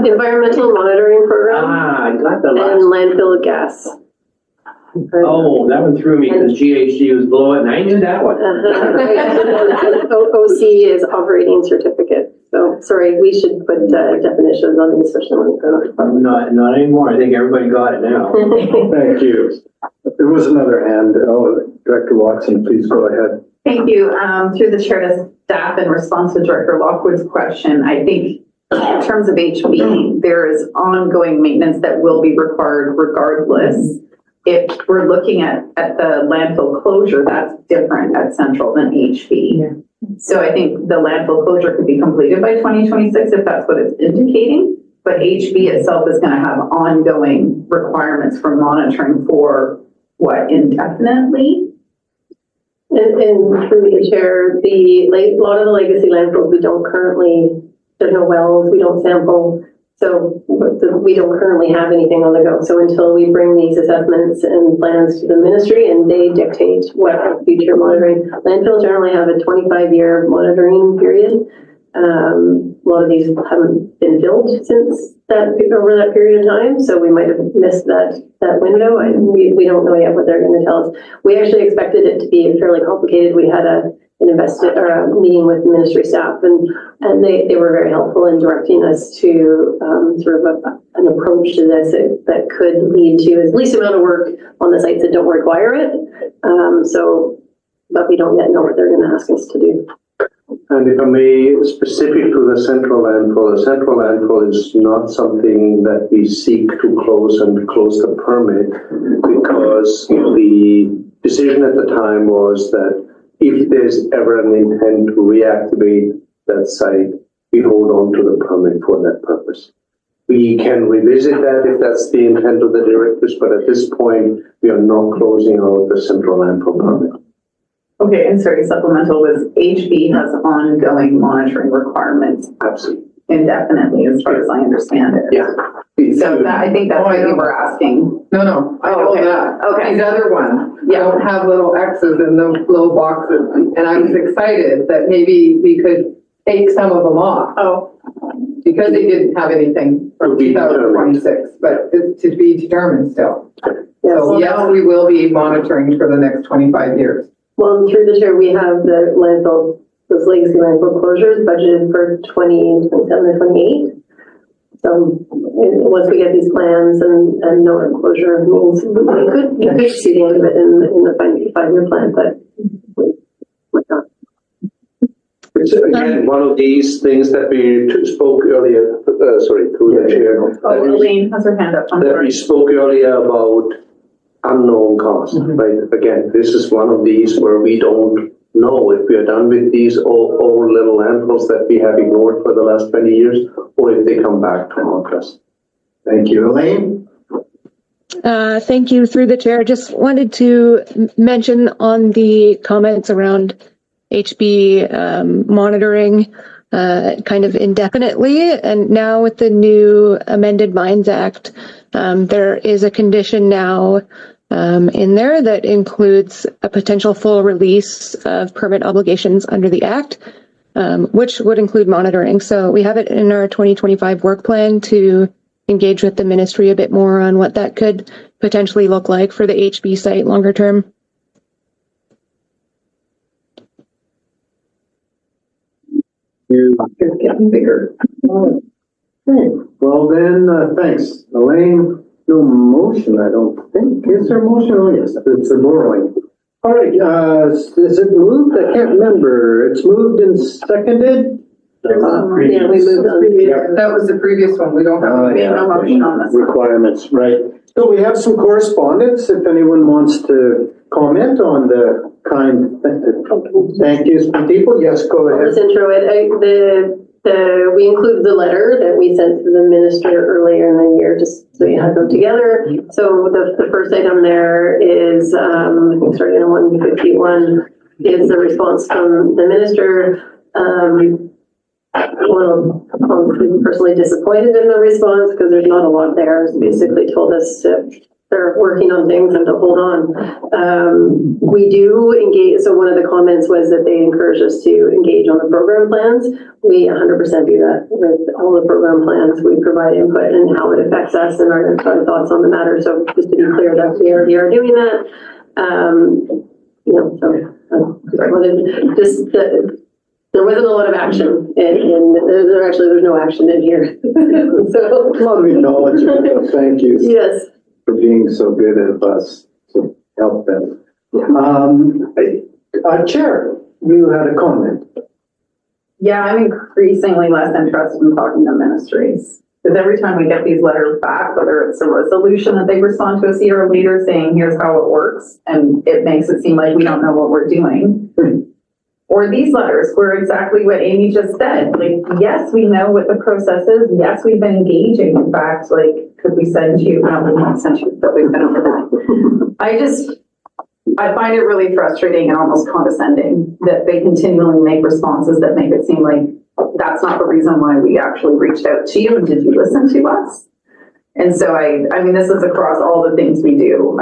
environmental monitoring program. I got the And last. landfill gas. Oh, that one threw me because GHG was below it, and I knew that one. OC is operating certificate. So, sorry, we should put definitions on these, especially when Not anymore. I think everybody got it now. Thank you. There was another hand. Oh, Director Watson, please go ahead. Thank you. Through the chair to staff in response to Director Lockwood's question, I think in terms of HB, there is ongoing maintenance that will be required regardless. If we're looking at the landfill closure, that's different at Central than HB. Yeah. So I think the landfill closure could be completed by 2026 if that's what it's indicating. But HB itself is going to have ongoing requirements for monitoring for what, indefinitely? And through the chair, a lot of the legacy landfills, we don't currently, there's no wells, we don't sample. So we don't currently have anything on the go. So until we bring these assessments and plans to the ministry and they dictate what our future monitoring, landfills generally have a 25-year monitoring period. A lot of these haven't been built since over that period of time. So we might have missed that window, and we don't know yet what they're going to tell us. We actually expected it to be fairly complicated. We had a meeting with ministry staff, and they were very helpful in directing us to sort of an approach to this that could lead to at least amount of work on the sites that don't require it. But we don't yet know what they're going to ask us to do. And if I may, specific to the central landfill is not something that we seek to close the permit, because the decision at the time was that if there's ever an intent to reactivate that site, we hold on to the permit for that purpose. We can revisit that if that's the intent of the directors, but at this point, we are not closing out the central landfill permit. Okay, and sorry, supplemental was HB has ongoing monitoring requirements. Absolutely. Indefinitely, as far as I understand it. Yeah. So I think that's what you were asking. No, I know that. Okay. These other ones don't have little X's in those little boxes. And I was excited that maybe we could take some of them off. Oh. Because they didn't have anything for 2026, but it's to be determined still. So yes, we will be monitoring for the next 25 years. Well, through the chair, we have the landfill, those legacy landfill closures budgeted for 2027 or 28. So once we get these plans and know what closure means, you could see the end of it in the 5-year plan, but we're not. It's again one of these things that we spoke earlier, through the chair. Elaine has her hand up. That we spoke earlier about unknown cost, right? Again, this is one of these where we don't know if we are done with these old little landfills that we have ignored for the last 20 years, or if they come back to haunt us. Thank you. Elaine? Thank you. Through the chair, just wanted to mention on the comments around HB monitoring kind of indefinitely, and now with the new amended Mines Act, there is a condition now in there that includes a potential full release of permit obligations under the Act, which would include monitoring. So we have it in our 2025 work plan to engage with the ministry a bit more on what that could potentially look like for the HB site longer term. It's getting bigger. Okay, well then, thanks. Elaine, no motion, I don't think. Is there a motion? Oh, yes, it's a borrowing. All right, is it moved? I can't remember. It's moved and seconded? Yeah, we moved on. That was the previous one. We don't have. We have no motion on this. Requirements, right. So we have some correspondence, if anyone wants to comment on the kind, thank yous from people. Yes, go I'll ahead. just intro it. We included the letter that we sent to the minister earlier in the year, just so you had them together. So the first item there is, I think starting on 151, is the response from the minister. Well, I'm personally disappointed in the response because there's not a lot there. It's basically told us they're working on things and to hold on. We do engage, so one of the comments was that they encourage us to engage on the program plans. We 100% do that with all the program plans. We provide input and how it affects us and our thoughts on the matter. So just to be clear that we already are doing that. There wasn't a lot of action and there's no action in here. So A lot of acknowledgement, thank you. yes. For being so good at us to help them. Chair, you had a comment. Yeah, I'm increasingly less interested in talking to ministries. Because every time we get these letters back, whether it's a resolution that they respond to us a year later saying, here's how it works, and it makes it seem like we don't know what we're doing. Or these letters were exactly what Amy just said. Like, yes, we know what the process is. Yes, we've been engaging. In fact, like, could we send you? No, we won't send you, but we've been over that. I find it really frustrating and almost condescending that they continually make responses that make it seem like that's not the reason why we actually reached out to you and did you listen to us? And so I mean, this is across all the things we do.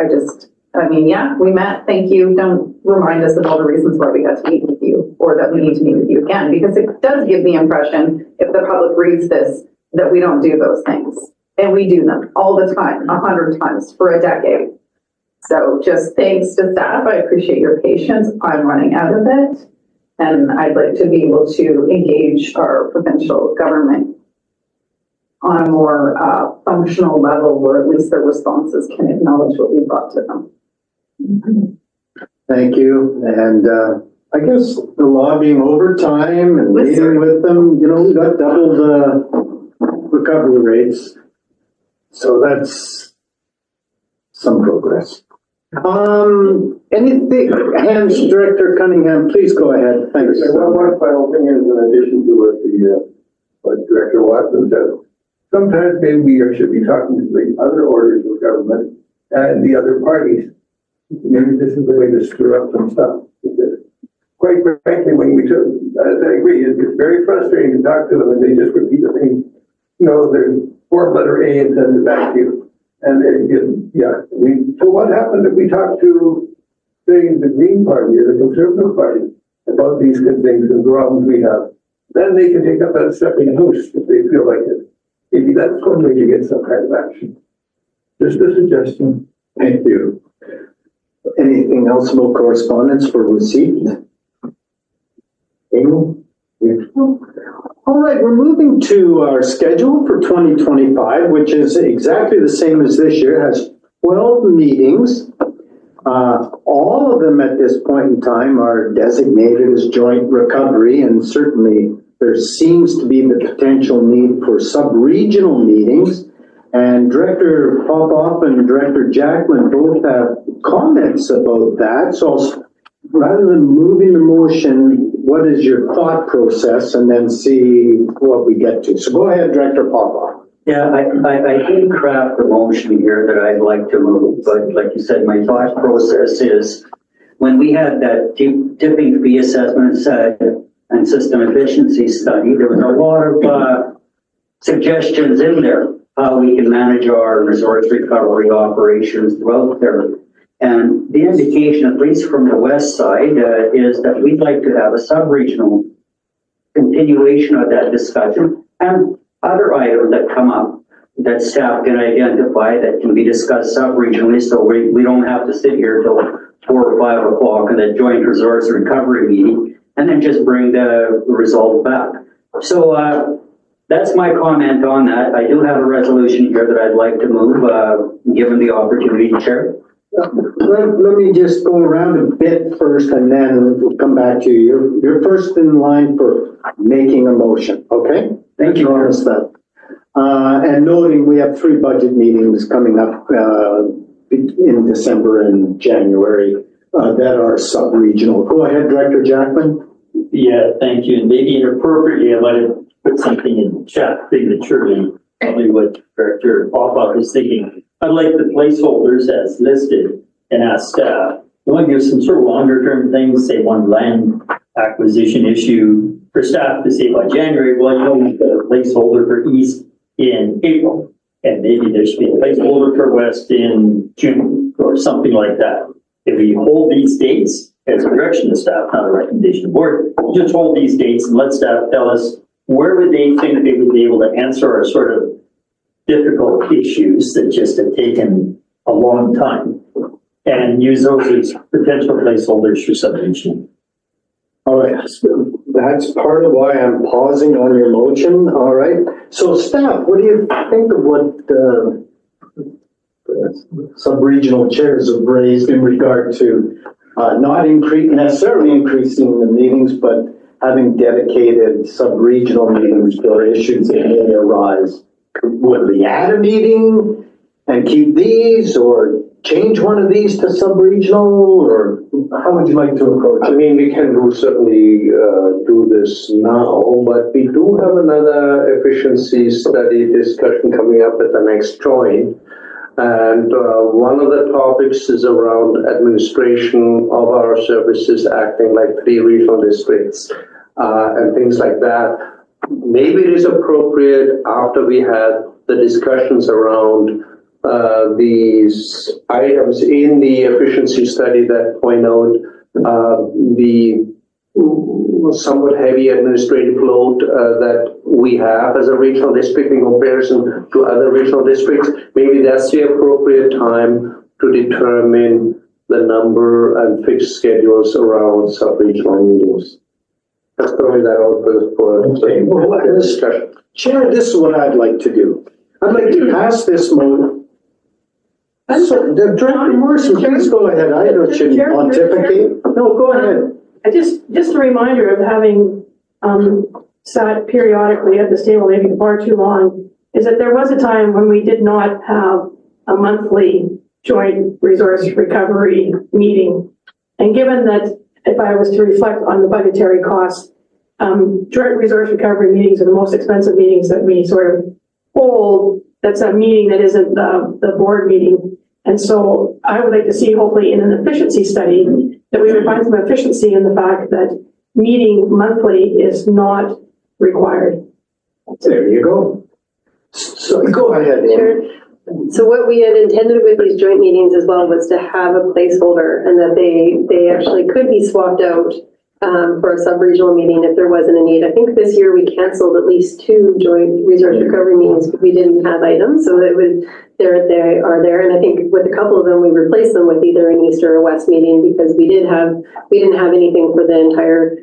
Yeah, we met, thank you. Don't remind us of all the reasons why we got to meet with you or that we need to meet with you again, because it does give the impression, if the public reads this, that we don't do those things. And we do them all the time, 100 times for a decade. So just thanks to staff. I appreciate your patience. I'm running out of it. And I'd like to be able to engage our provincial government on a more functional level where at least their responses can acknowledge what we brought to them. Thank you. And I guess the lobbying overtime and meeting with them, we got double the recovery rates. So that's some progress. Anything, Hans, Director Cunningham, please go ahead. Thanks. One final thing is, in addition to what Director Watson said, sometimes maybe we should be talking to the other orders of government and the other parties. Maybe this is the way to stir up some stuff. Because quite frankly, when we took, I agree, it's very frustrating to talk to them and they just repeat the thing. There's form letter A and send it back to you. And so what happened if we talked to, say, the Green Party or the Conservative Party about these good things and problems we have? Then they can take up that stepping house if they feel like it. Maybe that's one way to get some kind of action. Just a suggestion. Thank you. Anything else about correspondence for receipt? Amy? All right, we're moving to our schedule for 2025, which is exactly the same as this year. It has 12 meetings. All of them at this point in time are designated as joint recovery, and certainly there seems to be the potential need for sub-regional meetings. And Director Popoff and Director Jackman both have comments about that. So rather than moving the motion, what is your thought process, and then see what we get to. So go ahead, Director Popoff. Yeah, I did craft a motion here that I'd like to move, but like you said, my thought process is when we had that tipping fee assessments and system efficiency study, there was a lot of suggestions in there how we can manage our resource recovery operations throughout there. And the indication, at least from the west side, is that we'd like to have a sub-regional continuation of that discussion and other items that come up that staff can identify that can be discussed sub-regionally, so we don't have to sit here till 4 or 5 o'clock in a joint resource recovery meeting and then just bring the result back. So that's my comment on that. I do have a resolution here that I'd like to move, given the opportunity, Chair. Let me just go around a bit first and then we'll come back to you. You're first in line for making a motion, okay? Thank you. Promise that. And noting we have 3 budget meetings coming up in December and January that are sub-regional. Go ahead, Director Jackman. Yeah, thank you. And maybe inappropriately, I might have put something in chat prematurely, probably what Director Popoff is thinking. I'd like the placeholders as listed and ask staff. You want to give some sort of longer term things, say one land acquisition issue for staff to say by January, well, you know, we've got a placeholder for East in April, and maybe there should be a placeholder for West in June or something like that. If we hold these dates as a direction to staff, not a recommendation to the board, just hold these dates and let staff tell us where would they think they would be able to answer our sort of difficult issues that just have taken a long time, and use those as potential placeholders for subdivision. All right, that's part of why I'm pausing on your motion, all right? So staff, what do you think of what sub-regional chairs have raised in regard to not necessarily increasing the meetings, but having dedicated sub-regional meetings for issues that may arise? Would we add a meeting and keep these, or change one of these to sub-regional, or how would you like to approach it? I mean, we can certainly do this now, but we do have another efficiency study discussion coming up at the next joint. And one of the topics is around administration of our services acting like 3 regional districts and things like that. Maybe it is appropriate after we had the discussions around these items in the efficiency study that point out the somewhat heavy administrative load that we have as a regional district in comparison to other regional districts. Maybe that's the appropriate time to determine the number and fixed schedules around sub-regional meetings. Let's throw that out for the discussion. Chair, this is what I'd like to do. I'd like to pass this motion. So, Director Morrison, please go ahead. I don't shouldn't pontificate. No, go ahead. Just a reminder of having sat periodically at this table, maybe far too long, is that there was a time when we did not have a monthly joint resource recovery meeting. And given that, if I was to reflect on the budgetary costs, joint resource recovery meetings are the most expensive meetings that we sort of hold. That's a meeting that isn't the board meeting. And so I would like to see, hopefully in an efficiency study, that we would find some efficiency in the fact that meeting monthly is not required. There you go. So go ahead, Amy. Sure. So what we had intended with these joint meetings as well was to have a placeholder, and that they actually could be swapped out for a sub-regional meeting if there wasn't a need. I think this year we canceled at least 2 joint resource recovery meetings because we didn't have items, so it was they are there. And I think with a couple of them we replaced them with either an East or a West meeting because we didn't have anything for the entire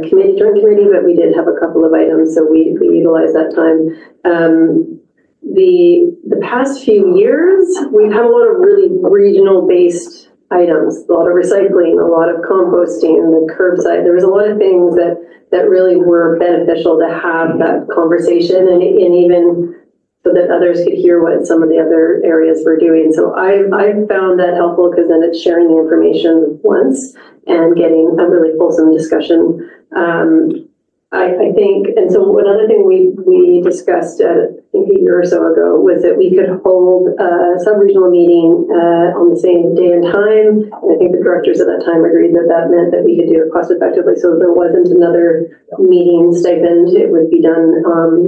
joint committee, but we did have a couple of items, so we utilized that time. The past few years, we've had a lot of really regional based items, a lot of recycling, a lot of composting, the curbside. There was a lot of things that really were beneficial to have that conversation and even so that others could hear what some of the other areas were doing. So I found that helpful because then it's sharing the information once and getting a really fulsome discussion. I think, and so one other thing we discussed, I think a year or so ago, was that we could hold a sub-regional meeting on the same day and time. And I think the directors at that time agreed that that meant that we could do it cost effectively. So there wasn't another meeting stipend. It would be done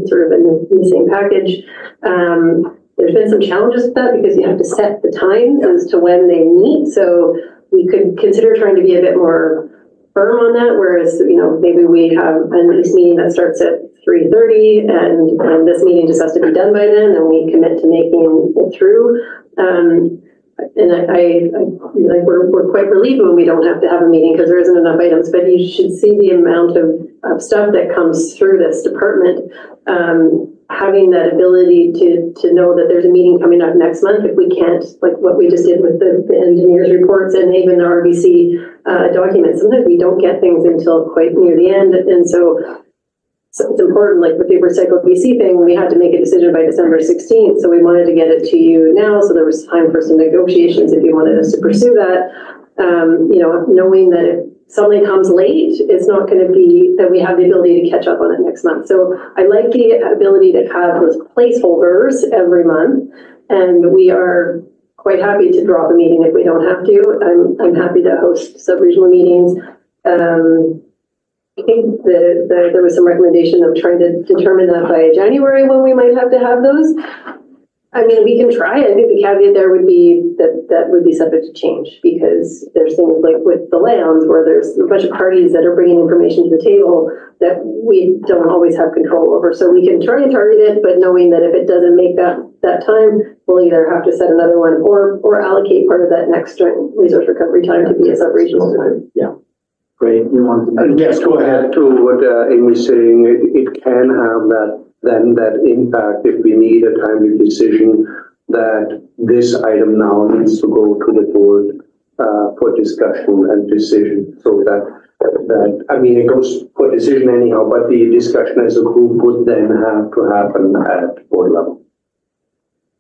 sort of in the same package. There's been some challenges with that because you have to set the times as to when they meet. So we could consider trying to be a bit more firm on that, whereas, maybe we have a nice meeting that starts at 3:30, and this meeting just has to be done by then, and we commit to making it through. And I like, we're quite relieved when we don't have to have a meeting because there isn't enough items, but you should see the amount of stuff that comes through this department. Having that ability to know that there's a meeting coming up next month, if we can't, like what we just did with the engineers reports and even the RBC documents, sometimes we don't get things until quite near the end. And so it's important, like with the Recycle BC thing, we had to make a decision by December 16th. So we wanted to get it to you now. So there was time for some negotiations if you wanted us to pursue that. Knowing that if something comes late, it's not going to be that we have the ability to catch up on it next month. So I like the ability to have those placeholders every month. And we are quite happy to drop a meeting if we don't have to. I'm happy to host sub-regional meetings. I think there was some recommendation of trying to determine that by January when we might have to have those. I mean, we can try. I think the caveat there would be that would be subject to change because there's things like with the lands where there's a bunch of parties that are bringing information to the table that we don't always have control over. So we can try and target it, but knowing that if it doesn't make that time, we'll either have to set another one or allocate part of that next joint resource recovery time to be a sub-regional time. Yeah. Great. You want to? Yes, to add to what Amy's saying, it can have that impact if we need a timely decision that this item now needs to go to the board for discussion and decision. So that I mean, it goes for decision anyhow, but the discussion as a group would then have to happen at board level.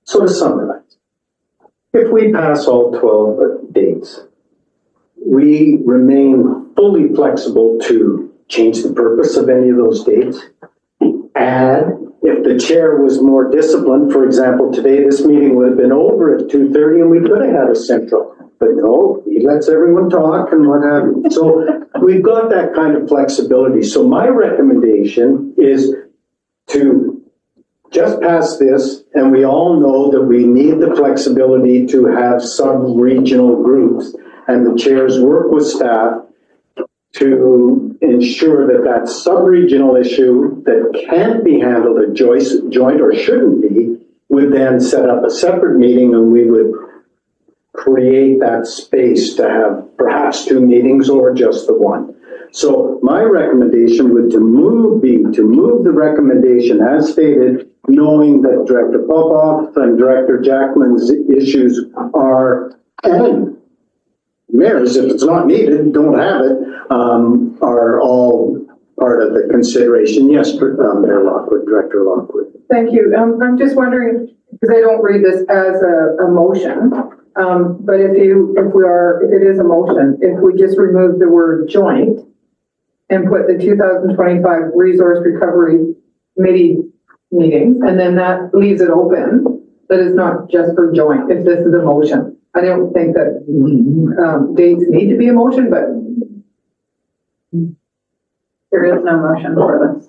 So to summarize, if we pass all 12 dates, we remain fully flexible to change the purpose of any of those dates. And if the chair was more disciplined, for example, today this meeting would have been over at 2:30 and we could have had a central. But no, he lets everyone talk and what have you. So we've got that kind of flexibility. So my recommendation is to just pass this, and we all know that we need the flexibility to have sub-regional groups, and the chairs work with staff to ensure that that sub-regional issue that can't be handled at joint or shouldn't be, would then set up a separate meeting and we would create that space to have perhaps 2 meetings or just the one. So my recommendation would be to move the recommendation as stated, knowing that Director Popoff and Director Jackman's issues are, and Mayor's, if it's not needed, don't have it, are all part of the consideration. Yes, Mayor Lockwood, Director Lockwood. Thank you. I'm just wondering, because I don't read this as a motion, but if it is a motion, if we just remove the word joint and put the 2025 Resource Recovery Committee meetings, and then that leaves it open, that is not just for joint, if this is a motion. I don't think that dates need to be a motion, but There is no motion for this.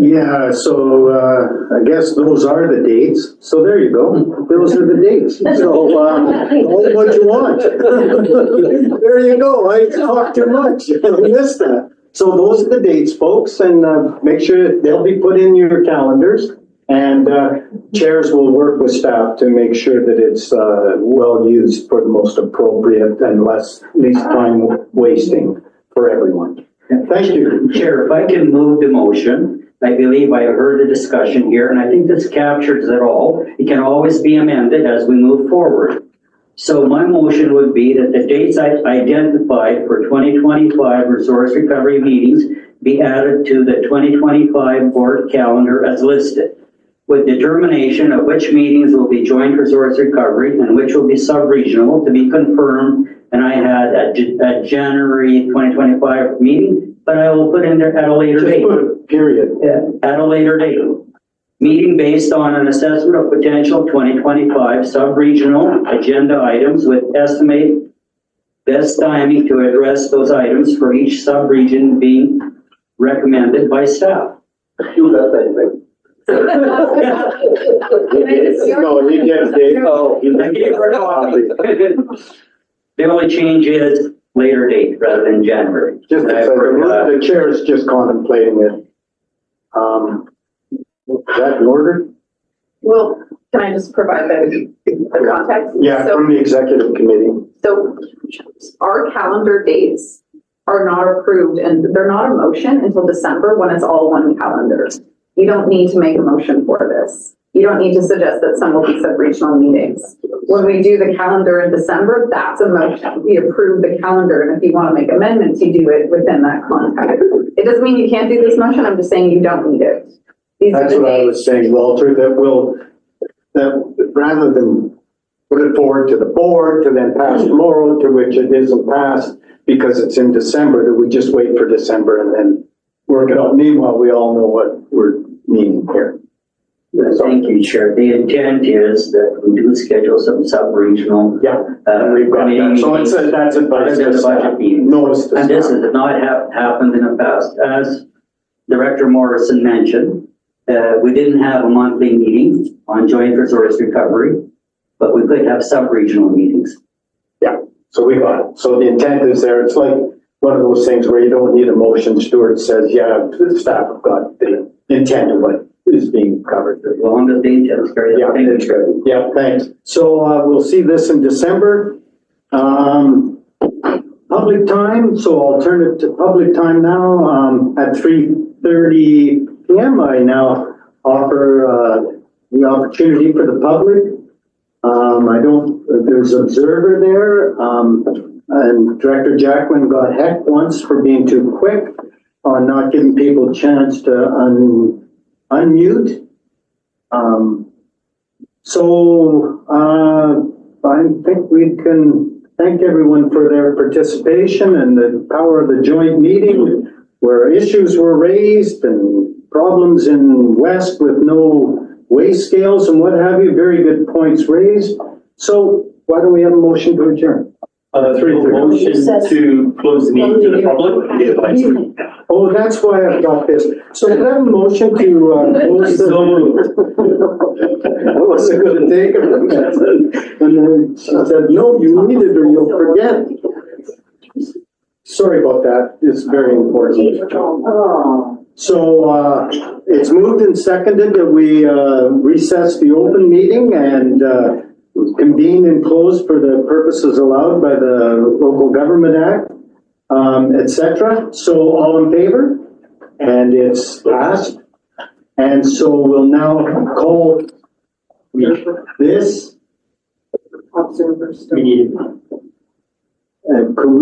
Yeah, so I guess those are the dates. So there you go. Those are the dates. So only what you want. There you go. I talked too much. I missed that. So those are the dates, folks, and make sure they'll be put in your calendars. And chairs will work with staff to make sure that it's well used for the most appropriate and least time wasting for everyone. Thank you. Chair, if I can move the motion, I believe I heard the discussion here, and I think this captures it all. It can always be amended as we move forward. So my motion would be that the dates I identified for 2025 resource recovery meetings be added to the 2025 board calendar as listed, with determination of which meetings will be joint resource recovery and which will be sub-regional to be confirmed. And I had a January 2025 meeting, but I will put in there at a later date. Period. Yeah, at a later date. Meeting based on an assessment of potential 2025 sub-regional agenda items with estimate best timing to address those items for each sub-region being recommended by staff. You got that, right? No, you get a date. Oh, thank you for talking. The only change is later date rather than January. Just a second. The chair is just contemplating it. Is that in order? Well, can I just provide the context? Yeah, So- from the executive committee. So our calendar dates are not approved and they're not a motion until December when it's all one calendar. You don't need to make a motion for this. You don't need to suggest that some will be sub-regional meetings. When we do the calendar in December, that's a motion. We approve the calendar, and if you want to make amendments, you do it within that context. It doesn't mean you can't do this motion, I'm just saying you don't need it. These are That's the what I dates. was saying, Walter, that rather than put it forward to the board to then pass tomorrow, to which it isn't passed because it's in December, that we just wait for December and then work it out. Meanwhile, we all know what we're needing here. Thank you, Chair. The intent is that we do schedule some sub-regional. Yeah, and we've got that. So it's that's advice. Other than the budget meeting. Notice to And this staff. has not happened in the past. As Director Morrison mentioned, we didn't have a monthly meeting on joint resource recovery, but we could have sub-regional meetings. Yeah, so we got it. So the intent is there. It's like one of those things where you don't need a motion. Stuart says, yeah, the staff have got the intent of what is being covered. As long as the intent is carried Yeah, out. Thank you, that's Chair. good. Yeah, thanks. So we'll see this in December. Public time, so I'll turn it to public time now. At 3:30 PM, I now offer the opportunity for the public. There's an observer there, and Director Jackman got heck once for being too quick on not giving people a chance to unmute. I think we can thank everyone for their participation and the power of the joint meeting where issues were raised and problems in West with no weigh scales and what have you. Very good points raised. So why don't we have a motion to adjourn? Motion to close the meeting to the public. Oh, that's why I've got this. So can I have a motion to close the... So moved. I wasn't gonna take it. And then she said, no, you need it or you'll forget. Sorry about that. It's very important. So, it's moved and seconded that we, recess the open meeting and, convene and close for the purposes allowed by the Local Government Act, et cetera. So all in favor? And it's passed. And so we'll now call this. Observers. We need it. Could we